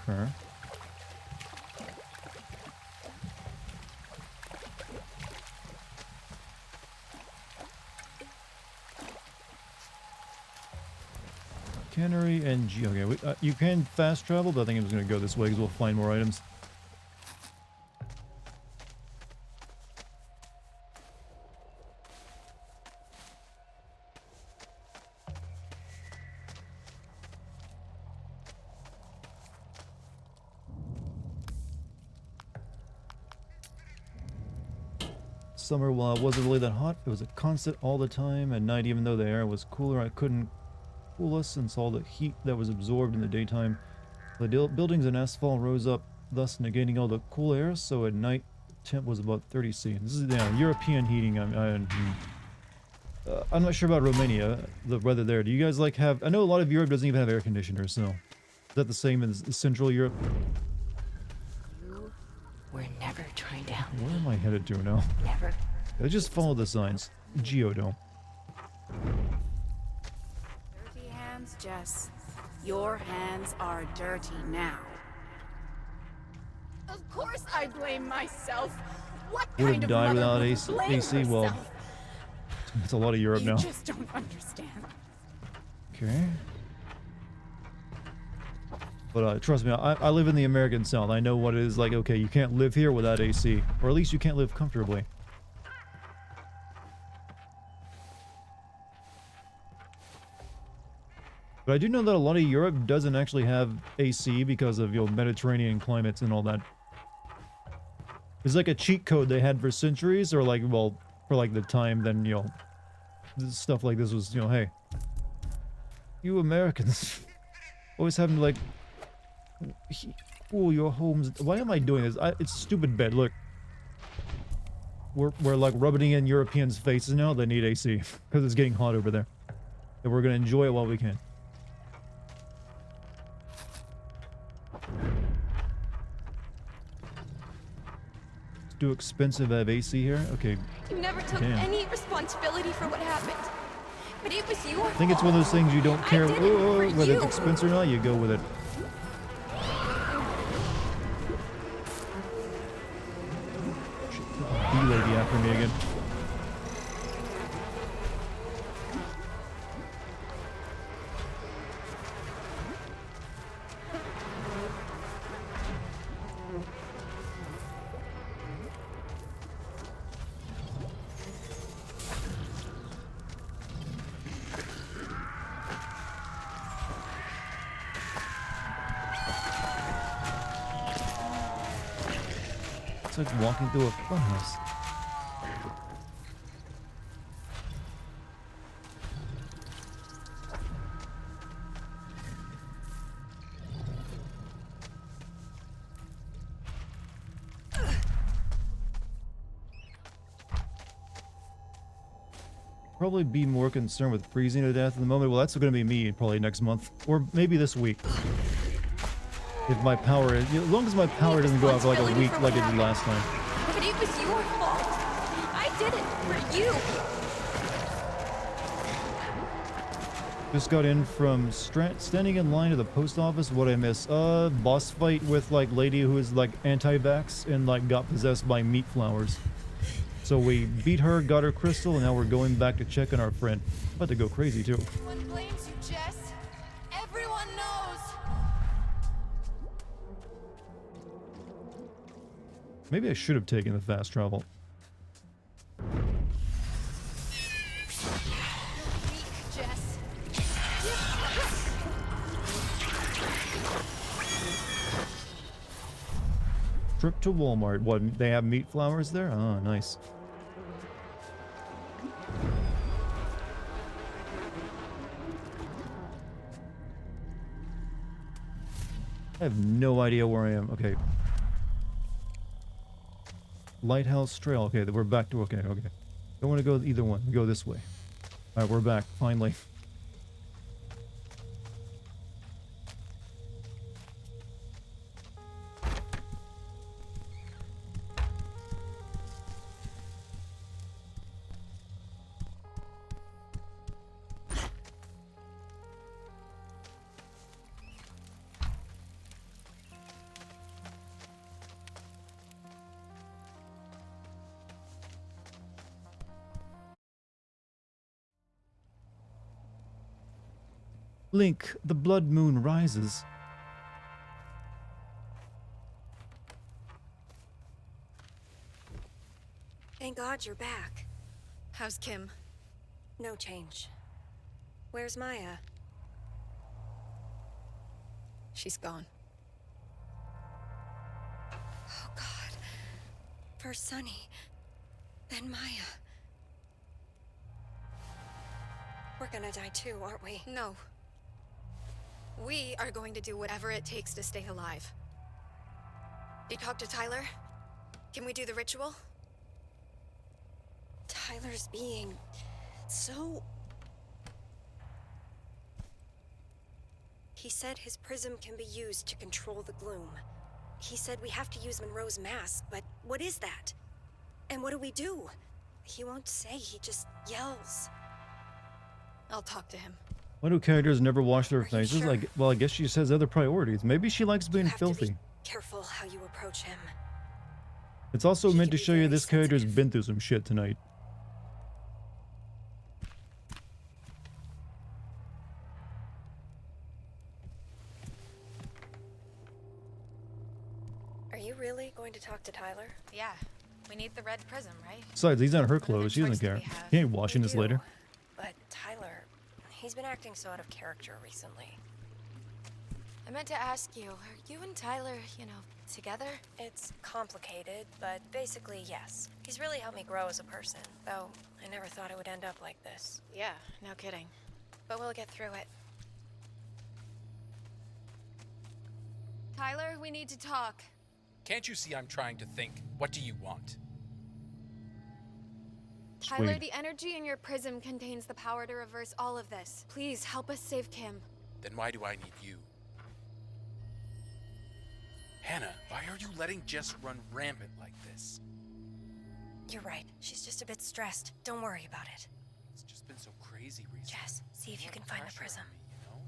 Okay. Cannery and G. Okay, you can fast travel, but I think I'm just going to go this way because we'll find more items. Summer, while it wasn't really that hot, it was a constant all the time. At night, even though the air was cooler, I couldn't cool us since all the heat that was absorbed in the daytime. The buildings and asphalt rose up, thus negating all the cool air, so at night, the temp was about 30 C. This is European heating. I'm not sure about Romania, the weather there. Do you guys like have... I know a lot of Europe doesn't even have air conditioners, so... Is that the same as Central Europe? We're never trying to help. Where am I headed to now? Never. I just follow the signs. Geodome. Dirty hands, Jess. Your hands are dirty now. Of course I blame myself. What Would kind have of died mother without would blame AC. Well, herself? it's a lot of Europe You now. just don't understand. Okay. But trust me, I live in the American South. I know what it is like. Okay, you can't live here without AC. Or at least you can't live comfortably. But I do know that a lot of Europe doesn't actually have AC because of, Mediterranean climates and all that. It's like a cheat code they had for centuries, or like, well, for like the time then, stuff like this was, hey, You Americans always having to like cool your homes. Why am I doing this? It's a stupid bed. Look, we're like rubbing in Europeans' faces now. They need AC because it's getting hot over there, and we're gonna enjoy it while we can. It's too expensive to have AC here. Okay. You never took Damn. any responsibility for what happened. But it was your I think it's one of those things you don't care I did it for whether you. it's expensive or not. You go with it. Bee lady after me again. It's like walking through a funhouse. Probably be more concerned with freezing to death at the moment. Well, that's going to be me probably next month, or maybe this week. If my power, as long as my power doesn't go out for like a week like it did last time. But it was your fault. I did it for you. Just got in from standing in line at the post office. What I miss? Boss fight with like lady who is like anti-vax and like got possessed by meat flowers. So we beat her, got her crystal, and now we're going back to check on our friend. About to go crazy too. Everyone blames you, Jess. Everyone knows. Maybe I should have taken the fast travel. Weak, Jess. Trip to Walmart. What? They have meat flowers there? Oh, nice. I have no idea where I am. Okay. Lighthouse Trail. Okay, we're back to... Okay. Don't want to go either one. We go this way. Alright, we're back. Finally. Link, the blood moon rises. Thank God you're back. How's Kim? No change. Where's Maya? She's gone. Oh God. First Sunny, then Maya. We're gonna die too, aren't we? No. We are going to do whatever it takes to stay alive. You talk to Tyler? Can we do the ritual? Tyler's being so... He said his prism can be used to control the gloom. He said we have to use Monroe's mask, but what is that? And what do we do? He won't say, he just yells. I'll talk to him. Why do characters never wash their Are you faces? sure? Like, well, I guess she just has other priorities. Maybe she likes being You have to filthy. be careful how you approach him. It's also He meant can to be show you very this character's sensitive. been through some shit tonight. Are you really going to talk to Tyler? Yeah. We need the red prism, right? Besides, these aren't her What other clothes. She doesn't choice do care. we have? He ain't washing We this do, later. But Tyler, he's been acting so out of character recently. I meant to ask you, are you and Tyler, together? It's complicated, but basically, yes. He's really helped me grow as a person, though I never thought it would end up like this. Yeah, no kidding. But we'll get through it. Tyler, we need to talk. Can't you see I'm trying to think? What do you want? Tyler, Sweet. the energy in your prism contains the power to reverse all of this. Please help us save Kim. Then why do I need you? Hannah, why are you letting Jess run rampant like this? You're right. She's just a bit stressed. Don't worry about it. It's just been so crazy recently. Jess, see if you can find the Pressure prism. on me, you know?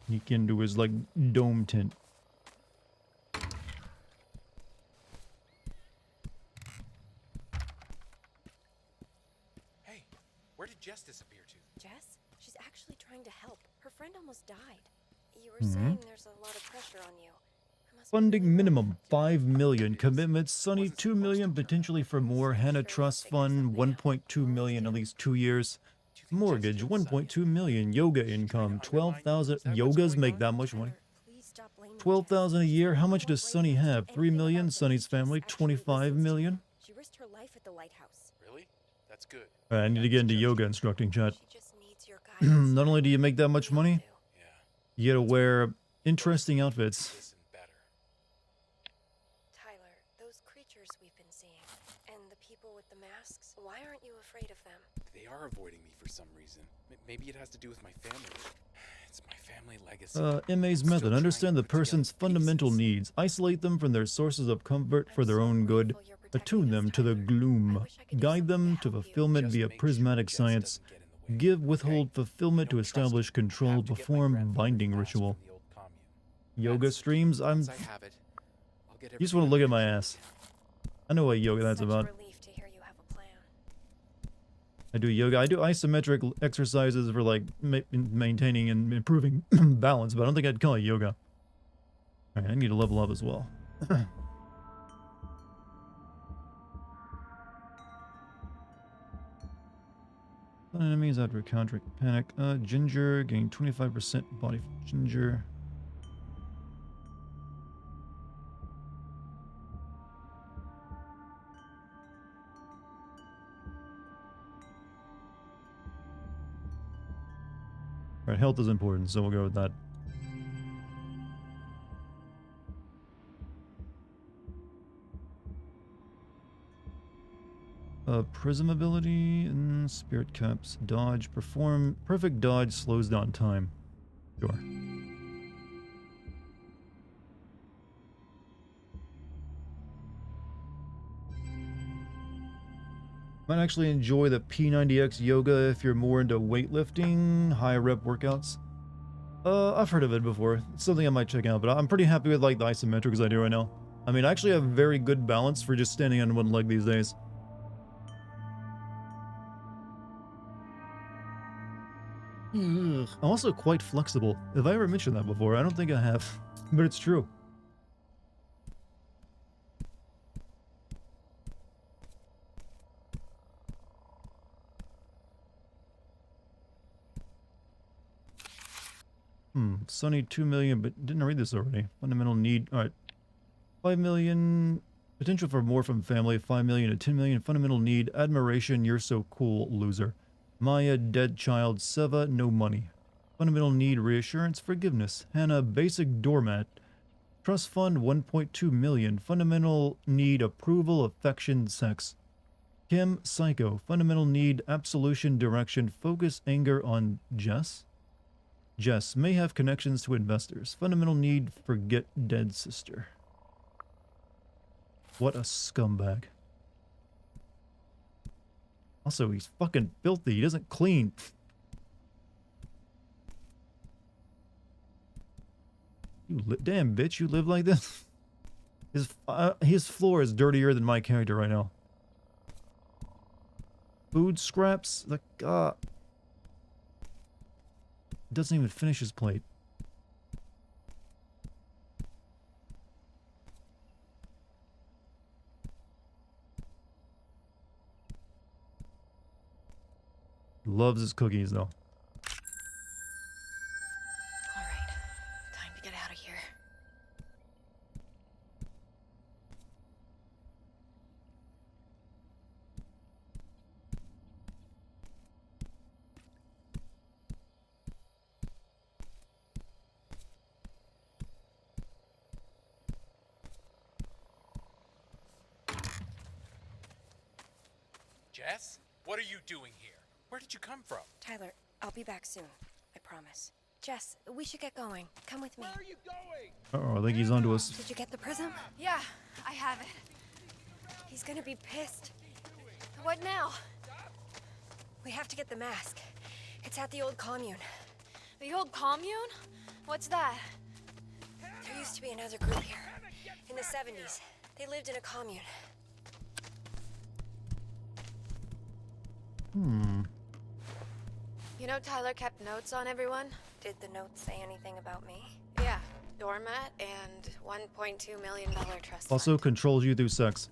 Sneak into his, like, dome tent. Hey, where did Jess disappear to? Jess? She's actually trying to help. Her friend almost died. You were saying there's a lot of pressure on you. It must be Funding really minimum hard. 5 million. Commitments Sunny 2 million, potentially for more. Hannah Trust Fund 1.2 million at least 2 years. Mortgage 1.2 million. Yoga income 12,000. Yogas make that much money. Tyler, please stop blaming 12,000 a Jess. year. How much She does won't Sunny blame you have? for 3 anything million. about Sunny's this. family Jess actually 25 listens to million. you. She risked her life at the lighthouse. Really? That's good. Alright, I need to get into yoga instructing, chat. She just needs your guidance. Not only do you make that much We all money, do. Yeah. you gotta wear interesting outfits. Listen better. Tyler, those creatures we've been seeing, and the people with the masks, why aren't you afraid of them? They are avoiding me for some reason. Maybe it has to do with my family. It's my family legacy. MA's Still method. trying Understand to the put together person's fundamental pieces. needs. Isolate them from their sources of comfort for I'm their so own good. grateful you're protecting Attune us, them to the Tyler. I gloom. wish I could do Guide something them to to help you. fulfillment Just via make sure prismatic Jess science. doesn't get in the way, Give, okay? withhold, fulfillment You to don't trust establish me. I have control. to get my Perform grandfather's binding last ritual. from the old commune. Yoga That's- streams. once I have it, I'll get You just want to everything look at under my control ass. again. I know what yoga that's Such about. a relief to hear you have a plan. I do yoga. I do isometric exercises for like maintaining and improving balance, but I don't think I'd call it yoga. Alright, I need to level up as well. Enemies after countering panic. Ginger gain 25% body from ginger. Alright, health is important, so we'll go with that. Prism ability and spirit caps. Dodge. Perform. Perfect dodge slows down time. Sure. Might actually enjoy the P90X yoga if you're more into weightlifting, high rep workouts. I've heard of it before. It's something I might check out, but I'm pretty happy with like the isometrics I do right now. I mean, I actually have very good balance for just standing on one leg these days. I'm also quite flexible. Have I ever mentioned that before? I don't think I have, but it's true. Sunny 2 million, but didn't I read this already? Fundamental need. Alright. 5 million. Potential for more from family. 5 million to 10 million. Fundamental need. Admiration. You're so cool, loser. Maya, dead child. Seva, no money. Fundamental need. Reassurance. Forgiveness. Hannah, basic doormat. Trust fund. 1.2 million. Fundamental need. Approval, affection, sex. Kim, psycho. Fundamental need. Absolution, direction. Focus, anger on Jess. Jess may have connections to investors. Fundamental need, forget dead sister. What a scumbag. Also, he's fucking filthy. He doesn't clean. Damn, bitch, you live like this? His floor is dirtier than my character right now. Food scraps? Like, doesn't even finish his plate. Loves his cookies, though. All right, time to get out of here. Jess? What are you doing here? Where did you come from? Tyler, I'll be back soon. I promise. Jess, we should get going. Come with me. Where are you going? Uh-oh, I think he's onto us. Did you get the prism? Yeah, I have it. He's gonna be pissed. What now? We have to get the mask. It's at the old commune. The old commune? What's that? There used to be another group here. In the 70s. They lived in a commune. You know Tyler kept notes on everyone? Did the notes say anything about me? Yeah. Doormat and $1.2 million trust Also fund. controls you through sex.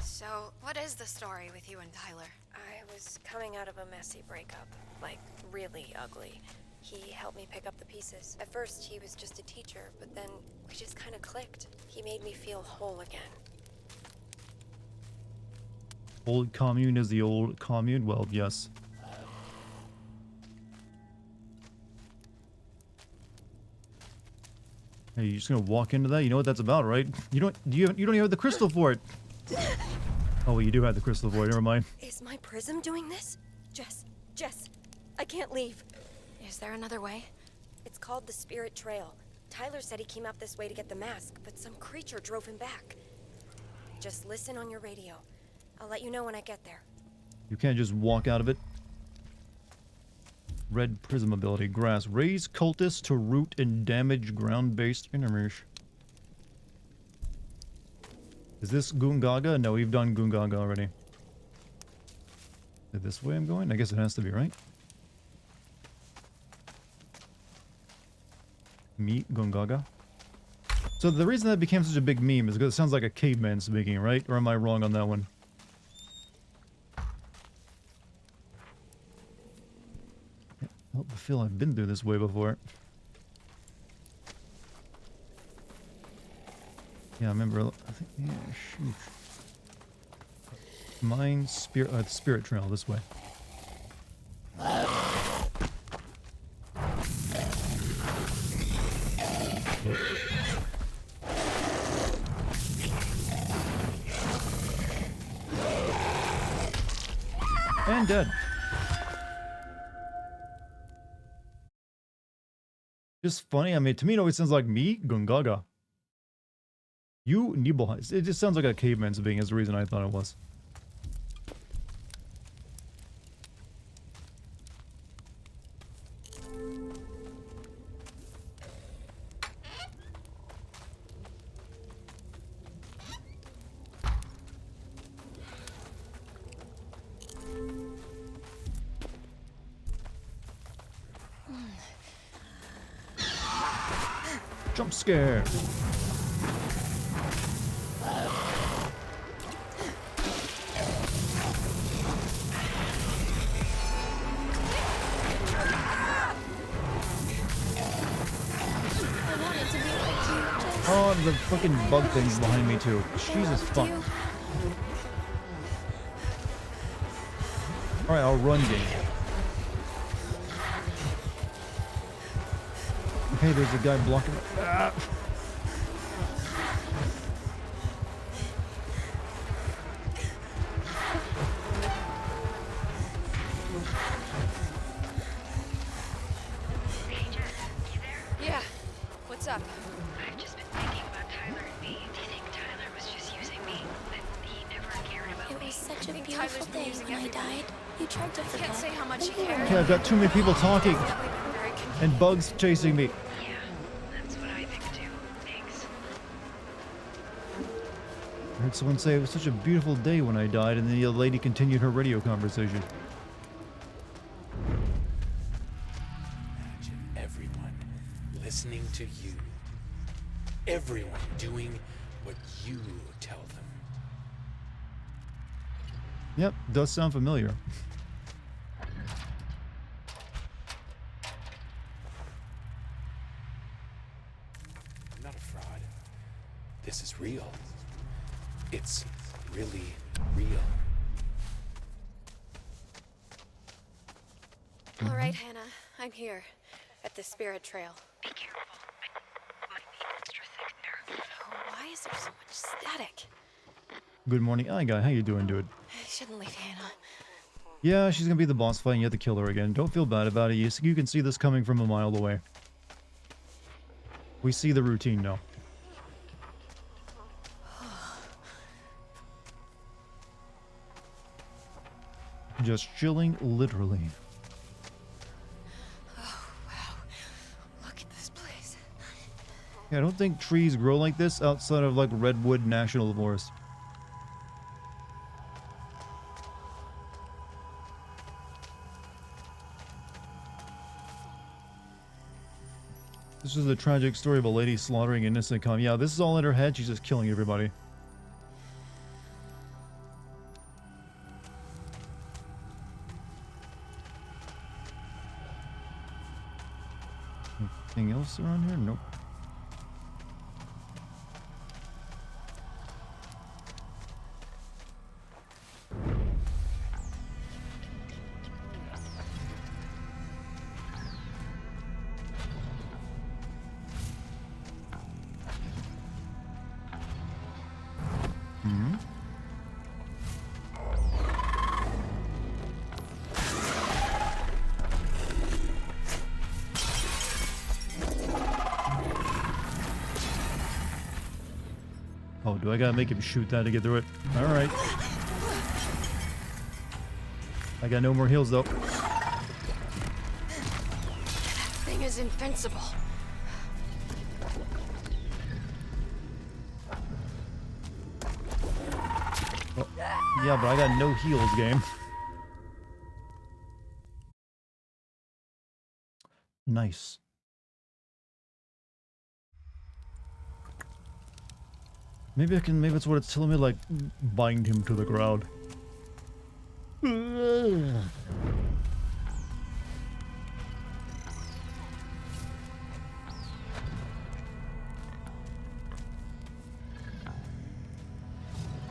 So, what is the story with you and Tyler? I was coming out of a messy breakup. Like, really ugly. He helped me pick up the pieces. At first, he was just a teacher, but then we just kind of clicked. He made me feel whole again. Old commune is the old commune? Well, yes. Hey, you just gonna walk into that? You know what that's about, right? You don't even have the crystal for it. Oh, well, you do have the crystal for it. Never mind. Is my prism doing this? Jess, I can't leave. Is there another way? It's called the Spirit Trail. Tyler said he came out this way to get the mask, but some creature drove him back. Just listen on your radio. I'll let you know when I get there. You can't just walk out of it. Red prism ability. Grass. Raise cultists to root and damage ground-based enemies. Is this Gungaga? No, we've done Gungaga already. Is it this way I'm going? I guess it has to be, right? Meet Gungaga. So the reason that became such a big meme is because it sounds like a caveman speaking, right? Or am I wrong on that one? I feel I've been through this way before. Yeah, I remember. I think. Yeah, shoot. Mine spirit. Spirit trail this way. And dead. Just funny. I mean, to me, it always sounds like me, Gungaga. You, Nibelheim. It just sounds like a caveman speaking is the reason I thought it was. Jump scare. Oh, the fucking bug thing's behind me too. Jesus fuck. Alright, I'll run game. Okay, there's a guy blocking. Ah. Hey, Jess, you there? Yeah. What's up? I've just been thinking about Tyler and me. Do you think Tyler was just using me? That he never cared about It me? was such a think beautiful Tyler's been day using when I everyone. died. You tried to forget. Can't say how much he but you were cared. Okay, I've got too many people talking Definitely been very confused. and bugs chasing me. Yeah, that's what I think too. Thanks. I heard someone say it was such a beautiful day when I died, and then the lady continued her radio conversation. Imagine everyone listening to you. Everyone doing what you tell them. Yep, does sound familiar. I'm not a fraud. This is real. It's really real. All right, Hannah. I'm here. At the Spirit Trail. Be careful. It might be extra thick there. Oh, why is there so much static? Good morning. Hi, guy. How you doing, dude? I shouldn't leave Hannah. Yeah, she's gonna be the boss fight and you have to kill her again. Don't feel bad about it. You can see this coming from a mile away. We see the routine now. Just chilling, literally. Oh, wow. Look at this place. Yeah, I don't think trees grow like this outside of, like, Redwood National Forest. This is the tragic story of a lady slaughtering innocent com. Yeah, this is all in her head. She's just killing everybody. Anything else around here? Nope. Oh, do I gotta make him shoot that to get through it? Alright. I got no more heals, though. That thing is invincible. Oh, yeah, but I got no heals, game. Nice. Maybe it's what it's telling me, like, bind him to the ground.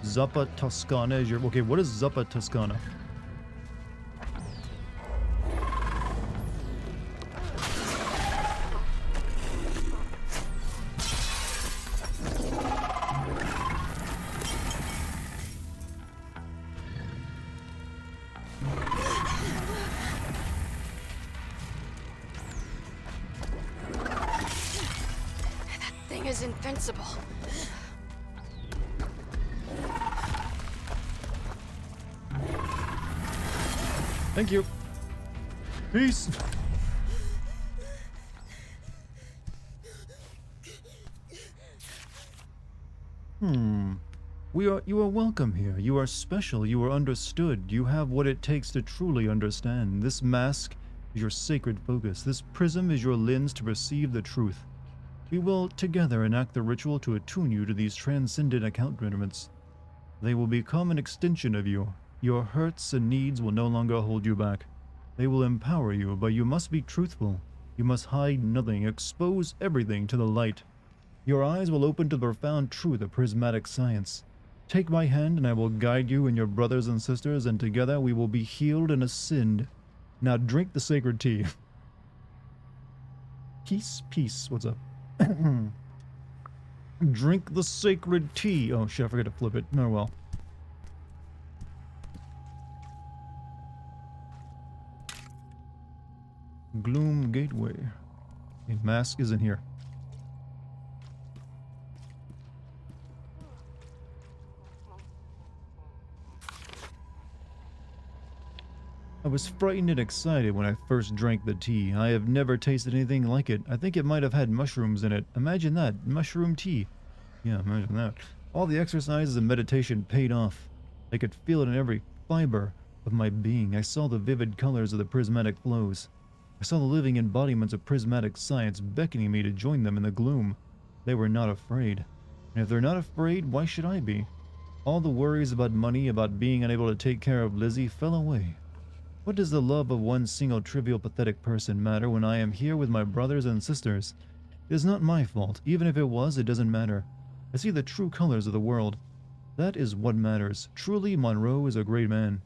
Zuppa Toscana is your... Okay, what is Zuppa Toscana? Is invincible. Thank you. Peace. You are welcome here. You are special. You are understood. You have what it takes to truly understand. This mask is your sacred focus. This prism is your lens to perceive the truth. We will together enact the ritual to attune you to these transcendent accoutrements. They will become an extension of you. Your hurts and needs will no longer hold you back. They will empower you, but you must be truthful. You must hide nothing, expose everything to the light. Your eyes will open to the profound truth of prismatic science. Take my hand and I will guide you and your brothers and sisters, and together we will be healed and ascend. Now drink the sacred tea. Peace, peace. What's up? Drink the sacred tea. Oh shit, I forgot to flip it. Oh well. Gloom Gateway. A mask is in here. I was frightened and excited when I first drank the tea. I have never tasted anything like it. I think it might have had mushrooms in it. Imagine that. Mushroom tea. Yeah, imagine that. All the exercises and meditation paid off. I could feel it in every fiber of my being. I saw the vivid colors of the prismatic flows. I saw the living embodiments of prismatic science beckoning me to join them in the gloom. They were not afraid. And if they're not afraid, why should I be? All the worries about money, about being unable to take care of Lizzie, fell away. What does the love of one single trivial pathetic person matter when I am here with my brothers and sisters? It is not my fault. Even if it was, it doesn't matter. I see the true colors of the world. That is what matters. Truly, Monroe is a great man.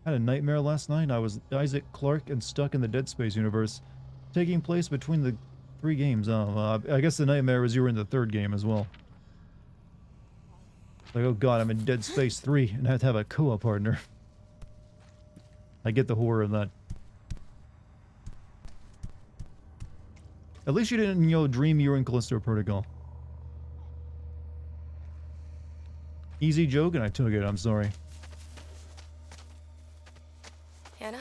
I had a nightmare last night. I was Isaac Clarke and stuck in the Dead Space universe, taking place between the 3 games. I guess the nightmare was you were in the 3rd game as well. Like, oh god, I'm in Dead Space 3 and I have to have a co-op partner. I get the horror of that. At least you didn't, you know, dream you were in Callisto Protocol. Easy joke and I took it, I'm sorry. Hannah?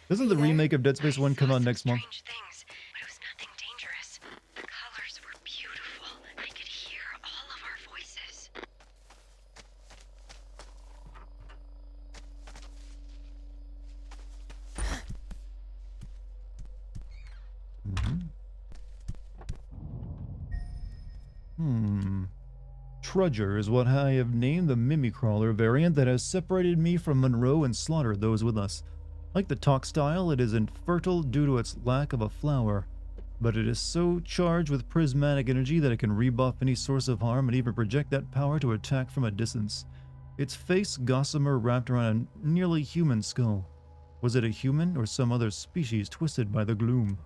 Doesn't Are the you there? remake of Dead Space 1 come out next month? Strange things, but it was nothing dangerous. The colors were beautiful. I could hear all of our voices. Trudger is what I have named the Mimicrawler variant that has separated me from Monroe and slaughtered those with us. Like the talk style, it is infertile due to its lack of a flower, but it is so charged with prismatic energy that it can rebuff any source of harm and even project that power to attack from a distance. Its face gossamer wrapped around a nearly human skull. Was it a human or some other species twisted by the gloom?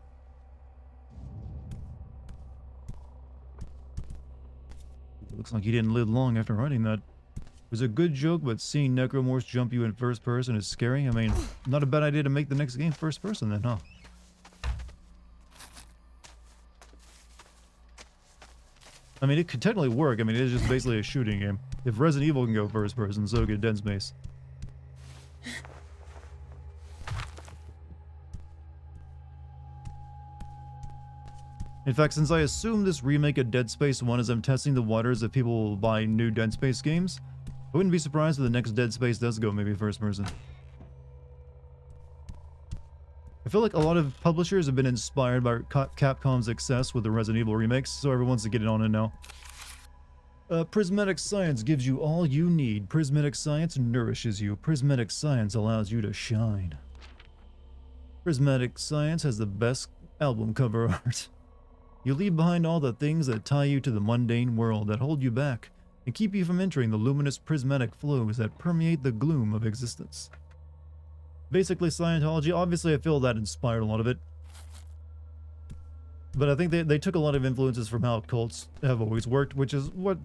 Looks like he didn't live long after writing that. It was a good joke, but seeing necromorphs jump you in first person is scary. I mean, not a bad idea to make the next game first person then, huh? I mean, it could technically work. I mean, it is just basically a shooting game. If Resident Evil can go first person, so can Dead Space. In fact, since I assume this remake of Dead Space 1 as I'm testing the waters if people will buy new Dead Space games, I wouldn't be surprised if the next Dead Space does go maybe first person. I feel like a lot of publishers have been inspired by Capcom's success with the Resident Evil remakes, so everyone wants to get it on it now. Prismatic Science gives you all you need. Prismatic Science nourishes you. Prismatic Science allows you to shine. Prismatic Science has the best album cover art. You leave behind all the things that tie you to the mundane world, that hold you back, and keep you from entering the luminous prismatic flows that permeate the gloom of existence. Basically, Scientology, obviously I feel that inspired a lot of it. But I think they took a lot of influences from how cults have always worked, which is what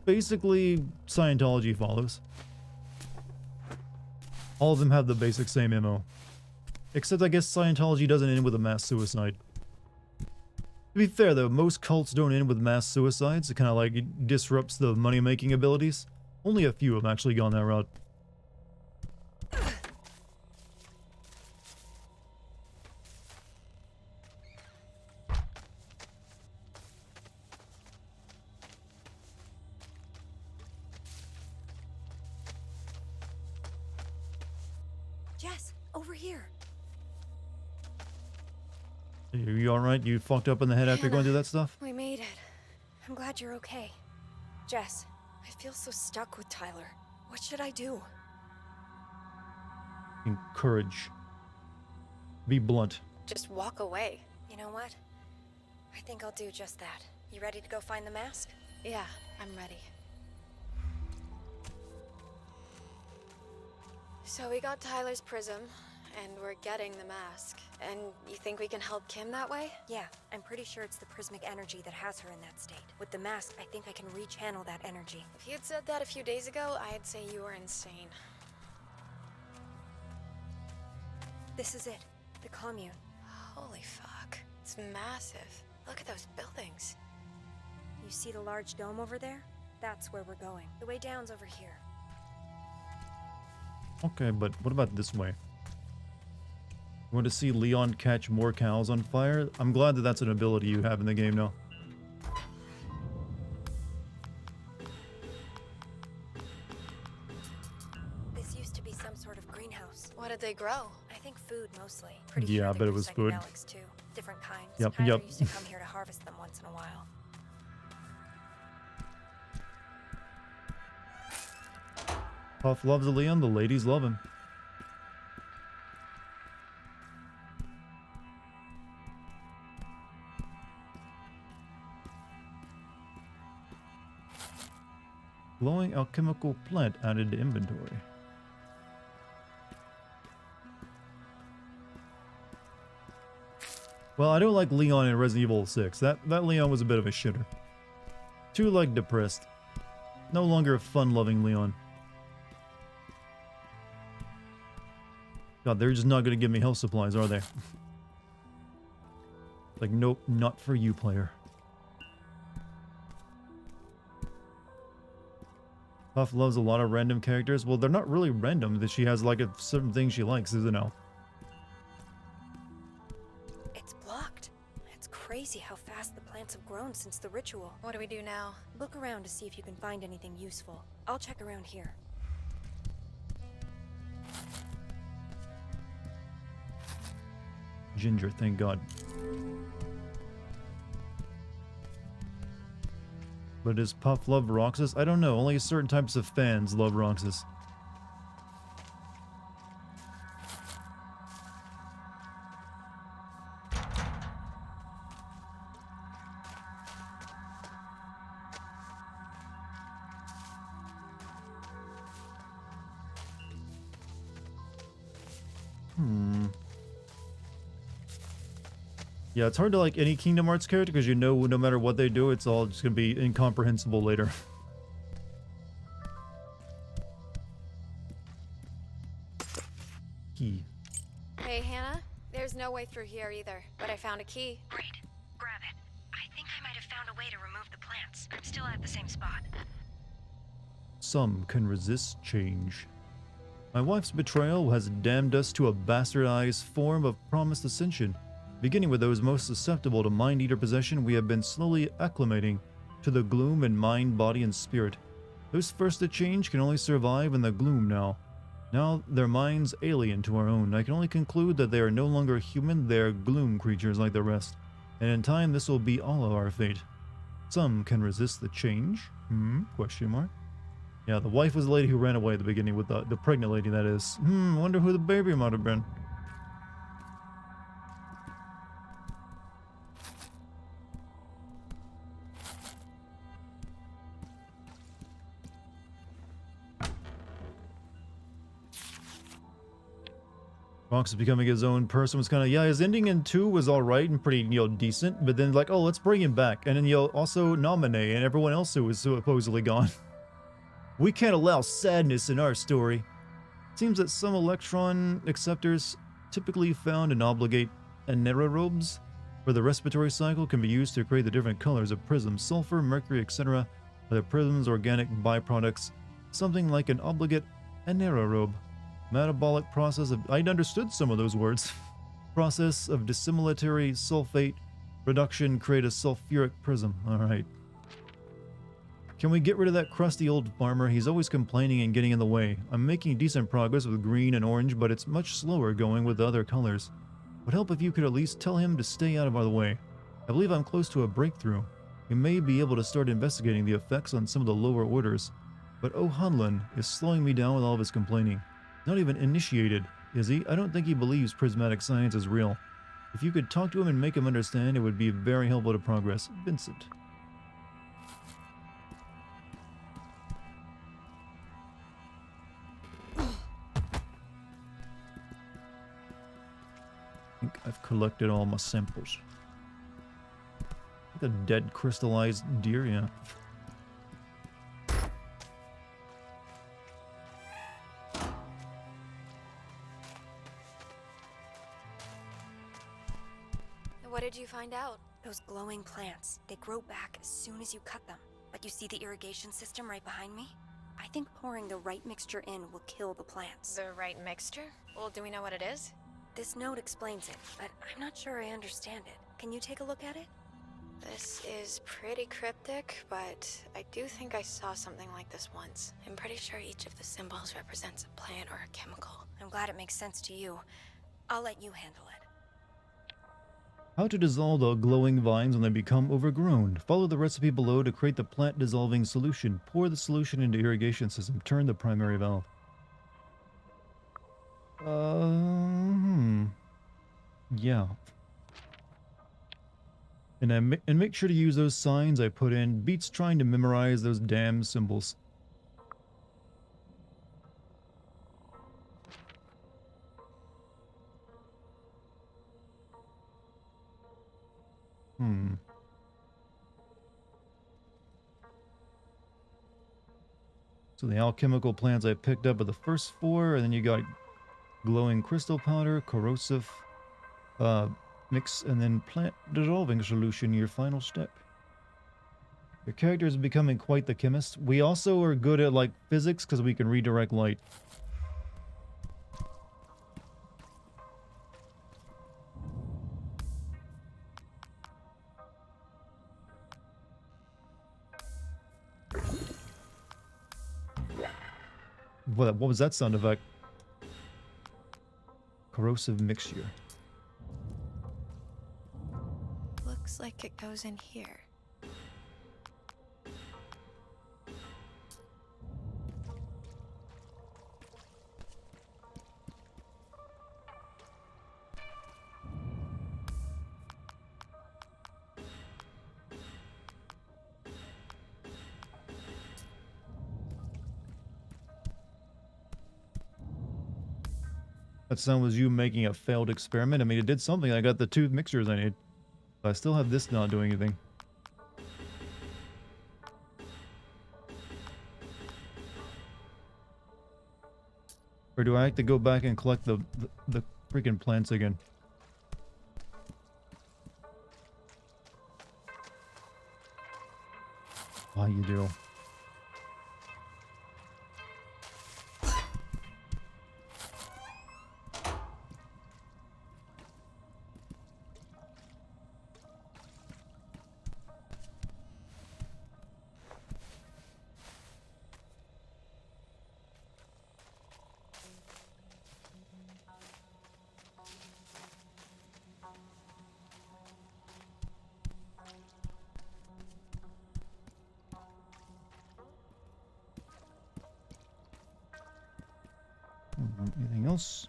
basically Scientology follows. All of them have the basic same MO. Except I guess Scientology doesn't end with a mass suicide. To be fair though, most cults don't end with mass suicides. It kind of like it disrupts the money-making abilities. Only a few have actually gone that route. Jess, over here. You alright? You fucked up in the head after going through that stuff? We made it. I'm glad you're okay. Jess, I feel so stuck with Tyler. What should I do? Encourage. Be blunt. Just walk away. You know what? I think I'll do just that. You ready to go find the mask? Yeah, I'm ready. So we got Tyler's prism, and we're getting the mask. And you think we can help Kim that way? Yeah, I'm pretty sure it's the prismic energy that has her in that state. With the mask, I think I can rechannel that energy. If you had said that a few days ago, I'd say you were insane. This is it. The commune. Holy fuck. It's massive. Look at those buildings. You see the large dome over there? That's where we're going. The way down's over here. Okay, but what about this way? You want to see Leon catch more cows on fire? I'm glad that that's an ability you have in the game now. This used to be some sort of greenhouse. What did they grow? I think food mostly. Pretty Yeah, sure I they bet it grew was food. psychedelics too. Different kinds. Yep, Tyler yep. used to come here to harvest them once in a while. Puff loves Leon, the ladies love him. Glowing alchemical plant added to inventory. Well, I don't like Leon in Resident Evil 6. That Leon was a bit of a shitter. Too, like, depressed. No longer fun-loving Leon. God, they're just not going to give me health supplies, are they? Like, nope, not for you, player. Puff loves a lot of random characters. Well, they're not really random. That she has like a certain thing she likes, isn't it? It's blocked. It's crazy how fast the plants have grown since the ritual. What do we do now? Look around to see if you can find anything useful. I'll check around here. Ginger, thank God. But does Puff love Roxas? I don't know. Only certain types of fans love Roxas. Yeah, it's hard to like any Kingdom Hearts character because you know no matter what they do, it's all just gonna be incomprehensible later. Key. Hey, Hannah. There's no way through here either, but I found a key. Great. Grab it. I think I might have found a way to remove the plants. I'm still at the same spot. Some can resist change. My wife's betrayal has damned us to a bastardized form of promised ascension. Beginning with those most susceptible to Mind Eater possession, we have been slowly acclimating to the gloom in mind, body, and spirit. Those first to change can only survive in the gloom now. Now their minds alien to our own. I can only conclude that they are no longer human, they are gloom creatures like the rest. And in time this will be all of our fate. Some can resist the change? Question mark. Yeah, the wife was the lady who ran away at the beginning with the pregnant lady, that is. Wonder who the baby might have been. Rox is becoming his own person was kind of, yeah, his ending in 2 was alright and pretty, decent, but then like, oh, let's bring him back. And then, also Naminé and everyone else who was supposedly gone. We can't allow sadness in our story. Seems that some electron acceptors typically found in obligate anerorobes for the respiratory cycle can be used to create the different colors of prisms, sulfur, mercury, etc. The prism's organic byproducts, something like an obligate anerorobe. Metabolic process of... I'd understood some of those words. Process of dissimilatory sulfate reduction create a sulfuric prism. Alright. Can we get rid of that crusty old farmer? He's always complaining and getting in the way. I'm making decent progress with green and orange, but it's much slower going with the other colors. Would help if you could at least tell him to stay out of our way. I believe I'm close to a breakthrough. We may be able to start investigating the effects on some of the lower orders. But O'Hanlon is slowing me down with all of his complaining. Not even initiated, is he? I don't think he believes prismatic science is real. If you could talk to him and make him understand, it would be very helpful to progress. Vincent. I think I've collected all my samples. The dead crystallized deer, yeah. What did you find out? Those glowing plants, they grow back as soon as you cut them. But you see the irrigation system right behind me? I think pouring the right mixture in will kill the plants. The right mixture? Well, do we know what it is? This note explains it, but I'm not sure I understand it. Can you take a look at it? This is pretty cryptic, but I do think I saw something like this once. I'm pretty sure each of the symbols represents a plant or a chemical. I'm glad it makes sense to you. I'll let you handle it. How to dissolve the glowing vines when they become overgrown. Follow the recipe below to create the plant dissolving solution. Pour the solution into irrigation system. Turn the primary valve. Yeah. And make sure to use those signs I put in. Beats trying to memorize those damn symbols. So the alchemical plants I picked up are the first 4, and then you got glowing crystal powder, corrosive mix, and then plant dissolving solution, your final step. Your character is becoming quite the chemist. We also are good at like physics because we can redirect light. What was that sound effect? Corrosive mixture. Looks like it goes in here. That sound was you making a failed experiment. I mean, it did something. I got the 2 mixtures I need. But I still have this not doing anything. Or do I have to go back and collect the freaking plants again? Why you do? Anything else?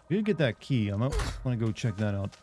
We did get that key. I might want to go check that out.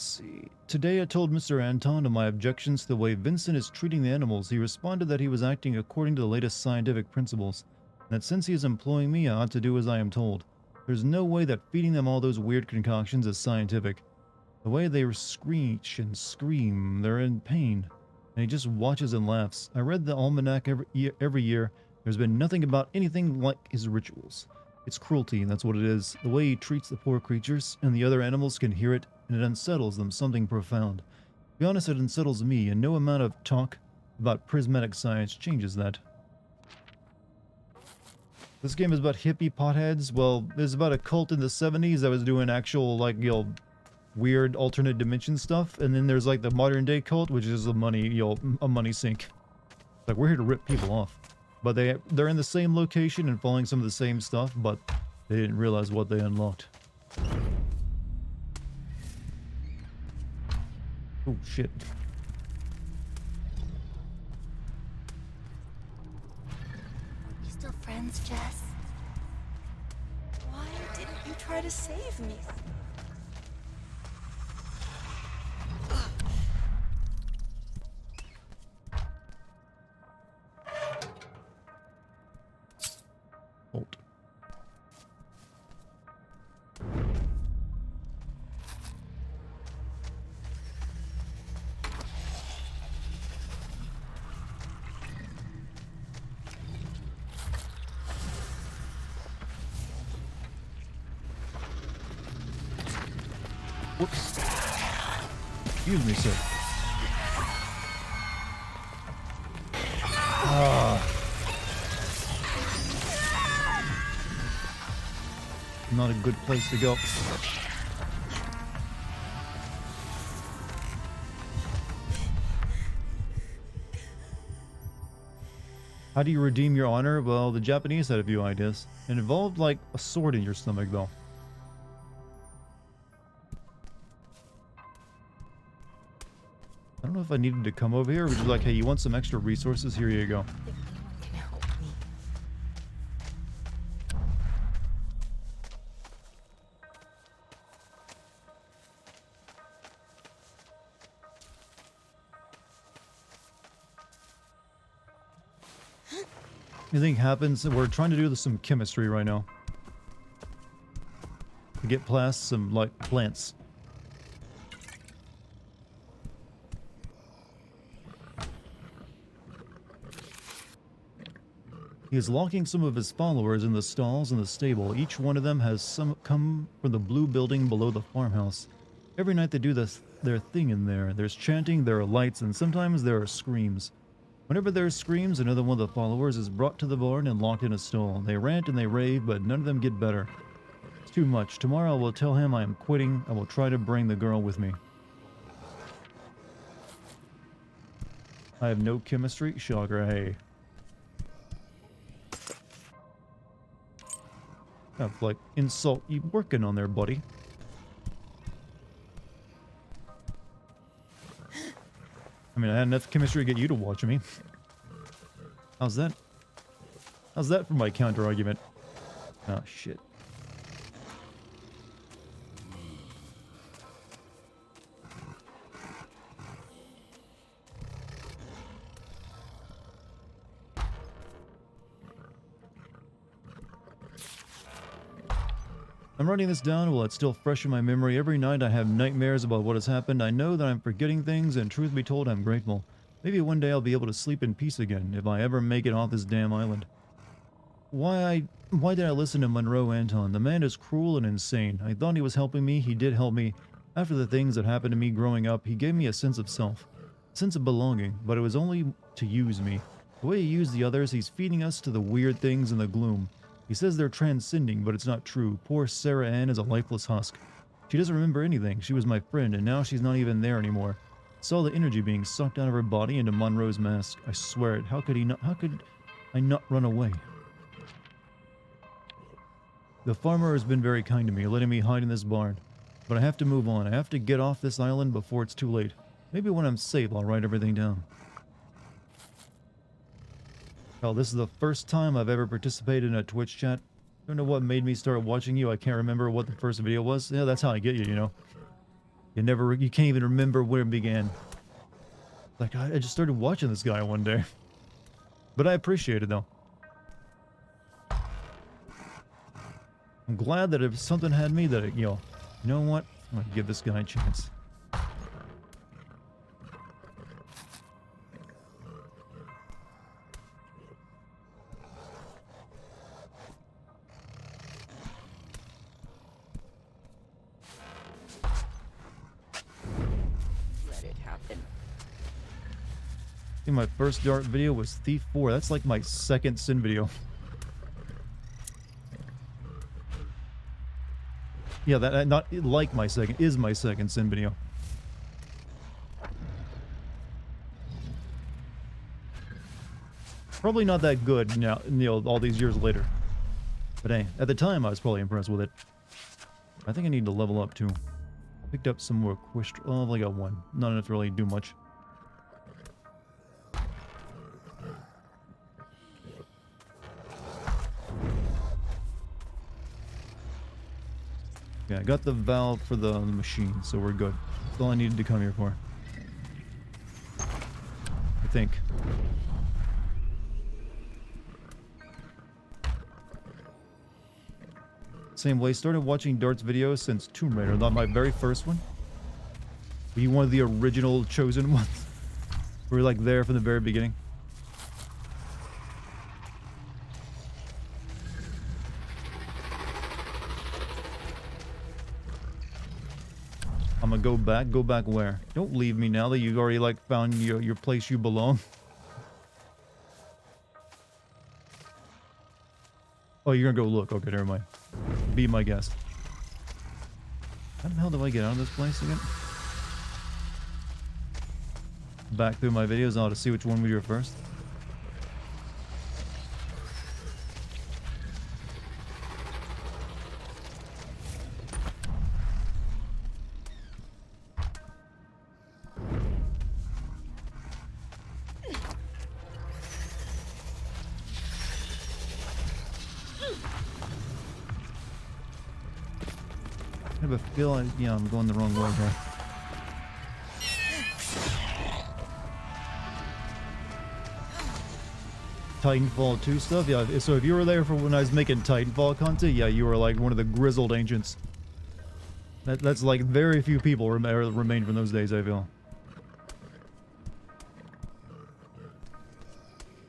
Let's see. Today I told Mr. Anton of my objections to the way Vincent is treating the animals. He responded that he was acting according to the latest scientific principles, and that since he is employing me, I ought to do as I am told. There's no way that feeding them all those weird concoctions is scientific. The way they screech and scream, they're in pain, and he just watches and laughs. I read the almanac every year. There's been nothing about anything like his rituals. It's cruelty, and that's what it is. The way he treats the poor creatures, and the other animals can hear it, and it unsettles them, something profound. To be honest, it unsettles me, and no amount of talk about prismatic science changes that. This game is about hippie potheads. Well, there's about a cult in the 70s that was doing actual, like, you know, weird alternate dimension stuff, and then there's, like, the modern day cult, which is a money, you know, a money sink. Like, we're here to rip people off. But they're in the same location and following some of the same stuff, but they didn't realize what they unlocked. Oh, shit. You still friends, Jess? Why didn't you try to save me? Hold. Whoops. Excuse me, sir. Not a good place to go. How do you redeem your honor? Well, the Japanese had a few ideas. It involved like a sword in your stomach though. I don't know if I needed to come over here or was just like, hey, you want some extra resources? Here you go. If anyone can help me. Anything happens, we're trying to do some chemistry right now. To get past some, like, plants. He is locking some of his followers in the stalls in the stable. Each one of them has come from the blue building below the farmhouse. Every night they do their thing in there. There's chanting, there are lights, and sometimes there are screams. Whenever there are screams, another one of the followers is brought to the barn and locked in a stall. They rant and they rave, but none of them get better. It's too much. Tomorrow I will tell him I am quitting. I will try to bring the girl with me. I have no chemistry? Shocker, hey. Have, like, insult you working on there, buddy. I mean, I had enough chemistry to get you to watch me. How's that? How's that for my counter argument? Oh, shit. I'm writing this down while it's still fresh in my memory. Every night I have nightmares about what has happened. I know that I'm forgetting things, and truth be told, I'm grateful. Maybe one day I'll be able to sleep in peace again, if I ever make it off this damn island. Why did I listen to Monroe Anton? The man is cruel and insane. I thought he was helping me. He did help me. After the things that happened to me growing up, he gave me a sense of self. A sense of belonging, but it was only to use me. The way he used the others, he's feeding us to the weird things in the gloom. He says they're transcending, but it's not true. Poor Sarah Ann is a lifeless husk. She doesn't remember anything. She was my friend, and now she's not even there anymore. I saw the energy being sucked out of her body into Monroe's mask. I swear it. How could I not run away? The farmer has been very kind to me, letting me hide in this barn. But I have to move on. I have to get off this island before it's too late. Maybe when I'm safe, I'll write everything down. Hell, this is the first time I've ever participated in a Twitch chat. Don't know what made me start watching you. I can't remember what the first video was. Yeah, that's how I get you, you know. You can't even remember where it began. Like, I just started watching this guy one day. But I appreciate it, though. I'm glad that if something had me that, you know what? I'm gonna give this guy a chance. My first Dart video was Thief 4. That's like my second Sin video. Yeah, that not like my second, is my second Sin video. Probably not that good now, all these years later. But hey, at the time I was probably impressed with it. I think I need to level up too. Picked up some more oh, I've only got one. Not enough to really do much. Yeah, I got the valve for the machine, so we're good. That's all I needed to come here for. I think. Same way, started watching Dart's videos since Tomb Raider, not my very first one. Were you one of the original chosen ones? Were you like there from the very beginning? I'm gonna go back. Go back where? Don't leave me now that you've already like found your place you belong. Oh, you're gonna go look. Okay, never mind. Be my guest. How the hell do I get out of this place again? Back through my videos now to see which one we do first. I have a feel yeah, I'm going the wrong way here. Titanfall 2 stuff? Yeah, so if you were there for when I was making Titanfall content, yeah, you were like one of the grizzled ancients. That's like very few people remain from those days, I feel.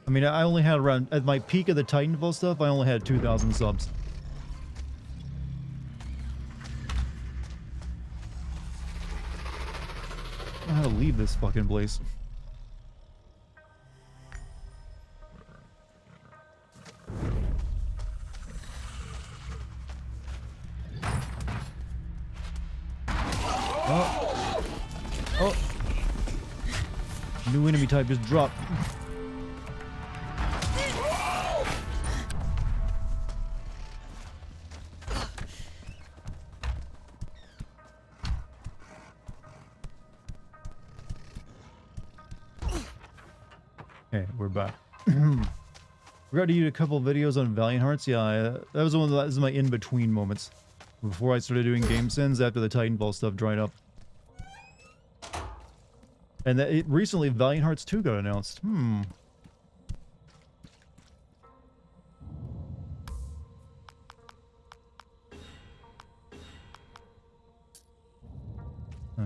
I mean, I only had around, at my peak of the Titanfall stuff, I only had 2,000 subs. I don't know how to leave this fucking place. Oh. Oh. New enemy type just dropped. Okay, we're back. Forgot to do a couple videos on Valiant Hearts. Yeah, that was one of my in-between moments. Before I started doing game sins after the Titanfall stuff dried up. And recently Valiant Hearts 2 got announced. Oh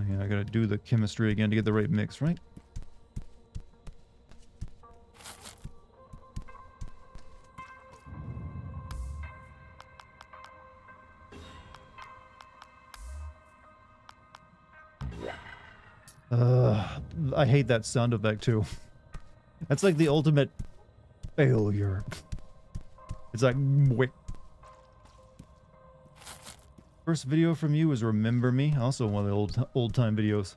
yeah, I gotta do the chemistry again to get the right mix, right? I hate that sound effect too. That's like the ultimate failure. It's like, wait. First video from you was Remember Me, also one of the old time videos.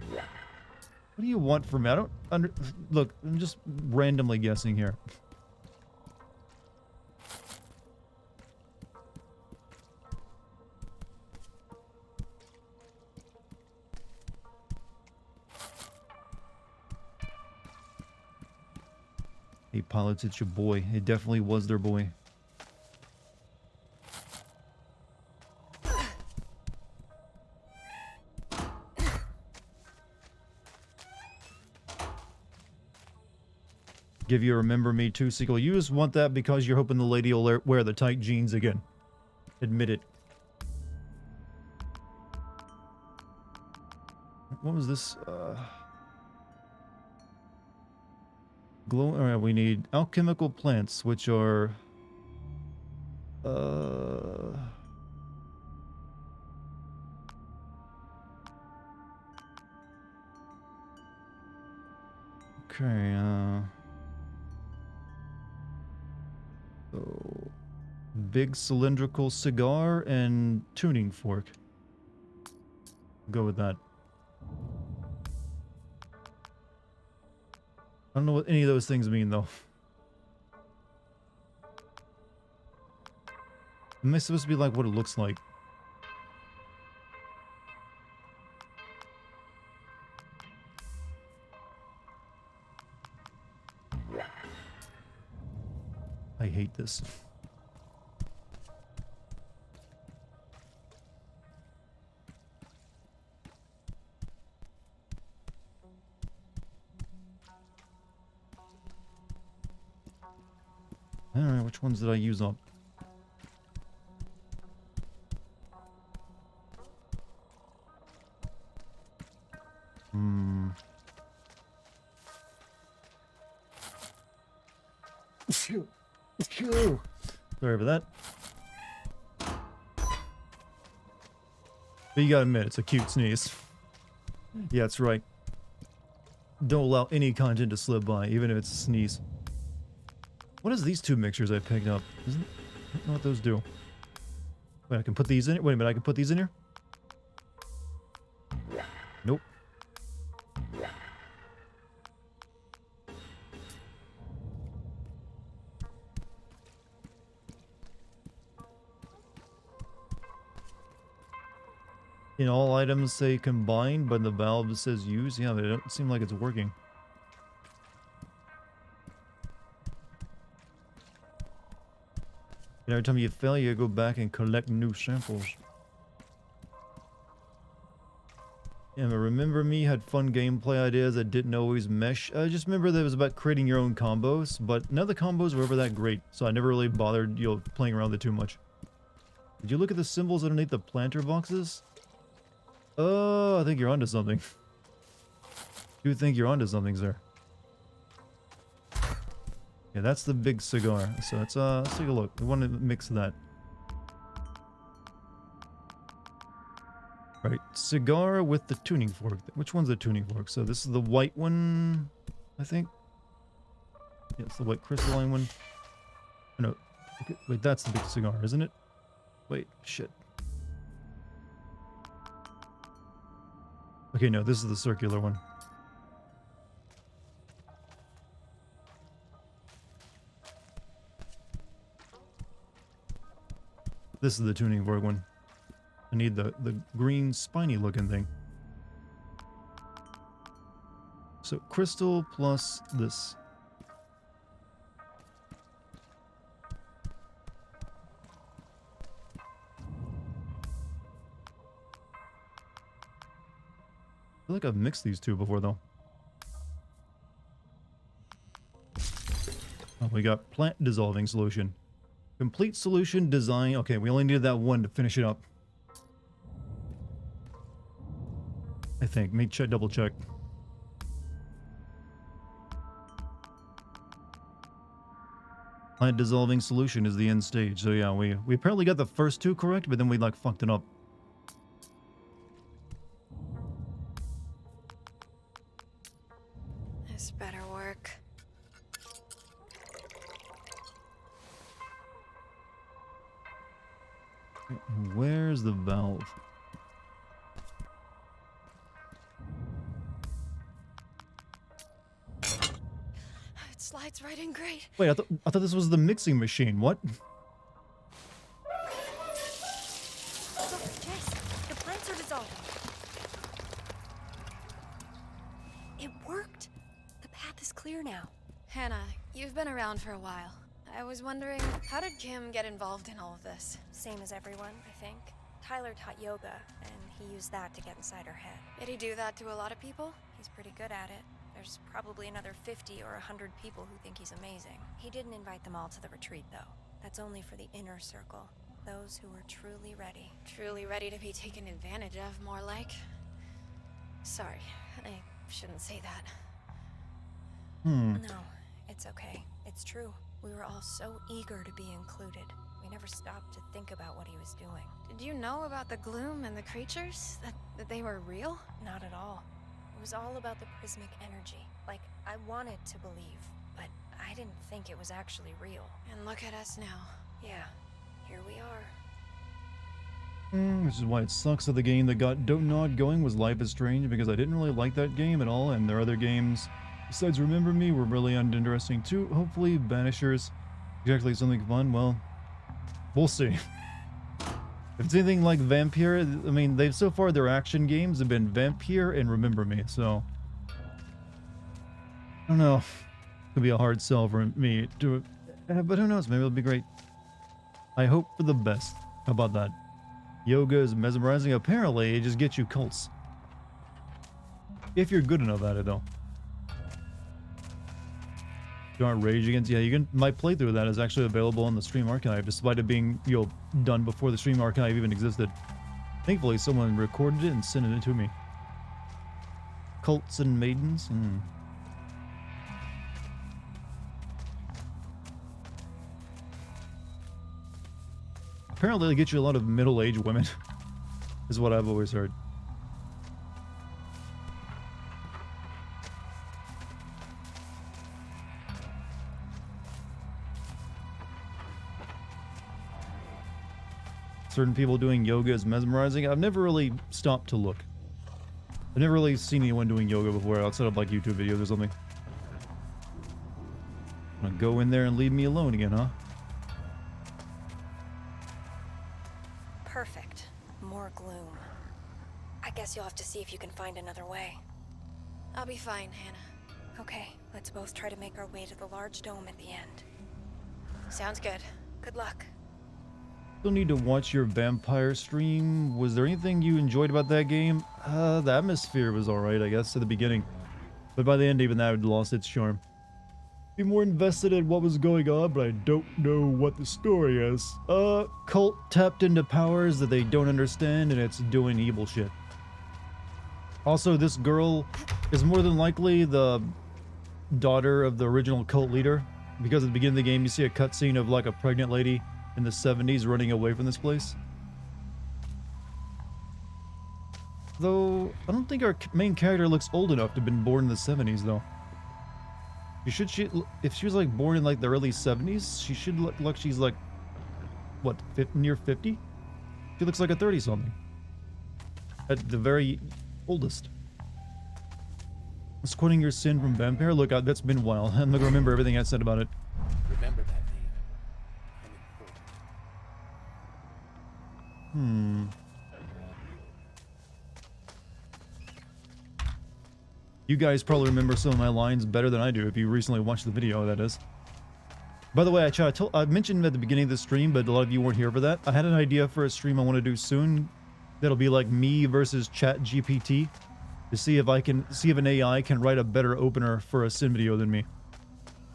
What do you want from me? I don't look, I'm just randomly guessing here. Hey pilots, it's your boy. It definitely was their boy. Give you a Remember Me 2 sequel. You just want that because you're hoping the lady will wear the tight jeans again. Admit it. What was this? Alright, we need alchemical plants, which are... Okay, so... Big cylindrical cigar and tuning fork. Go with that. I don't know what any of those things mean, though. Am I supposed to be like what it looks like? I hate this. Alright, which ones did I use up? Sorry for that. But you gotta admit, it's a cute sneeze. Yeah, that's right. don't allow any content to slip by, even if it's a sneeze. What is these two mixtures I picked up? I don't know what those do. Wait, I can put these in it? Wait a minute, I can put these in here? Nope. In all items say combine, but the valve says use. Yeah, but it don't seem like it's working. And every time you fail, you go back and collect new samples. Yeah, but Remember Me had fun gameplay ideas that didn't always mesh. I just remember that it was about creating your own combos, but none of the combos were ever that great, so I never really bothered, you know, playing around with it too much. Did you look at the symbols underneath the planter boxes? Oh, I think you're onto something. You think you're onto something, sir. Yeah, that's the big cigar. So let's take a look. We want to mix that. Right, cigar with the tuning fork. Which one's the tuning fork? So this is the white one, I think. Yeah, it's the white crystalline one. Oh, no, okay, wait, that's the big cigar, isn't it? Wait, shit. Okay, no, this is the circular one. This is the tuning fork one. I need the green spiny looking thing. So crystal plus this. I feel like I've mixed these two before though. Oh, we got plant dissolving solution. Complete solution design. Okay, we only needed that one to finish it up. I think. Let me check, double check. Plant dissolving solution is the end stage. So yeah, we apparently got the first two correct, but then we like fucked it up. This better work. Where's the valve? It slides right in great. Wait, I thought this was the mixing machine. What? Look, Jess, the plants are dissolving. It worked. The path is clear now. Hannah, you've been around for a while. I was wondering, how did Kim get involved in all of this? Same as everyone, I think. Tyler taught yoga, and he used that to get inside her head. Did he do that to a lot of people? He's pretty good at it. There's probably another 50 or 100 people who think he's amazing. He didn't invite them all to the retreat, though. That's only for the inner circle. Those who are truly ready. Truly ready to be taken advantage of, more like. Sorry, I shouldn't say that. No, it's okay. It's true. We were all so eager to be included. We never stopped to think about what he was doing. Did you know about the gloom and the creatures? That they were real? Not at all. It was all about the prismic energy. Like, I wanted to believe, but I didn't think it was actually real. And look at us now. Yeah, here we are. Which is why it sucks that the game that got Not going was Life is Strange, because I didn't really like that game at all, and their other games, besides Remember Me, were really uninteresting too. Hopefully Banishers, exactly something fun, well, we'll see. If it's anything like Vampire, I mean, they've so far their action games have been Vampire and Remember Me, so I don't know. Could be a hard sell for me to, but who knows? Maybe it'll be great. I hope for the best. How about that? Yoga is mesmerizing. Apparently, it just gets you cults. If you're good enough at it, though. You aren't Rage Against. Yeah, you can. My playthrough of that is actually available on the Stream Archive, despite it being, you know, done before the Stream Archive even existed. Thankfully, someone recorded it and sent it to me. Cults and Maidens. Apparently, they get you a lot of middle-aged women, is what I've always heard. certain people doing yoga is mesmerizing. I've never really stopped to look. I've never really seen anyone doing yoga before outside of like YouTube videos or something. Gonna go in there and leave me alone again, huh? Perfect. More gloom. I guess you'll have to see if you can find another way. I'll be fine, Hannah. Okay, let's both try to make our way to the large dome at the end. Sounds good. Good luck. Still need to watch your vampire stream. Was there anything you enjoyed about that game? The atmosphere was alright, I guess, at the beginning. But by the end, even that had lost its charm. Be more invested in what was going on, but I don't know what the story is. Cult tapped into powers that they don't understand, and it's doing evil shit. Also, this girl is more than likely the daughter of the original cult leader, because at the beginning of the game you see a cutscene of like a pregnant lady in the 70s running away from this place. Though I don't think our main character looks old enough to have been born in the 70s though. If she was like born in like the early 70s, she should look like she's like what, near 50? She looks like a 30 something at the very oldest. Was quoting your sin from Vampire? Look, that's been a while. I'm not gonna remember everything I said about it. Remember that name. I'm important. You guys probably remember some of my lines better than I do if you recently watched the video, that is. By the way, I mentioned at the beginning of the stream, but a lot of you weren't here for that. I had an idea for a stream I want to do soon that'll be like me versus Chat GPT to see if an AI can write a better opener for a sin video than me.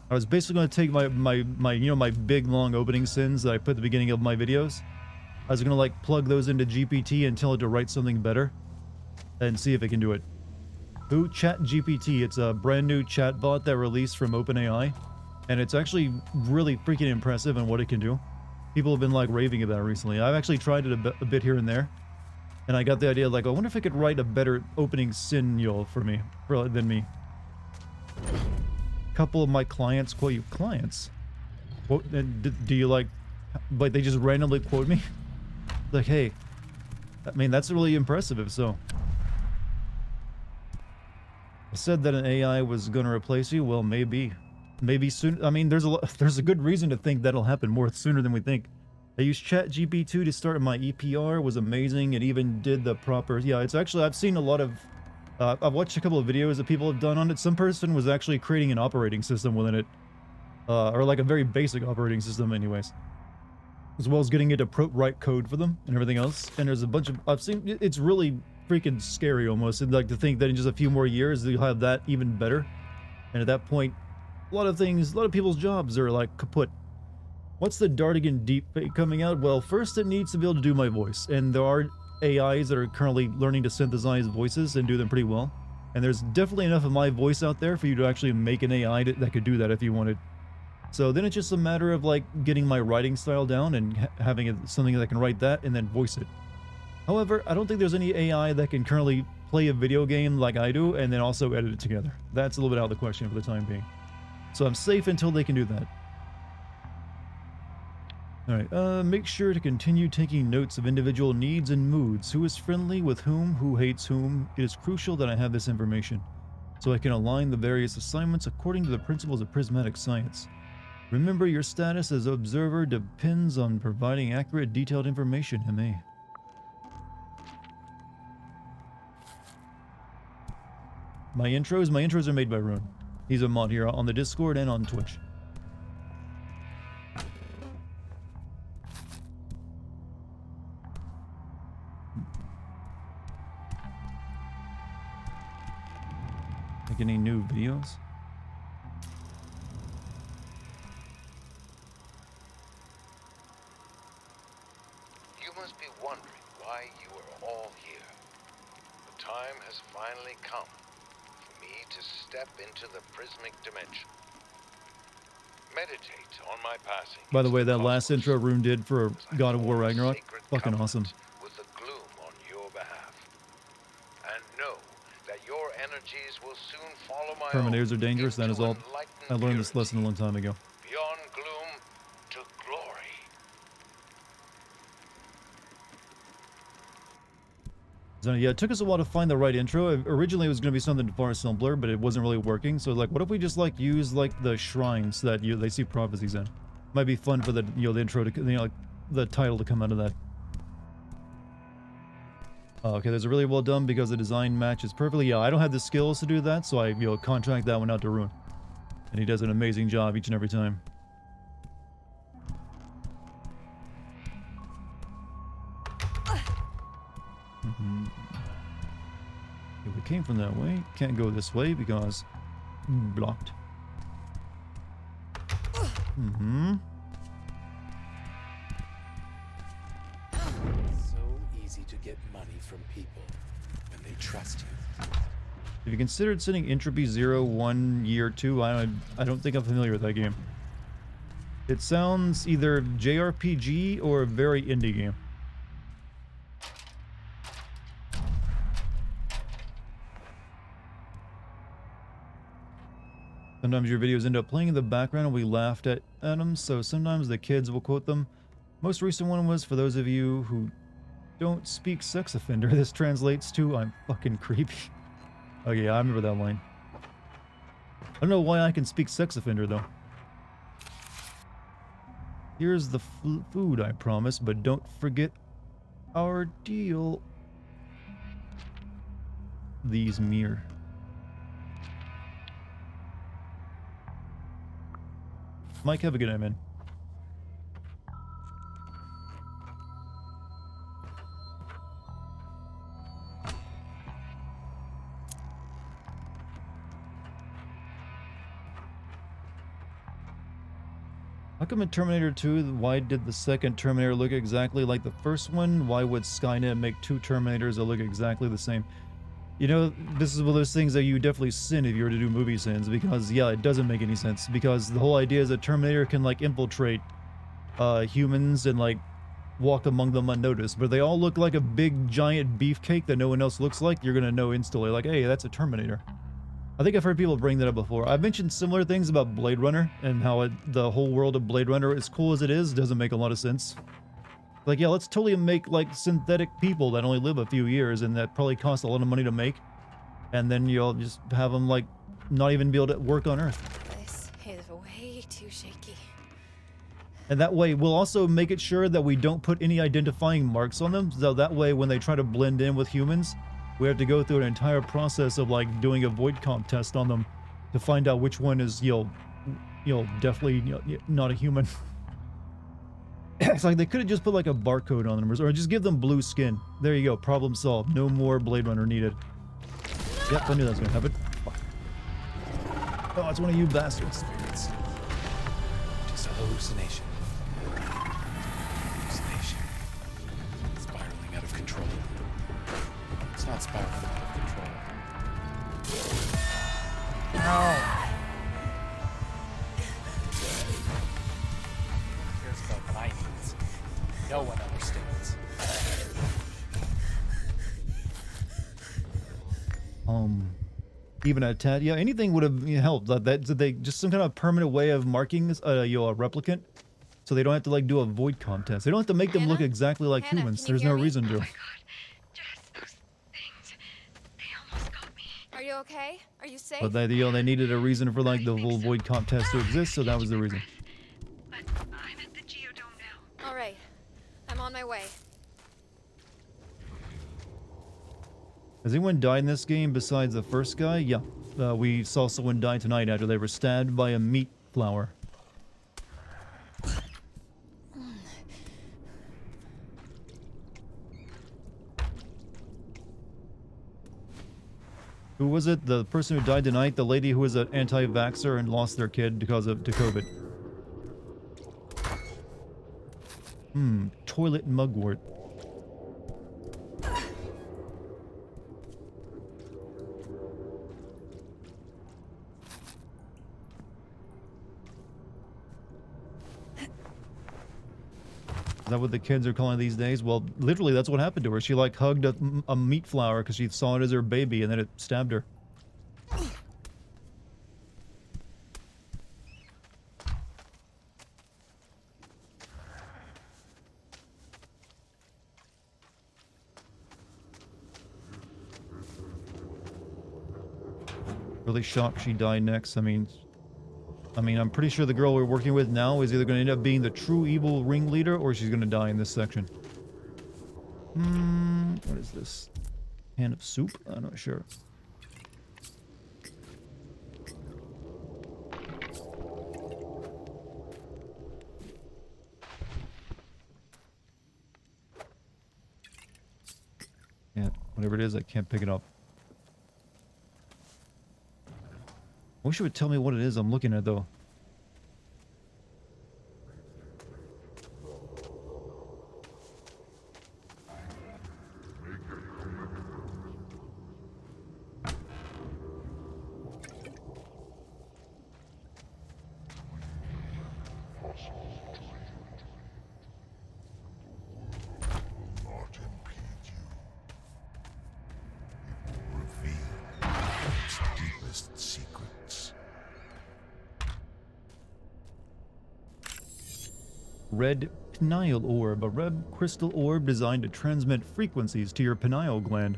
I was basically going to take my big long opening sins that I put at the beginning of my videos. I was going to like plug those into GPT and tell it to write something better and see if it can do it. Who? Chat GPT. It's a brand new chatbot that released from OpenAI, and it's actually really freaking impressive in what it can do. People have been like raving about it recently. I've actually tried it a bit here and there, and I got the idea like, I wonder if it could write a better opening sin for me than me. A couple of my clients quote you. Clients? What? Do you like they just randomly quote me? Like, hey, I mean, that's really impressive if so. I said that an AI was going to replace you. Well, maybe soon. I mean, there's a good reason to think that'll happen more sooner than we think. I used ChatGPT to start my EPR. It was amazing. It even did the proper. Yeah, it's actually, I've seen a lot of. I've watched a couple of videos that people have done on it. Some person was actually creating an operating system within it, or like a very basic operating system, anyways. As well as getting it to write code for them and everything else. And there's a bunch of. I've seen. It's really freaking scary almost. And like to think that in just a few more years you'll have that even better. And at that point, a lot of people's jobs are like kaput. What's the Dartigan deepfake coming out? Well, first it needs to be able to do my voice, and there are AIs that are currently learning to synthesize voices and do them pretty well. And there's definitely enough of my voice out there for you to actually make an AI that could do that if you wanted. So then it's just a matter of like getting my writing style down and having something that can write that and then voice it. However, I don't think there's any AI that can currently play a video game like I do and then also edit it together. That's a little bit out of the question for the time being. So I'm safe until they can do that. Alright, make sure to continue taking notes of individual needs and moods. Who is friendly with whom, who hates whom. It is crucial that I have this information, so I can align the various assignments according to the principles of prismatic science. Remember, your status as observer depends on providing accurate, detailed information, MA. My intros are made by Rune. He's a mod here on the Discord and on Twitch. Like any new videos? You must be wondering why you are all here. The time has finally come for me to step into the prismic dimension. Meditate on my passing. By the way, that last intro Rune did for God of War Ragnarok, fucking awesome. With the gloom on your behalf. And know that your energies will soon follow my Terminators own are dangerous, that is all. into I learned this enlightened lesson a long time ago. purity. Beyond gloom to glory. So yeah, it took us a while to find the right intro. Originally it was going to be something far simpler, but it wasn't really working. So like, what if we just like use like the shrines that they see prophecies in? Might be fun for the the intro to like the title to come out of that. Okay, there's a really well done because the design matches perfectly. Yeah, I don't have the skills to do that, so I contract that one out to Rune, and he does an amazing job each and every time. Okay, we came from that way. Can't go this way because blocked. So easy to get money from people when they trust you. Have you considered setting entropy 0, 1, year 2? I don't think I'm familiar with that game. It sounds either JRPG or a very indie game. Sometimes your videos end up playing in the background and we laughed at them, so sometimes the kids will quote them. Most recent one was, for those of you who don't speak sex offender, this translates to, I'm fucking creepy. Oh yeah, I remember that line. I don't know why I can speak sex offender though. Here's the food, I promise, but don't forget our deal. These mere. Mike, have a good night, man. How come in Terminator 2, why did the second Terminator look exactly like the first one? Why would Skynet make two Terminators that look exactly the same? You know, this is one of those things that you definitely sin if you were to do movie sins, because, yeah, it doesn't make any sense. Because the whole idea is that Terminator can, like, infiltrate humans and, like, walk among them unnoticed. But they all look like a big, giant beefcake that no one else looks like. You're gonna know instantly, like, hey, that's a Terminator. I think I've heard people bring that up before. I've mentioned similar things about Blade Runner and how the whole world of Blade Runner, as cool as it is, doesn't make a lot of sense. Like, yeah, let's totally make, like, synthetic people that only live a few years and that probably cost a lot of money to make. And then you'll just have them, like, not even be able to work on Earth. This is way too shaky. And that way, we'll also make it sure that we don't put any identifying marks on them. So that way, when they try to blend in with humans, we have to go through an entire process of, like, doing a void comp test on them to find out which one is, definitely not a human. It's like they could have just put like a barcode on them or just give them blue skin. There you go, problem solved. No more Blade Runner needed. Yep, I knew that was gonna happen. Fuck. Oh, it's one of you bastards. Experience. Just a hallucination. Hallucination. Spiraling out of control. It's not spiraling out of control. Ow. Cares about my needs. No one understands. Even a tad, yeah, anything would have helped. That they just some kind of permanent way of marking a replicant, so they don't have to like do a void contest. They don't have to make them look exactly like Hannah, humans. can you There's no hear me? reason to. Oh my god. Jess, those things. They almost got me. Are you okay? Are you safe? But they needed a reason for like the whole void contest to exist, so that was the reason. But I'm at the Geodome now. All right. I'm on my way. Has anyone died in this game besides the first guy? Yeah. We saw someone die tonight after they were stabbed by a meat flower. Who was it? The person who died tonight? The lady who was an anti-vaxxer and lost their kid because of COVID. Toilet mugwort. Is that what the kids are calling it these days? Well, literally, that's what happened to her. She, like, hugged a meat flower because she saw it as her baby, and then it stabbed her. Really shocked she died next. I mean, I'm pretty sure the girl we're working with now is either going to end up being the true evil ringleader or she's going to die in this section. What is this? Can of soup? I'm not sure. Yeah, whatever it is, I can't pick it up. I wish it would tell me what it is I'm looking at, though. Red pineal orb, a red crystal orb designed to transmit frequencies to your pineal gland.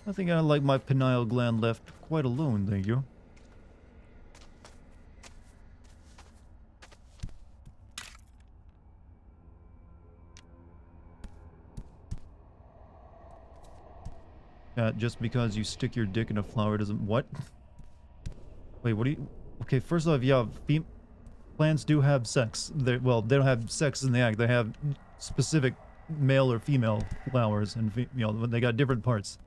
I think I like my pineal gland left quite alone, thank you. Just because you stick your dick in a flower doesn't... What? Wait, what do you... Okay, first off, yeah, plants do have sex. Well, they don't have sex in the act. They have specific male or female flowers, and they got different parts.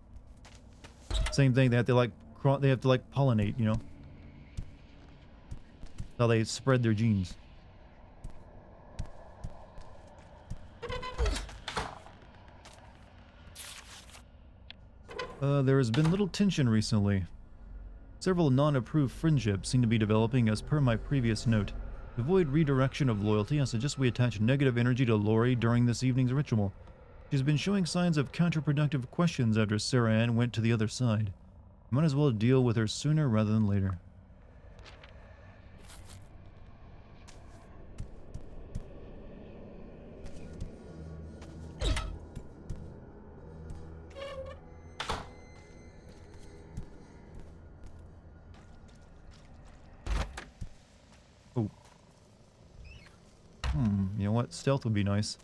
Same thing. They have to like pollinate. You know, how they spread their genes. There has been little tension recently. Several non-approved friendships seem to be developing as per my previous note. To avoid redirection of loyalty, I suggest we attach negative energy to Lori during this evening's ritual. She's been showing signs of counterproductive questions after Sarah Ann went to the other side. Might as well deal with her sooner rather than later. Oh. You know what? Stealth would be nice.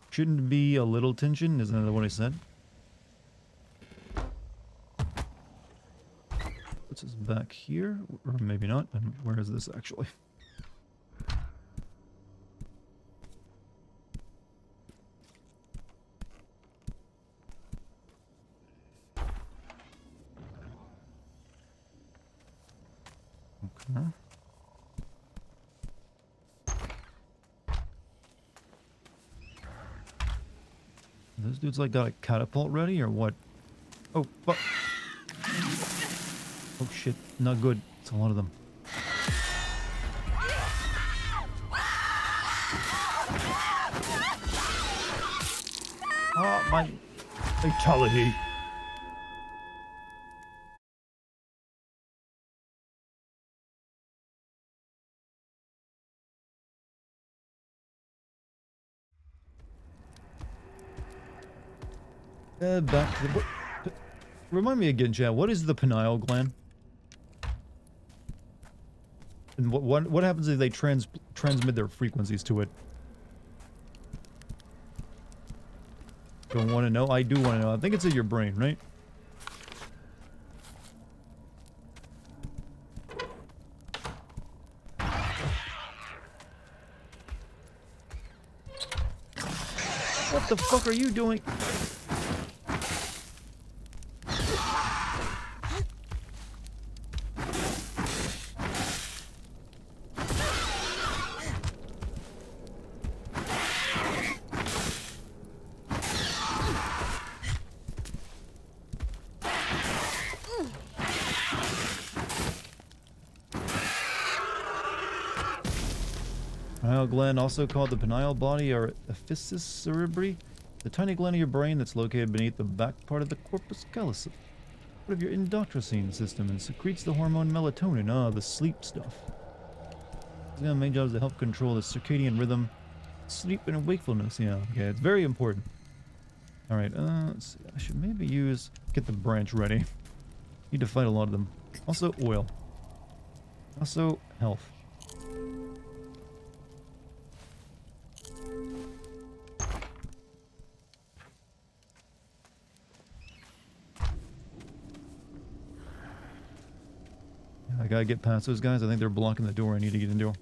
Shouldn't be a little tension, isn't that what I said? What's this back here? Or maybe not. And where is this actually? Okay. Those dudes like got a catapult ready or what? Oh, fuck. Oh shit, not good. It's a lot of them. Oh, my fatality. Back to the... Remind me again, Chad, what is the pineal gland? And what happens if they transmit their frequencies to it? Don't want to know? I do want to know. I think it's in your brain, right? What the fuck are you doing? Pineal gland, also called the pineal body or epiphysis cerebri, the tiny gland of your brain that's located beneath the back part of the corpus callosum, part of your endocrine system, and secretes the hormone melatonin, the sleep stuff. His main job is to help control the circadian rhythm, sleep and wakefulness. Yeah, okay, it's very important. All right, let's see. I should maybe get the branch ready. Need to fight a lot of them. Also, oil. Also, health. I gotta get past those guys. I think they're blocking the door I need to get into.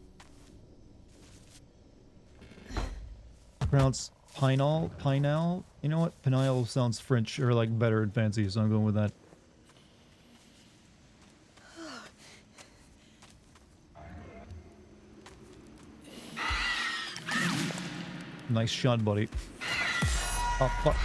Pronounce Pinal? You know what? Pinal sounds French or like better and fancy, so I'm going with that. Nice shot, buddy. Oh, fuck.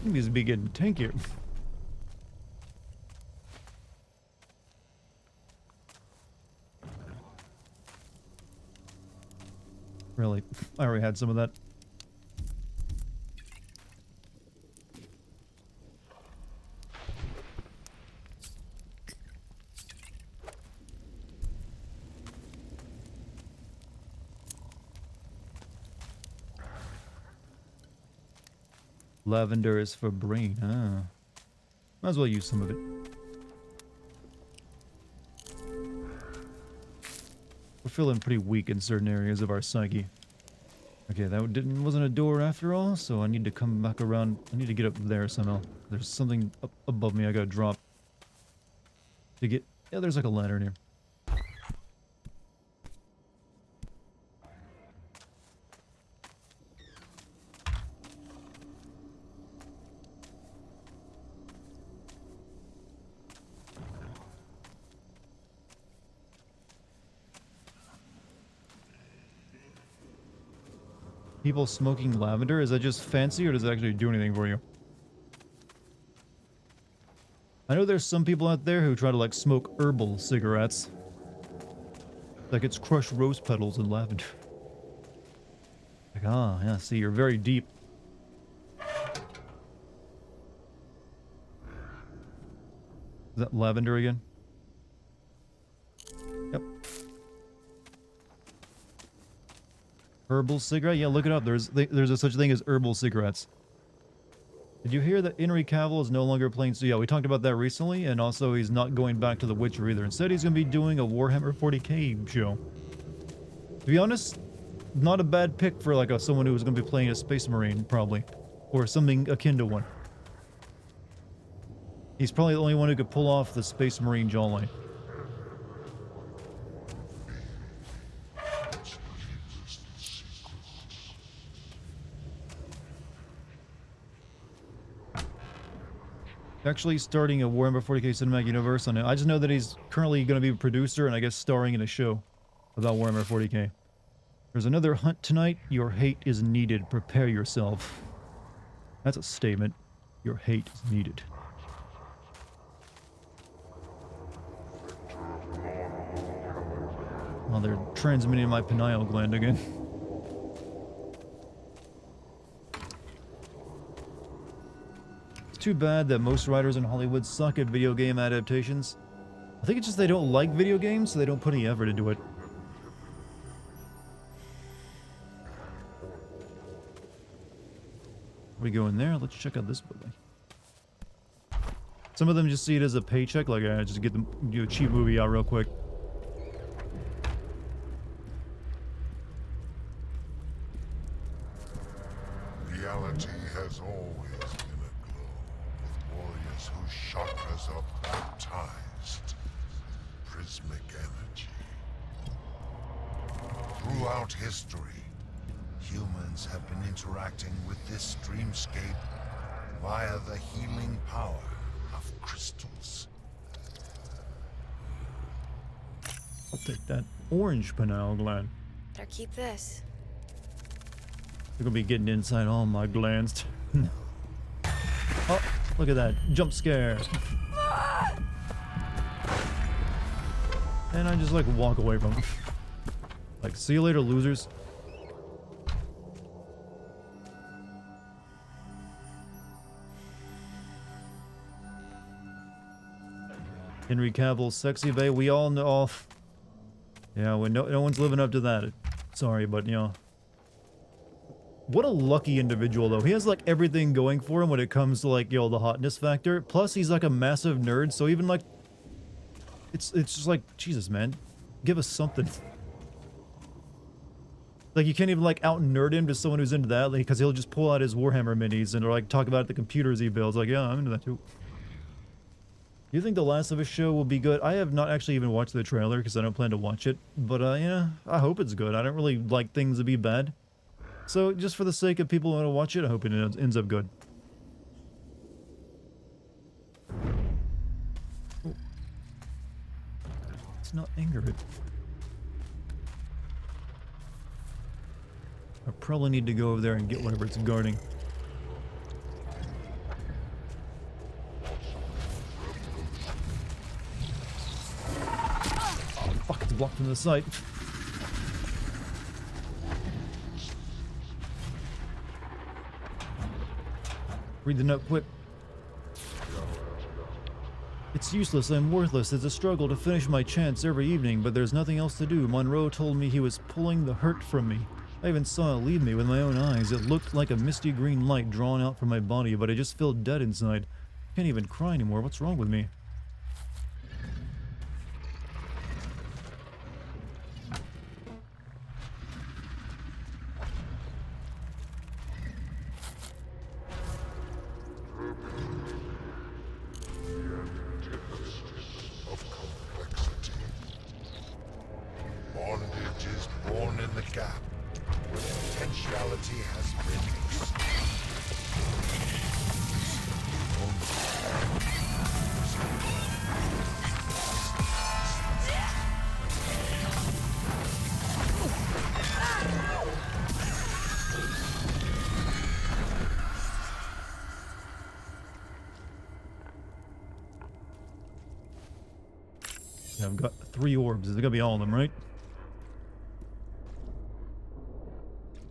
These be getting tankier. Really? I already had some of that. Lavender is for brain. Ah. Might as well use some of it. We're feeling pretty weak in certain areas of our psyche. Okay, that wasn't a door after all, so I need to come back around. I need to get up there somehow. There's something up above me I gotta drop. To get... Yeah, there's like a lantern here. People smoking lavender? Is that just fancy or does it actually do anything for you? I know there's some people out there who try to like smoke herbal cigarettes. Like it's crushed rose petals and lavender. Like, ah, yeah, see, you're very deep. Is that lavender again? Yep. Herbal cigarette? Yeah, look it up. There's a such thing as herbal cigarettes. Did you hear that Henry Cavill is no longer playing? So yeah, we talked about that recently, and also he's not going back to The Witcher either. Instead, he's going to be doing a Warhammer 40k show. To be honest, not a bad pick for like someone who was going to be playing a Space Marine, probably. Or something akin to one. He's probably the only one who could pull off the Space Marine jawline. Actually starting a Warhammer 40k cinematic universe on it. I just know that he's currently going to be a producer and I guess starring in a show about Warhammer 40k. There's another hunt tonight. Your hate is needed. Prepare yourself. That's a statement. Your hate is needed. Oh, they're transmitting my pineal gland again. Too bad that most writers in Hollywood suck at video game adaptations. I think it's just they don't like video games, so they don't put any effort into it. We go in there. Let's check out this building. Some of them just see it as a paycheck, like just get them do a cheap movie out real quick. Reality has always been aglow with warriors whose chakras are baptized with prismic energy. Throughout history, humans have been interacting with this dreamscape via the healing power of crystals. I'll take that orange pineal gland. Better keep this. You're gonna be getting inside all my glands. Oh, look at that. Jump scare. And I just like walk away from him. Like, see you later, losers. Henry Cavill's sexy babe. We all know. Oh, yeah, no one's living up to that. Sorry, but you know. What a lucky individual, though. He has, like, everything going for him when it comes to, like, you know, the hotness factor. Plus, he's, like, a massive nerd, so even, like... It's just like, Jesus, man. Give us something. Like, you can't even, like, out-nerd him to someone who's into that, because he'll just pull out his Warhammer minis and, or, like, talk about the computers he builds. Like, yeah, I'm into that, too. You think the Last of Us show will be good? I have not actually even watched the trailer, because I don't plan to watch it. But, yeah, I hope it's good. I don't really like things to be bad. So, just for the sake of people who want to watch it, I hope it ends up good. Oh. It's not anger it. I probably need to go over there and get whatever it's guarding. Oh, fuck, it's blocked from the side. Read the note quick. It's useless, I'm worthless. It's a struggle to finish my chants every evening, but there's nothing else to do. Monroe told me he was pulling the hurt from me. I even saw it leave me with my own eyes. It looked like a misty green light drawn out from my body, but I just feel dead inside. Can't even cry anymore. What's wrong with me? Bondage is born in the gap where potentiality has been Yeah, I've got 3 orbs. It's gonna be all of them, right?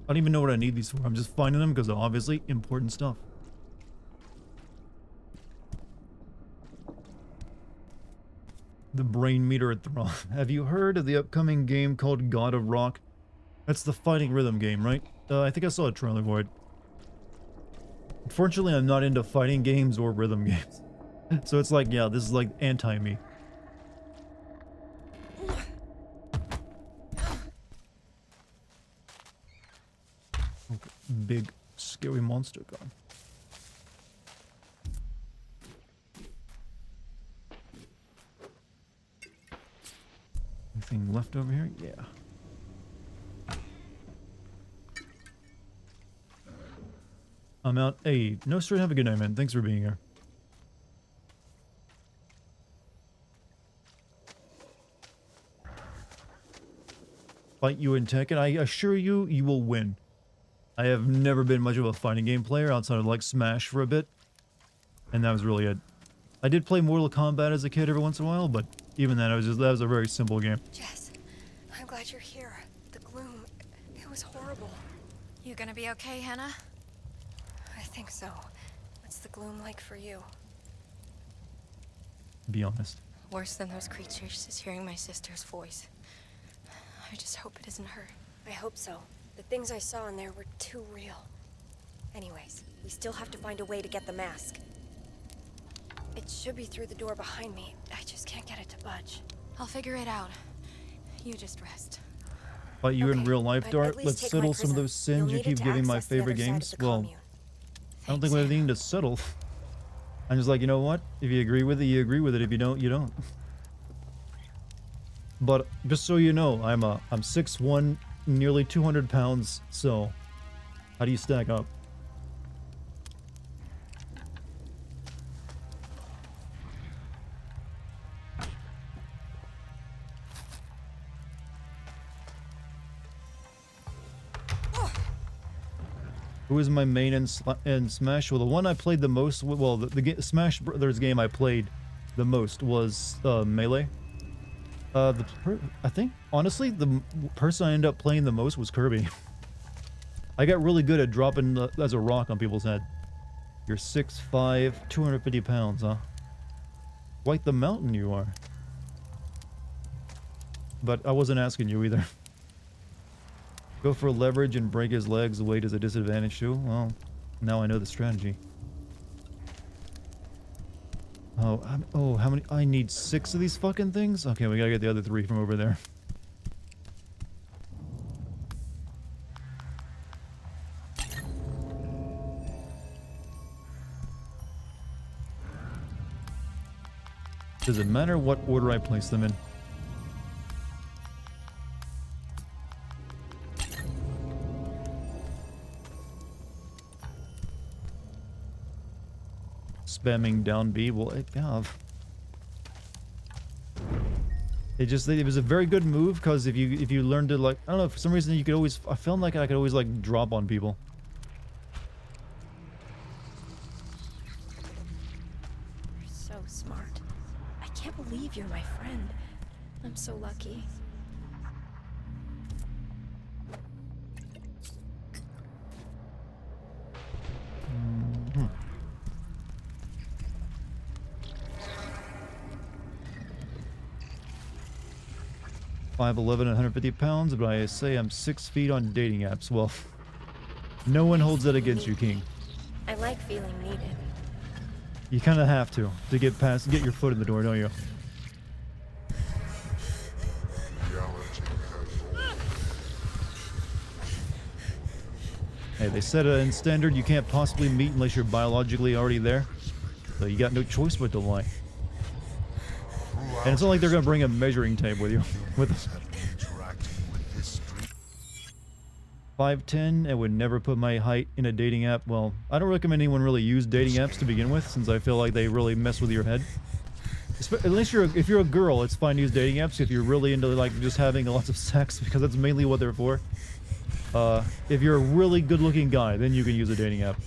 I don't even know what I need these for. I'm just finding them because they're obviously important stuff. The brain meter at Thrawn. Have you heard of the upcoming game called God of Rock? That's the fighting rhythm game, right? I think I saw a trailer for it. Unfortunately, I'm not into fighting games or rhythm games. So it's like, yeah, this is like anti-me. Big scary monster gone. Anything left over here? Yeah. I'm out. Hey, no straight. Have a good night, man. Thanks for being here. Fight you in Tekken. I assure you, you will win. I have never been much of a fighting game player outside of like Smash for a bit. And that was really it. I did play Mortal Kombat as a kid every once in a while, but even then, that was a very simple game. Jess, I'm glad you're here. The gloom, it was horrible. You gonna be okay, Hannah? I think so. What's the gloom like for you? Be honest. Worse than those creatures is hearing my sister's voice. I just hope it isn't her. I hope so. The things I saw in there were too real. Anyways, we still have to find a way to get the mask. It should be through the door behind me. I just can't get it to budge. I'll figure it out. You just rest. But you in Okay, real life, but Dart? at least Let's take settle my some of prism. those sins You'll you need it keep to giving my access the favorite other side of games. the Well, commune. I don't think we have anything to settle. I'm just like, you know what? If you agree with it, you agree with it. If you don't, you don't. But just so you know, I'm 6'1", nearly 200 pounds, so How do you stack up? Who is my main in Smash? Well, the one I played the most, well, the Smash Brothers game I played the most was Melee. I think, honestly, the person I ended up playing the most was Kirby. I got really good at dropping as a rock on people's head. You're 6'5", 250 pounds, huh? Quite the mountain you are. But I wasn't asking you either. Go for leverage and break his legs. Weight is a disadvantage too. Well, now I know the strategy. Oh, how many? I need 6 of these fucking things? Okay, we gotta get the other 3 from over there. Does it matter what order I place them in? Spamming down B will have. It was a very good move because if you learned to, like, I don't know, for some reason you could always, I felt like I could always like drop on people. You're so smart. I can't believe you're my friend. I'm so lucky. Mm-hmm. 5'11", 150 pounds, but I say I'm 6 feet on dating apps. Well, no one holds that against you, King. I like feeling needed. You kind of have to get your foot in the door, don't you? Hey, they said in standard you can't possibly meet unless you're biologically already there. So you got no choice but to lie. And it's not like they're gonna bring a measuring tape with you. With us. 5'10", I would never put my height in a dating app. Well, I don't recommend anyone really use dating apps to begin with, since I feel like they really mess with your head. At least if you're a girl, it's fine to use dating apps if you're really into like just having lots of sex, because that's mainly what they're for. If you're a really good-looking guy, then you can use a dating app.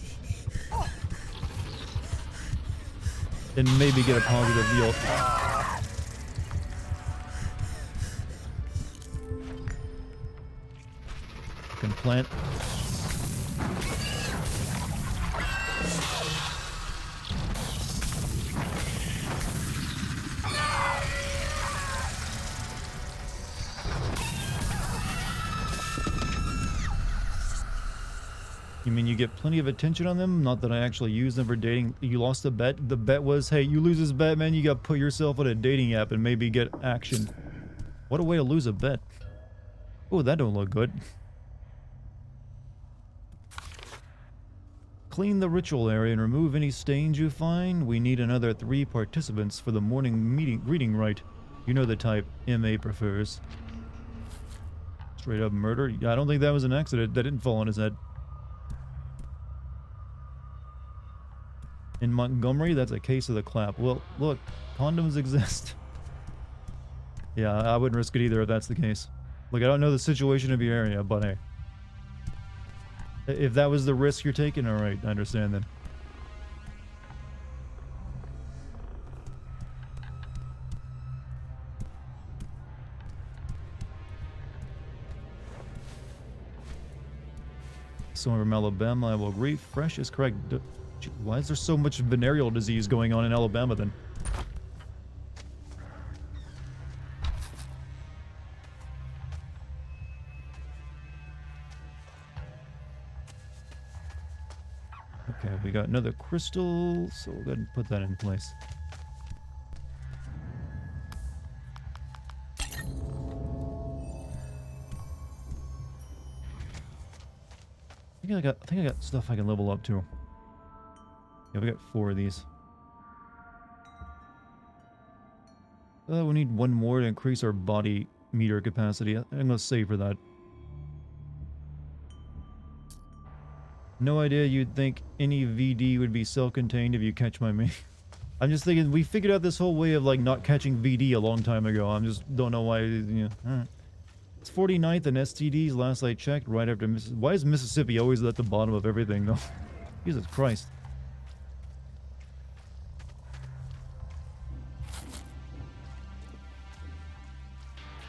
And maybe get a positive deal. Can plant. You mean you get plenty of attention on them? Not that I actually use them for dating. You lost a bet? The bet was, hey, you lose this bet, man, you gotta put yourself on a dating app and maybe get action. What a way to lose a bet. Oh, that don't look good. Clean the ritual area and remove any stains you find. We need another 3 participants for the morning greeting rite. You know the type MA prefers. Straight up murder? I don't think that was an accident. That didn't fall on his head. In Montgomery, that's a case of the clap. Well, look, condoms exist. Yeah, I wouldn't risk it either if that's the case. Look, I don't know the situation of your area, but hey. If that was the risk you're taking, alright, I understand then. Someone from Alabama, I will agree. Fresh is correct. Why is there so much venereal disease going on in Alabama then? Okay, we got another crystal, so we'll go ahead and put that in place. I think I got stuff I can level up too. Yeah, we got 4 of these. We need 1 more to increase our body meter capacity. I'm gonna save for that. No idea you'd think any VD would be self-contained if you catch my meaning. I'm just thinking, we figured out this whole way of, like, not catching VD a long time ago. I'm just don't know why, you know. Alright. It's 49th in STDs last I checked, right after Why is Mississippi always at the bottom of everything, though? Jesus Christ.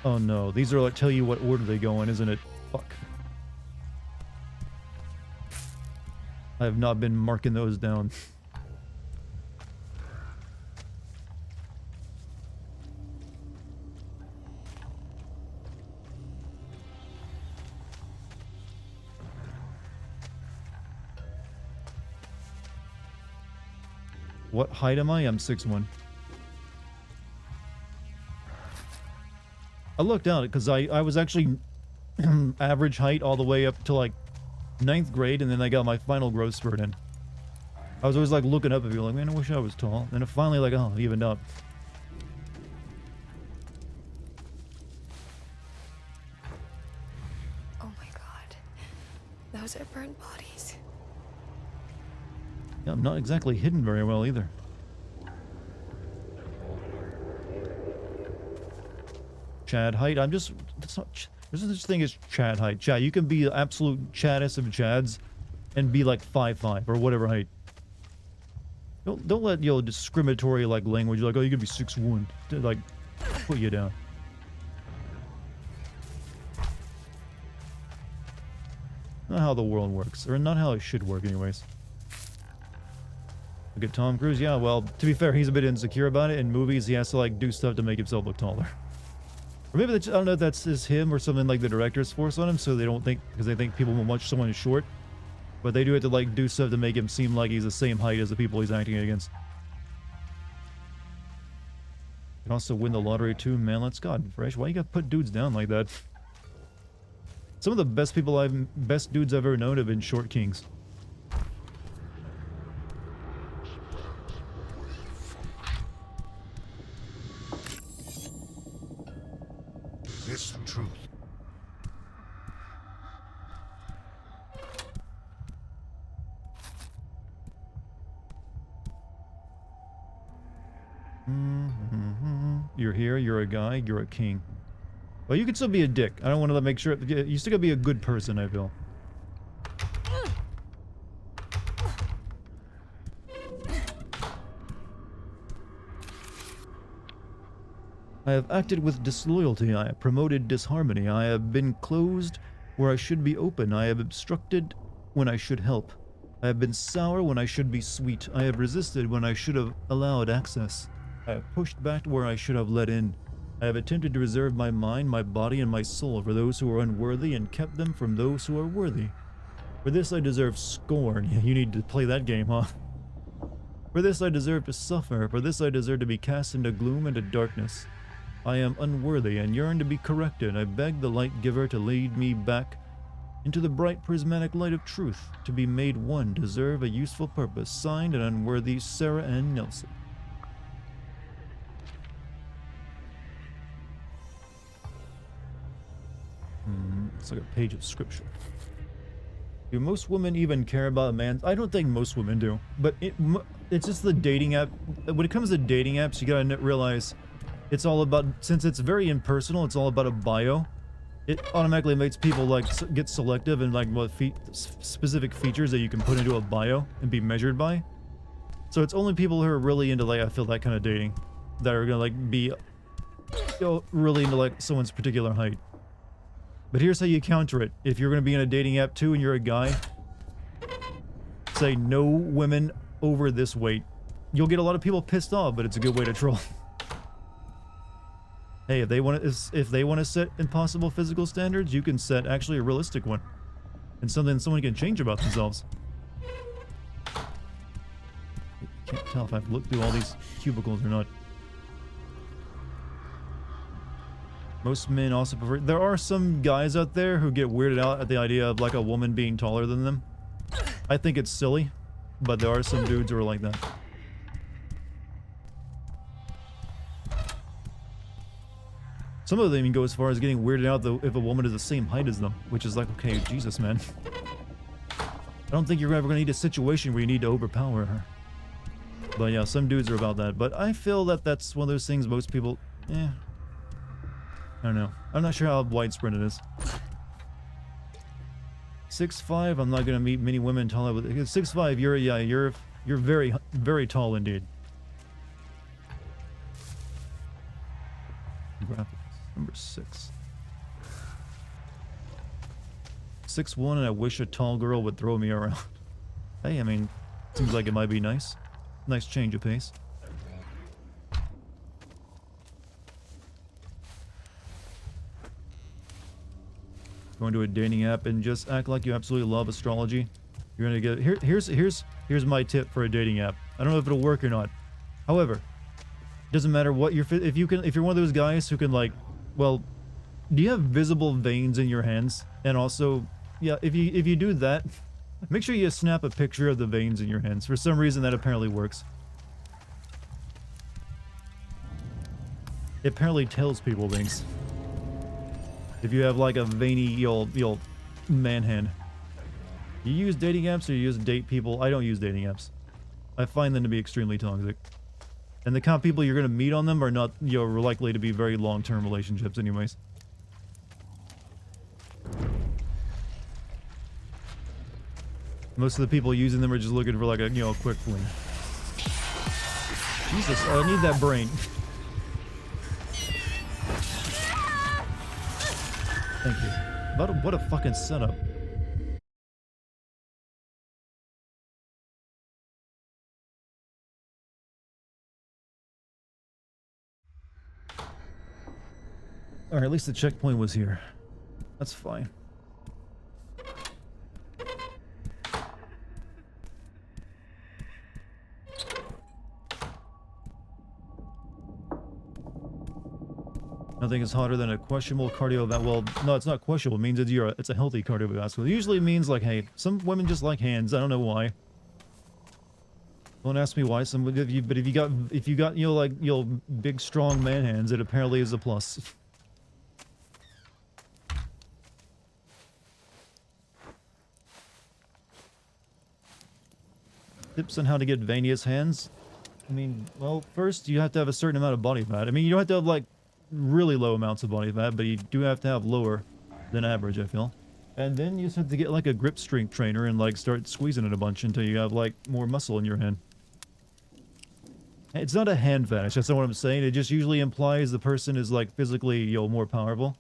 Oh no, these are like tell you what order they go in, isn't it? Fuck. I have not been marking those down. What height am I? I'm 6'1". I looked out because I was actually average height all the way up to like 9th grade, and then I got my final growth spurt in. I was always like looking up at people like, man, I wish I was tall. And it finally like, oh, evened up. Oh my god. Those are burnt bodies. Yeah, I'm not exactly hidden very well either. Chad height. I'm just. That's not. There's no such thing as Chad height. Chad, you can be the absolute chaddest of Chads, and be like 5'5" or whatever height. Don't let discriminatory like language like, oh, you can be 6'1", to like put you down. Not how the world works, or not how it should work, anyways. Look at Tom Cruise. Yeah, well, to be fair, he's a bit insecure about it. In movies, he has to like do stuff to make himself look taller. Or maybe that's, I don't know if that's just him or something like the directors force on him, so they don't think, because they think people will watch someone short. But they do have to like do stuff to make him seem like he's the same height as the people he's acting against. Can also win the lottery too, man. Let's God, Fresh. Why you gotta put dudes down like that? Some of the best best dudes I've ever known have been short kings. This truth. You're here, you're a guy, you're a king. Well, you can still be a dick. I don't want to make sure. You still gotta be a good person, I feel. I have acted with disloyalty. I have promoted disharmony. I have been closed where I should be open. I have obstructed when I should help. I have been sour when I should be sweet. I have resisted when I should have allowed access. I have pushed back where I should have let in. I have attempted to reserve my mind, my body, and my soul for those who are unworthy and kept them from those who are worthy. For this I deserve scorn. Yeah, you need to play that game, huh? For this I deserve to suffer. For this I deserve to be cast into gloom and to darkness. I am unworthy and yearn to be corrected. I beg the light giver to lead me back into the bright prismatic light of truth, to be made one, to serve a useful purpose. Signed, an unworthy Sarah N. Nelson. It's like a page of scripture. Do most women even care about a man? I don't think most women do, but it's just the dating app. When it comes to dating apps, you gotta realize it's all about, since it's very impersonal, it's all about a bio. It automatically makes people like get selective and like what specific features that you can put into a bio and be measured by. So it's only people who are really into like, I feel that kind of dating, that are gonna like be really into like someone's particular height. But here's how you counter it. If you're going to be in a dating app too and you're a guy, say no women over this weight. You'll get a lot of people pissed off, but it's a good way to troll. Hey, if they want to set impossible physical standards, you can set actually a realistic one. And something someone can change about themselves. Can't tell if I've looked through all these cubicles or not. Most men also prefer... There are some guys out there who get weirded out at the idea of like a woman being taller than them. I think it's silly, but there are some dudes who are like that. Some of them even go as far as getting weirded out though if a woman is the same height as them, which is like, okay, Jesus, man. I don't think you're ever gonna need a situation where you need to overpower her. But yeah, some dudes are about that. But I feel that that's one of those things most people... I don't know. I'm not sure how widespread it is. 6'5", I'm not gonna meet many women taller with... 6'5", you're very, very tall indeed. Graphics, number 6. 6'1", and I wish a tall girl would throw me around. Hey, I mean, seems like it might be nice. Nice change of pace. Going to a dating app and just act like you absolutely love astrology. You're gonna get here's my tip for a dating app. I don't know if it'll work or not. However, it doesn't matter what if you're one of those guys who can, like, well, do you have visible veins in your hands? And also, yeah, if you do that, make sure you snap a picture of the veins in your hands. For some reason, that apparently works. It apparently tells people things. If you have like a veiny, you'll man hand. You use dating apps or you use date people? I don't use dating apps. I find them to be extremely toxic. And the kind of people you're going to meet on them are not, likely to be very long-term relationships anyways. Most of the people using them are just looking for like a, quick fling. Jesus, I need that brain. Thank you. What a fucking setup. Alright, at least the checkpoint was here. That's fine. Nothing is hotter than a questionable cardiovascular. Well, no, it's not questionable. It means it's a healthy cardiovascular. It usually means like, hey, some women just like hands. I don't know why. Don't ask me why. But if you got big strong man hands, it apparently is a plus. Tips on how to get veiniest hands. I mean, well, first you have to have a certain amount of body fat. I mean, you don't have to have like really low amounts of body fat, but you do have to have lower than average, I feel. And then you just have to get like a grip strength trainer and like start squeezing it a bunch until you have like more muscle in your hand. It's not a hand fetish, that's not what I'm saying. It just usually implies the person is like physically, more powerful.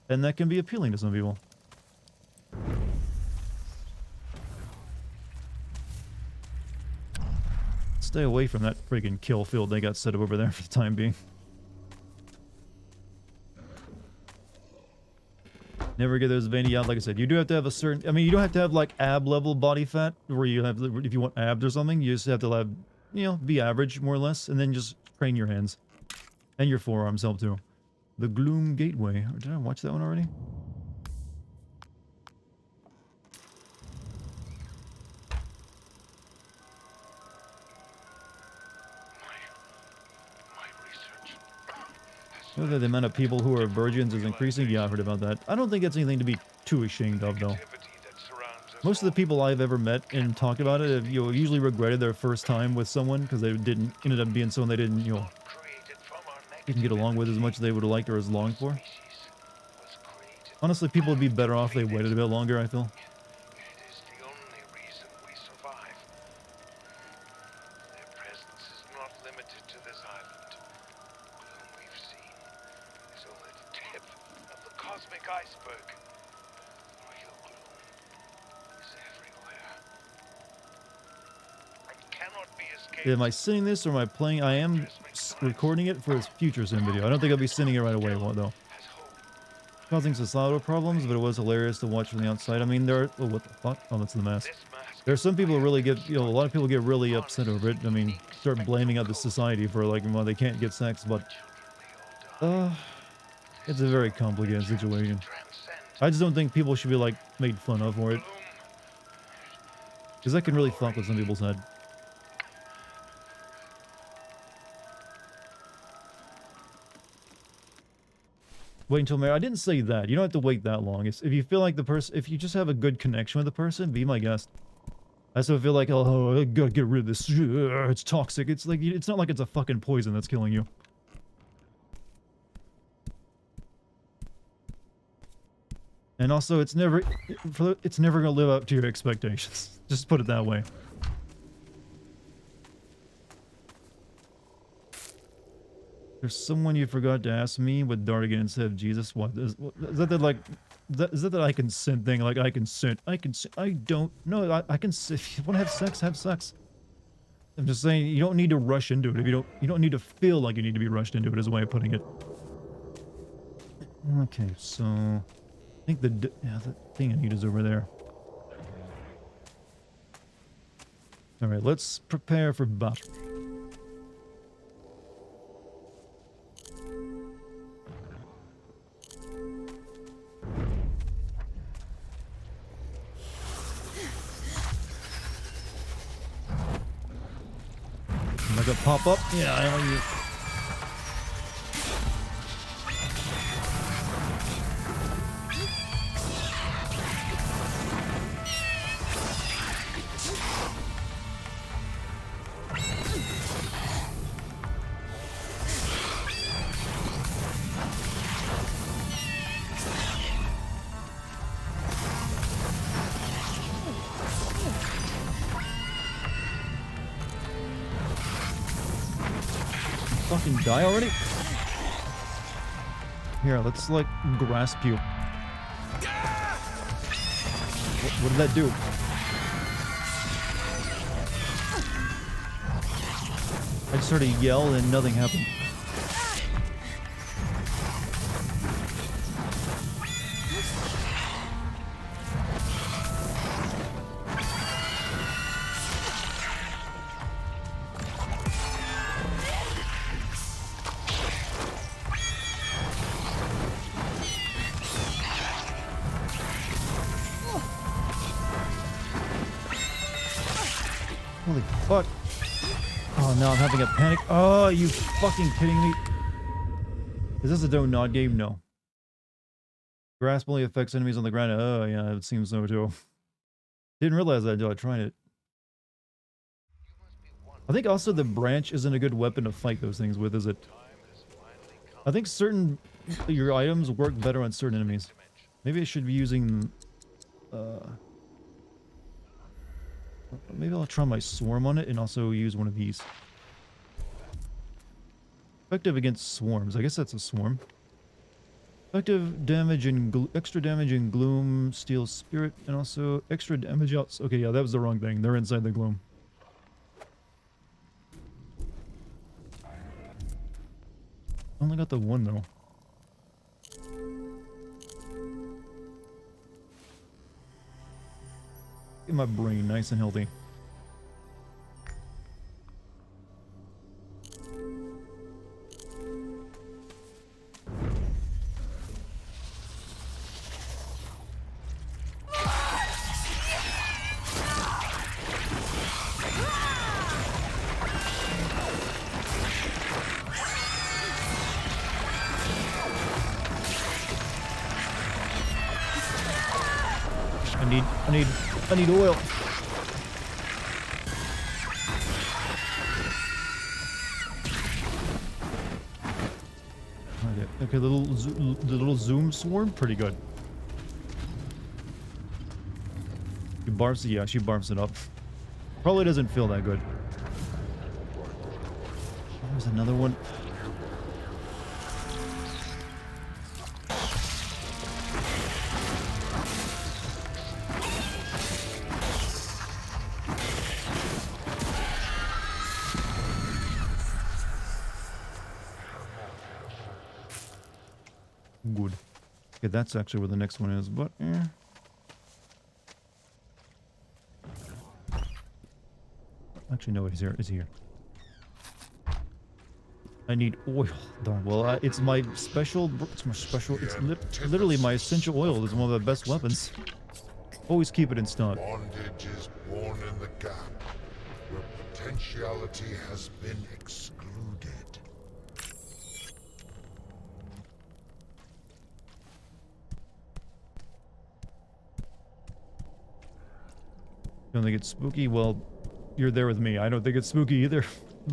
And that can be appealing to some people. Stay away from that freaking kill field they got set up over there for the time being. Never get those veiny out, like I said. You do have to have a certain... I mean, you don't have to have, like, ab-level body fat, where you have... If you want abs or something, you just have to have, be average, more or less, and then just train your hands. And your forearms help, too. The Gloom Gateway. Did I watch that one already? Whether the amount of people who are virgins is increasing, yeah, I've heard about that. I don't think it's anything to be too ashamed of, though. Most of the people I've ever met and talked about it have, usually regretted their first time with someone because they ended up being someone they didn't get along with as much as they would have liked or as longed for. Honestly, people would be better off if they waited a bit longer, I feel. Am I sending this or am I playing? I am recording it for a future sim video. I don't think I'll be sending it right away, though. Causing societal problems, but it was hilarious to watch from the outside. I mean, there are... Oh, what the fuck? Oh, that's the mask. There are some people who really get... a lot of people get really upset over it. I mean, start blaming other society for, like, well, they can't get sex, but... it's a very complicated situation. I just don't think people should be, like, made fun of for it. Because that can really fuck with some people's head. Wait until marriage. I didn't say that. You don't have to wait that long. If you feel like the person, if you just have a good connection with the person, be my guest. I still feel like, oh, I gotta get rid of this. It's toxic. It's like, it's not like it's a fucking poison that's killing you. And also, it's never gonna live up to your expectations. Just put it that way. There's someone you forgot to ask me with Dartigan instead of Jesus. What is that? Is that the I consent thing? Like I consent. I don't. No, I can. If you want to have sex, have sex. I'm just saying you don't need to rush into it. If you don't need to feel like you need to be rushed into it. Is a way of putting it. Okay, so I think the thing I need is over there. All right, let's prepare for battle. Am I gonna pop up? Yeah, I know you. Fucking die already? Here, let's like grasp you. What did that do? I just heard a yell and nothing happened. Holy fuck. Oh no, I'm having a panic. Oh, you fucking kidding me? Is this a do not game? No. Grasp only affects enemies on the ground. Oh yeah, it seems so too. Didn't realize that until I tried it. I think also the branch isn't a good weapon to fight those things with, is it? I think your items work better on certain enemies. Maybe I should be using maybe I'll try my swarm on it and also use one of these. Effective against swarms. I guess that's a swarm. Effective damage and extra damage in gloom, steel spirit, and also extra damage out. Okay, yeah, that was the wrong thing. They're inside the gloom. Only got the one though. Get my brain nice and healthy. I need oil. Okay, the little zoom swarm, pretty good. She barfs, yeah, she barfs it up. Probably doesn't feel that good. There's another one. Good. Okay, that's actually where the next one is, but actually, no, it's here. It's here. I need oil. Darn. Well, it's my special. It's my special. It's literally my essential oil. It's one of the best weapons. Always keep it in stock. Bondage is born in the gap, where potentiality has been excluded. Don't think it's spooky? Well, you're there with me. I don't think it's spooky either.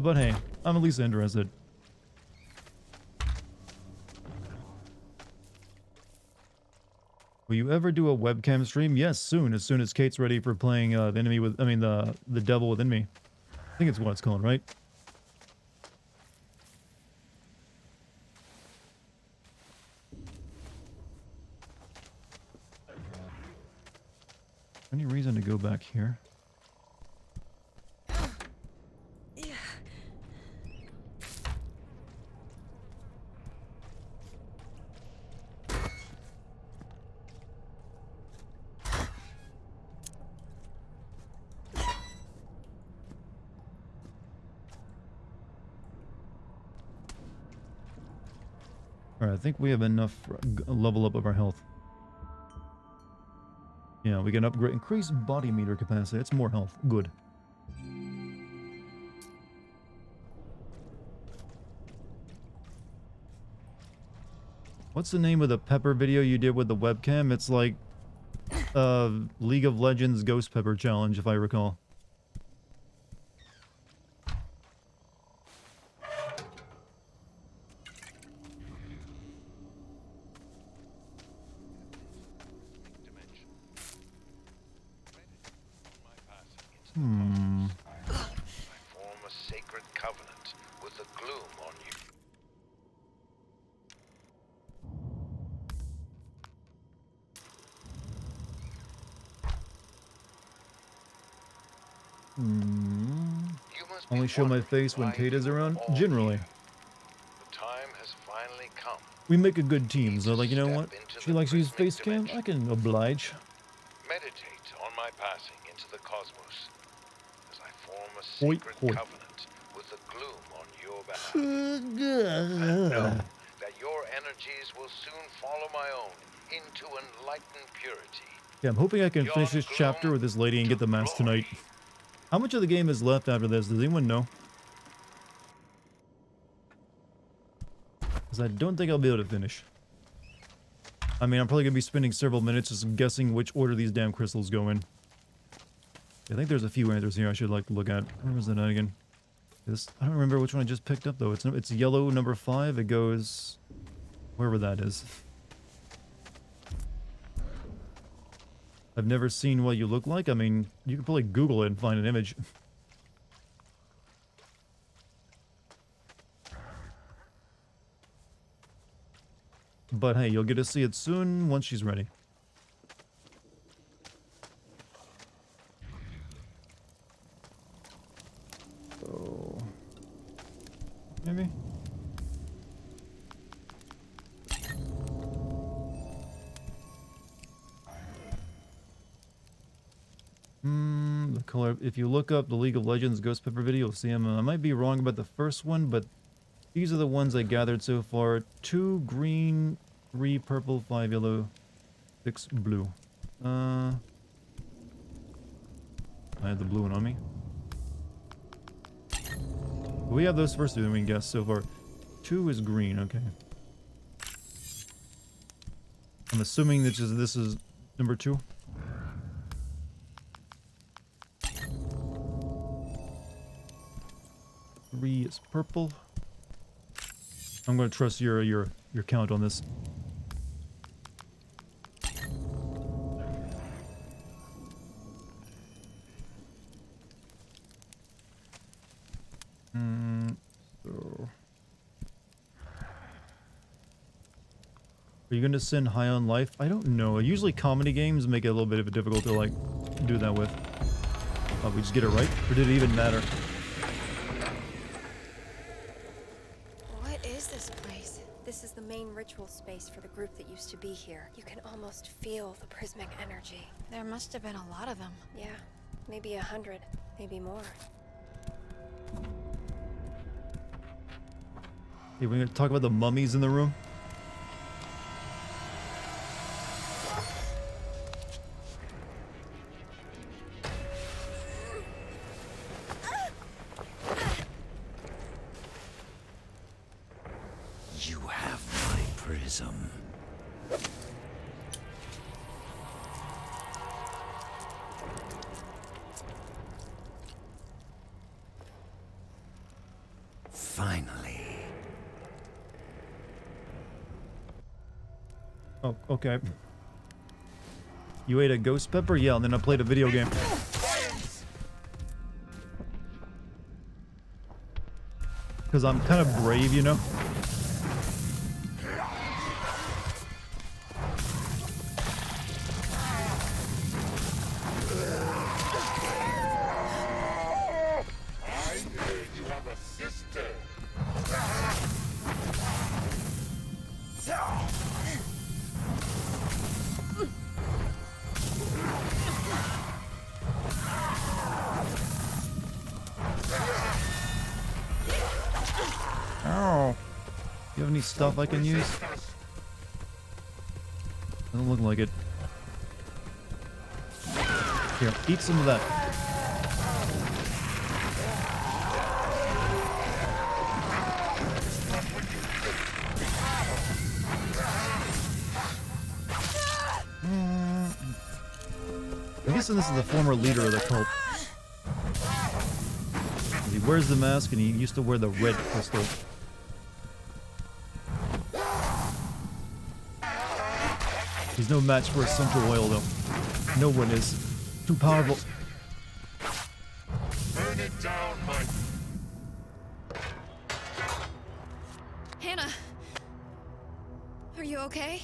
But hey, I'm at least interested. Will you ever do a webcam stream? Yes, soon. As soon as Kate's ready for playing the enemy with, the devil within me. I think it's what it's called, right? Any reason to go back here? Alright, I think we have enough level up of our health. Yeah, we can upgrade, increase body meter capacity. It's more health. Good. What's the name of the pepper video you did with the webcam? It's like League of Legends Ghost Pepper Challenge, if I recall. I form a sacred covenant with the gloom on you. Only show my face when Kate is around? Generally. The time has finally come. We make a good team, so like, you know what? She likes to use face cam, I can oblige. Meditate on my passing into the cosmos as I form a sacred covenant with the gloom on your behalf. And know that your energies will soon follow my own into enlightened purity. Yeah, I'm hoping I can finish this chapter with this lady and get the mask tonight. How much of the game is left after this? Does anyone know? Because I don't think I'll be able to finish. I mean, I'm probably going to be spending several minutes just guessing which order these damn crystals go in. I think there's a few answers here I should like to look at. Where was that again? This, I don't remember which one I just picked up though. It's yellow number 5. It goes wherever that is. I've never seen what you look like. I mean, you could probably Google it and find an image. But hey, you'll get to see it soon once she's ready. So, maybe? The color, if you look up the League of Legends Ghost Pepper video, you'll see them. I might be wrong about the first one, but these are the ones I gathered so far. 2 green, 3 purple, 5 yellow, 6 blue. I had the blue one on me. We have those first 2 that we can guess so far. 2 is green, okay. I'm assuming that this is number 2. Three is purple. I'm going to trust your count on this. So, are you going to send high on life? I don't know. Usually comedy games make it a little bit of a difficult to like do that with. Oh, we just get it right? Or did it even matter? This is the main ritual space for the group that used to be here. You can almost feel the prismic energy. There must have been a lot of them. Yeah, maybe 100, maybe more. Hey, we're going to talk about the mummies in the room? Oh, okay. You ate a ghost pepper? Yeah, and then I played a video game. Because I'm kind of brave, you know? Oh. You have any stuff I can use? Doesn't look like it. Here, eat some of that. I'm guessing this is the former leader of the cult. He wears the mask and he used to wear the red crystal. He's no match for essential oil though. No one is. Too powerful. Burn it down, Mike. Hannah! Are you okay?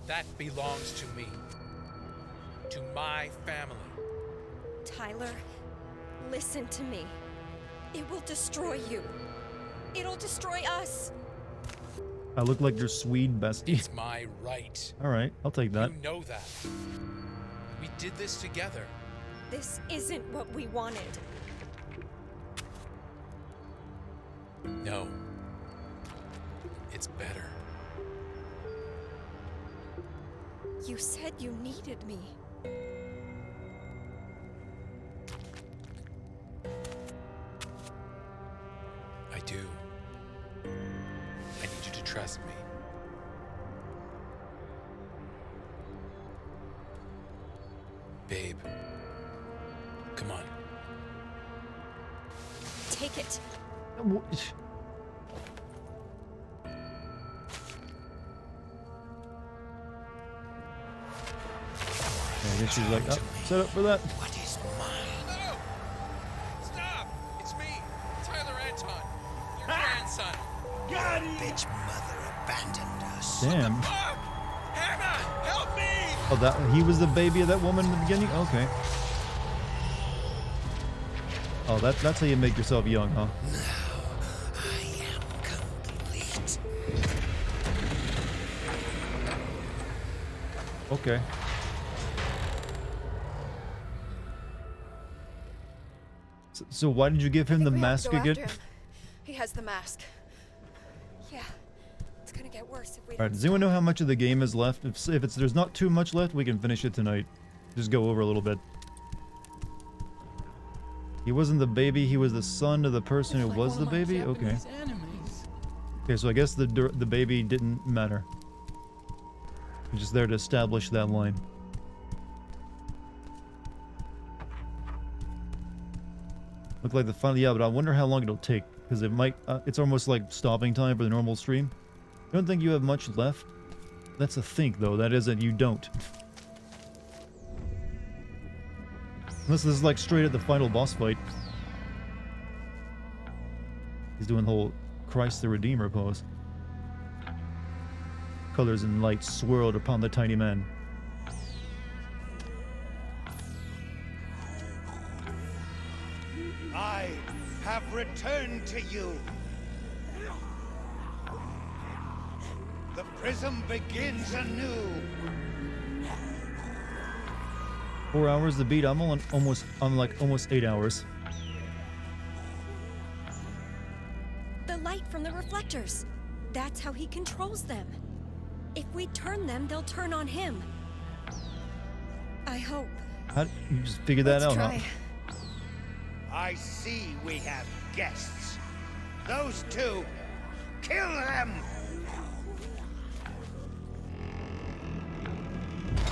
That belongs to me. To my family. Tyler, listen to me. It will destroy you. It'll destroy us. I look like your Swede bestie. It's my right. Alright, I'll take that. You know that. We did this together. This isn't what we wanted. No. It's better. You said you needed me. I do. I need you to trust me. Babe. Come on. Take it. I guess she's like, oh, set up for that. What is mine? No! Stop! It's me, Tyler Anton, your grandson. Got it! Bitch mother abandoned us. Damn. Hannah, help me! Oh, that he was the baby of that woman in the beginning? Okay. Oh, that's how you make yourself young, huh? Now I am complete. Okay. So why did you give him the mask again? He has the mask. Yeah, it's gonna get worse if we. Alright, does anyone know how much of the game is left? If there's not too much left, we can finish it tonight. Just go over a little bit. He wasn't the baby, he was the son of the person who was the baby? Okay. Okay, so I guess the baby didn't matter. He's just there to establish that line. Look like the final, yeah, but I wonder how long it'll take, because it might, it's almost like stopping time for the normal stream. I don't think you have much left. That's a think, though. That is that you don't. Unless this is like straight at the final boss fight. He's doing the whole Christ the Redeemer pose. Colors and lights swirled upon the tiny man. I have returned to you. The prism begins anew. 4 hours to beat. I'm like almost 8 hours. The light from the reflectors. That's how he controls them. If we turn them, they'll turn on him. I hope. How you just figured that out, try. huh? I see we have guests. Those two, kill them!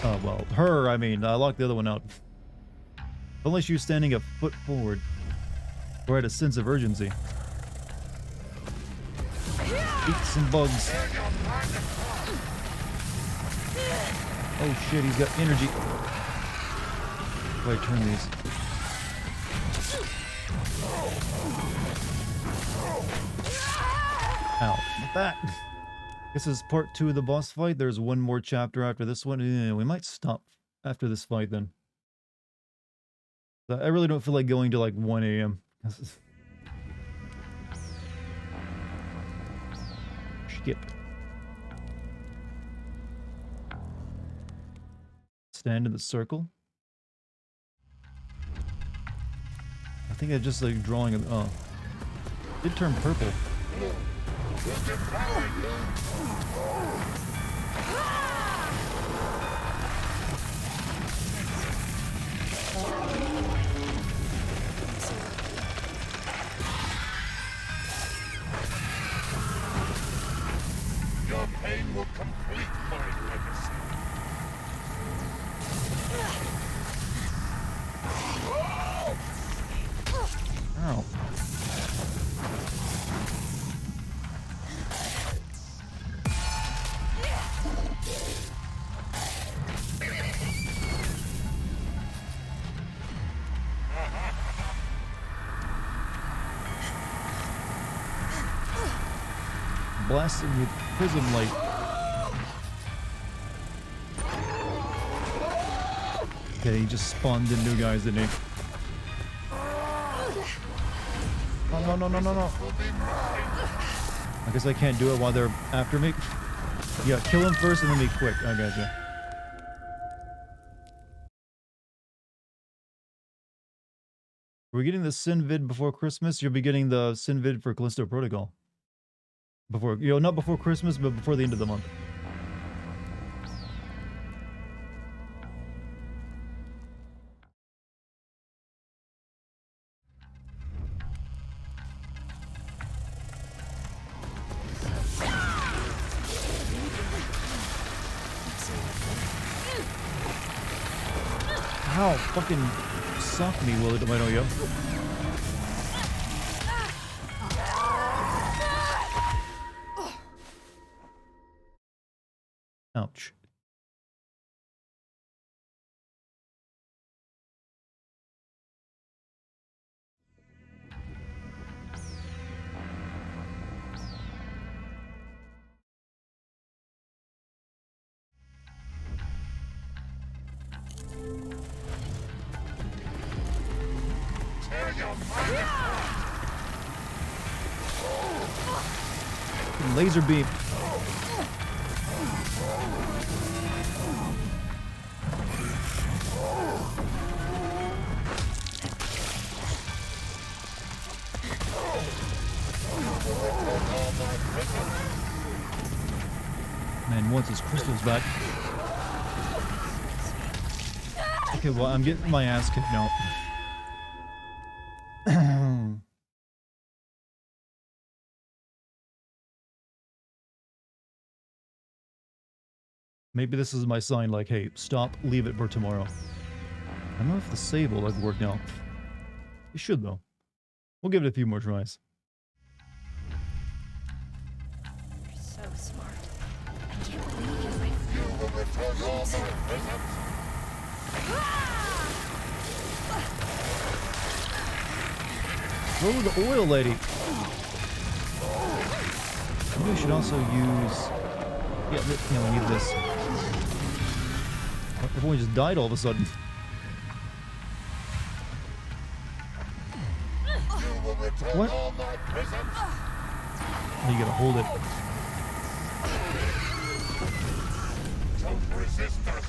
Oh, well, her, I mean, I locked the other one out. Unless you're standing a foot forward. We're at a sense of urgency. Eat some bugs. Oh shit, he's got energy. How do I turn these? Ow, not that. This is part 2 of the boss fight. There's one more chapter after this one. We might stop after this fight then. I really don't feel like going to like 1 a.m. Skip. Stand in the circle. I think I just like drawing a... Oh. It did turn purple. Your pain will complete my legacy. Ow. Blasted with prism light. Okay, he just spawned in new guys, didn't he? Oh, no. I guess I can't do it while they're after me. Yeah, kill him first and then be quick. I gotcha. We're getting the Sin vid before Christmas. You'll be getting the Sin vid for Callisto Protocol. Before, you know, not before Christmas, but before the end of the month. Ow, fucking sock me, Willie Tomato, yo. Ouch. Laser beam. Man wants his crystals back. Okay, well, I'm getting my ass kicked now. Maybe this is my sign, like, hey, stop, leave it for tomorrow. I don't know if the save will, like, work now. It should, though. We'll give it a few more tries. You're so smart. I can't believe you're my friend. Throw the oil, lady. Maybe we should also use... Yeah, we need this. Everyone just died all of a sudden. What? Oh, you gotta hold it. Don't resist us.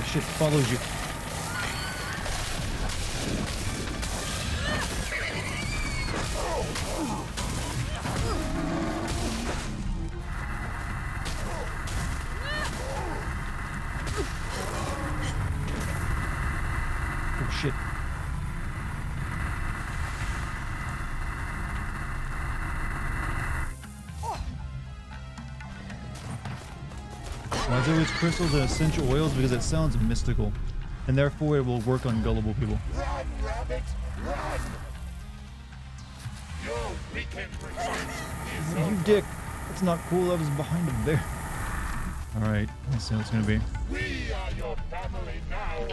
Shit follows you. Why is there always crystals and essential oils? Because it sounds mystical. And therefore it will work on gullible people. Run, rabbit, run! Your weekend You dick! That's not cool. I was behind him there. Alright, let's see what it's gonna be. We are your family now.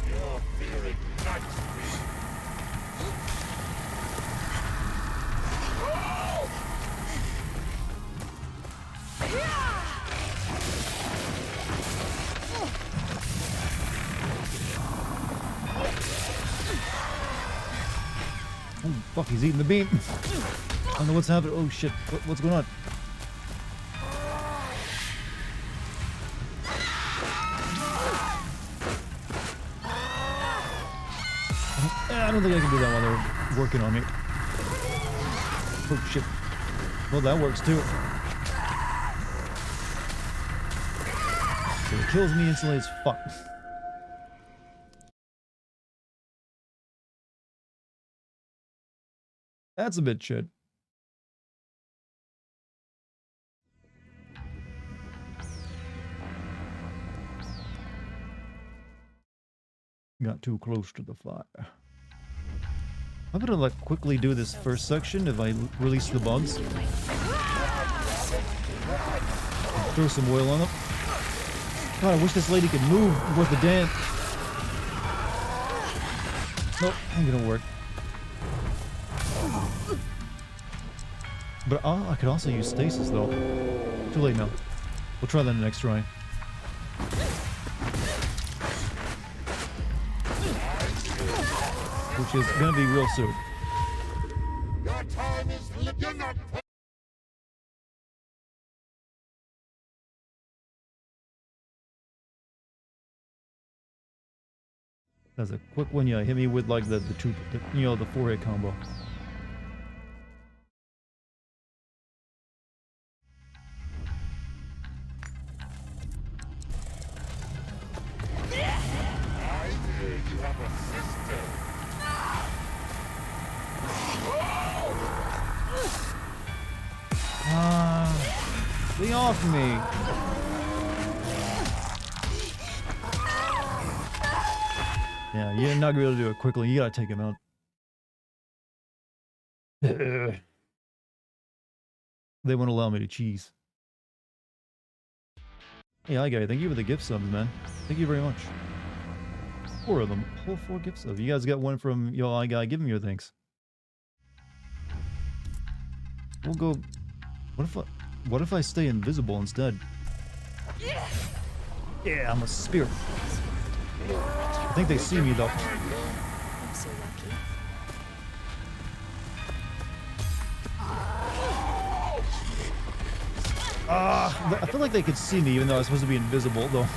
Your fear ignites me. Oh, fuck, he's eating the beam. I don't know what's happening. Oh, shit. What's going on? I don't think I can do that while they're working on me. Oh, shit. Well, that works, too. So it kills me instantly as fuck. That's a bit shit. Got too close to the fire. I'm gonna like quickly do this first section if I release the bugs. Throw some oil on them. God, I wish this lady could move worth a damn. Nope, ain't gonna work. But I could also use stasis though. Too late now. We'll try that in the next try. Which is gonna be real soon. Your time is you're not. That's a quick one, yeah. Hit me with like the you know, the 4-hit combo. Be off me. Yeah, you're not gonna be able to do it quickly. You gotta take him out. They won't allow me to cheese. Hey, hi guy, thank you for the gift subs, man. Thank you very much. 4 of them. Whole 4 gift subs. You guys got one from yo hi guy. Give him your thanks. We'll go. What if I stay invisible instead? Yeah, I'm a spirit. I think they see me though. I'm so lucky. I feel like they could see me even though I was supposed to be invisible though.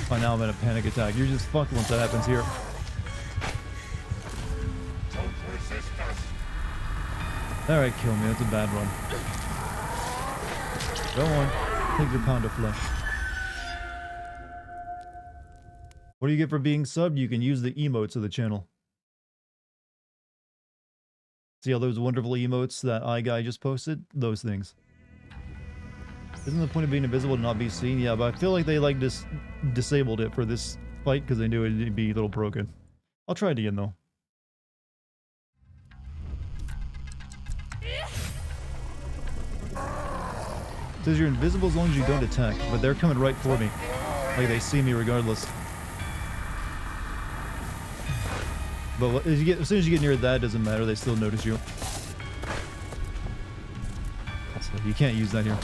By now I'm in a panic attack. You're just fucked once that happens here. Alright, kill me. That's a bad run. Go on. Take your pound of flesh. What do you get for being subbed? You can use the emotes of the channel. See all those wonderful emotes that iGuy just posted? Those things. Isn't the point of being invisible to not be seen? Yeah, but I feel like they like disabled it for this fight because they knew it'd be a little broken. I'll try it again though. It says you're invisible as long as you don't attack, but they're coming right for me. Like they see me regardless. But as soon as you get near that, it doesn't matter. They still notice you. Also, you can't use that here.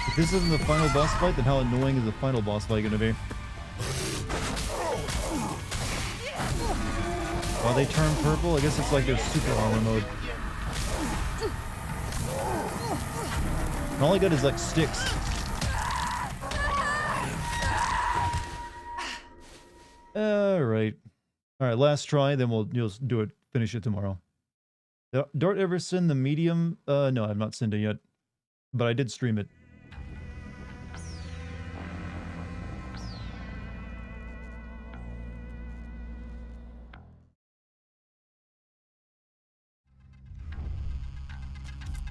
If this isn't the final boss fight, then how annoying is the final boss fight gonna be? While they turn purple, I guess it's like their super armor mode. And all I got is like sticks. Alright. Alright, last try, then you'll do it, finish it tomorrow. Dart ever send the medium? No, I've not sent it yet. But I did stream it.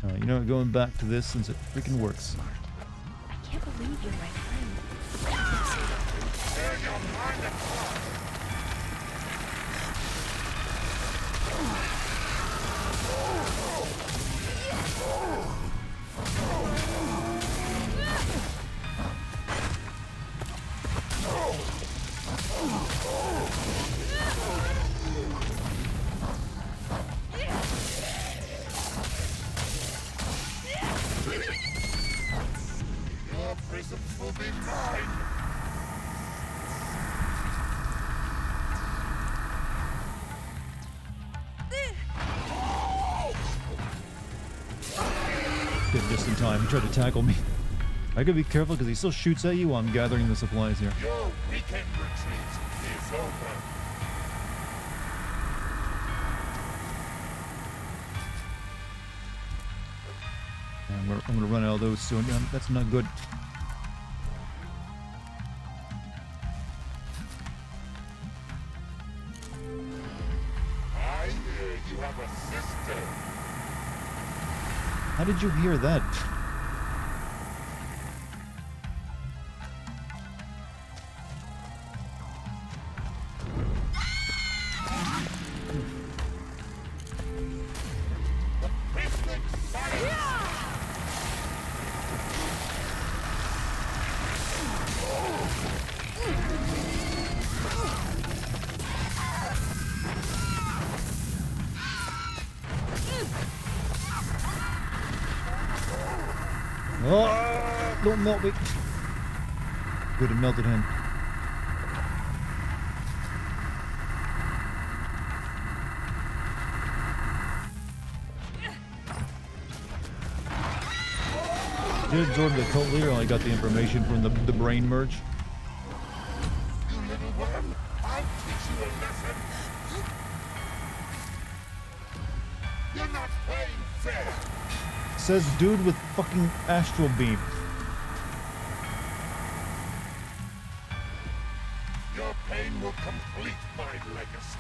Alright, you know what, going back to this since it freaking works. I can't believe you're my friend. Did just in time. He tried to tackle me. I gotta be careful because he still shoots at you while I'm gathering the supplies here. Your weekend retreat is over. And I'm gonna run out of those soon. That's not good. I hear you have a sister. How did you hear that? Oh, don't melt me. Good, it melted him. Did absorb the cult leader, I got the information from the brain merge. You little worm, I'll teach you a lesson. You're not playing fair. Says dude with fucking astral beam. Your pain will complete my legacy.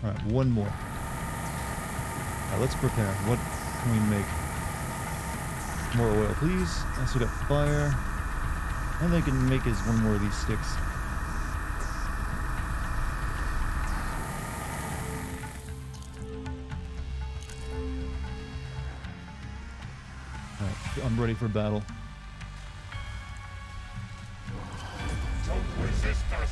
Alright, one more. Alright, let's prepare. What can we make? More oil, please. I also got fire. And they can make is one more of these sticks. Alright, I'm ready for battle. Don't resist us.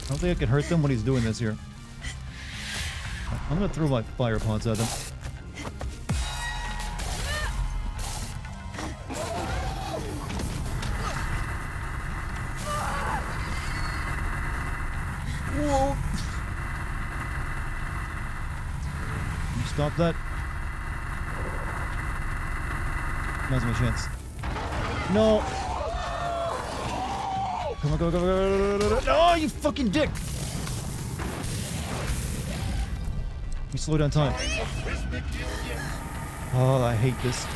I don't think I can hurt them when he's doing this here. I'm gonna throw my fire pods at them. Whoa! Can you stop that? Now's my chance. No! Come on, go, go, go, go, go, go, go. No, you fucking dick! You slow down time. Oh, I hate this.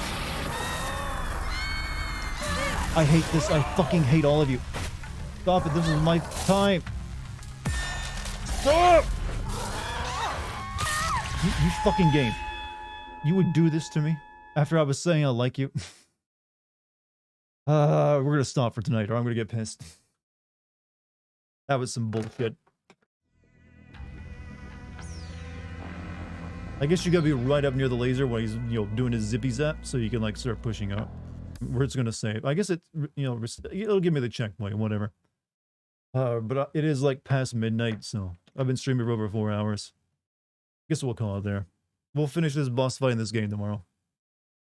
I hate this. I fucking hate all of you. Stop it. This is my time. Stop! You fucking game. You would do this to me after I was saying I like you. We're gonna stop for tonight or I'm gonna get pissed. That was some bullshit. I guess you gotta be right up near the laser while he's, you know, doing his zippy zap so you can, like, start pushing up. Where it's gonna save. I guess it, you know, it'll give me the checkpoint, whatever. But it is, like, past midnight, so I've been streaming for over 4 hours. Guess we'll call it there. We'll finish this boss fight in this game tomorrow.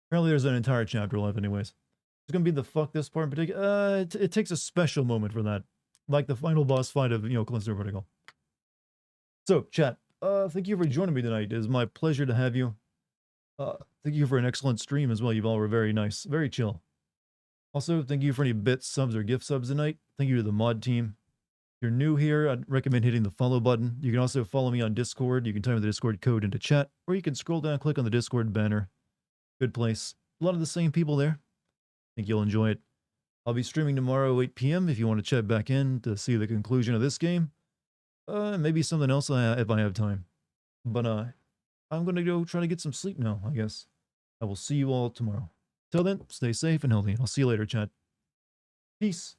Apparently there's an entire chapter left anyways. It's gonna be the fuck this part in particular. It takes a special moment for that. Like the final boss fight of, you know, Callisto Vertical. So, chat. Thank you for joining me tonight. It is my pleasure to have you. Thank you for an excellent stream as well. You all were very nice, very chill. Also, thank you for any bits, subs, or gift subs tonight. Thank you to the mod team. If you're new here, I'd recommend hitting the follow button. You can also follow me on Discord. You can type the Discord code into chat, or you can scroll down and click on the Discord banner. Good place. A lot of the same people there. I think you'll enjoy it. I'll be streaming tomorrow 8 p.m. if you want to check back in to see the conclusion of this game. Maybe something else if I have time. But I'm going to go try to get some sleep now, I guess. I will see you all tomorrow. Till then, stay safe and healthy. I'll see you later, chat. Peace.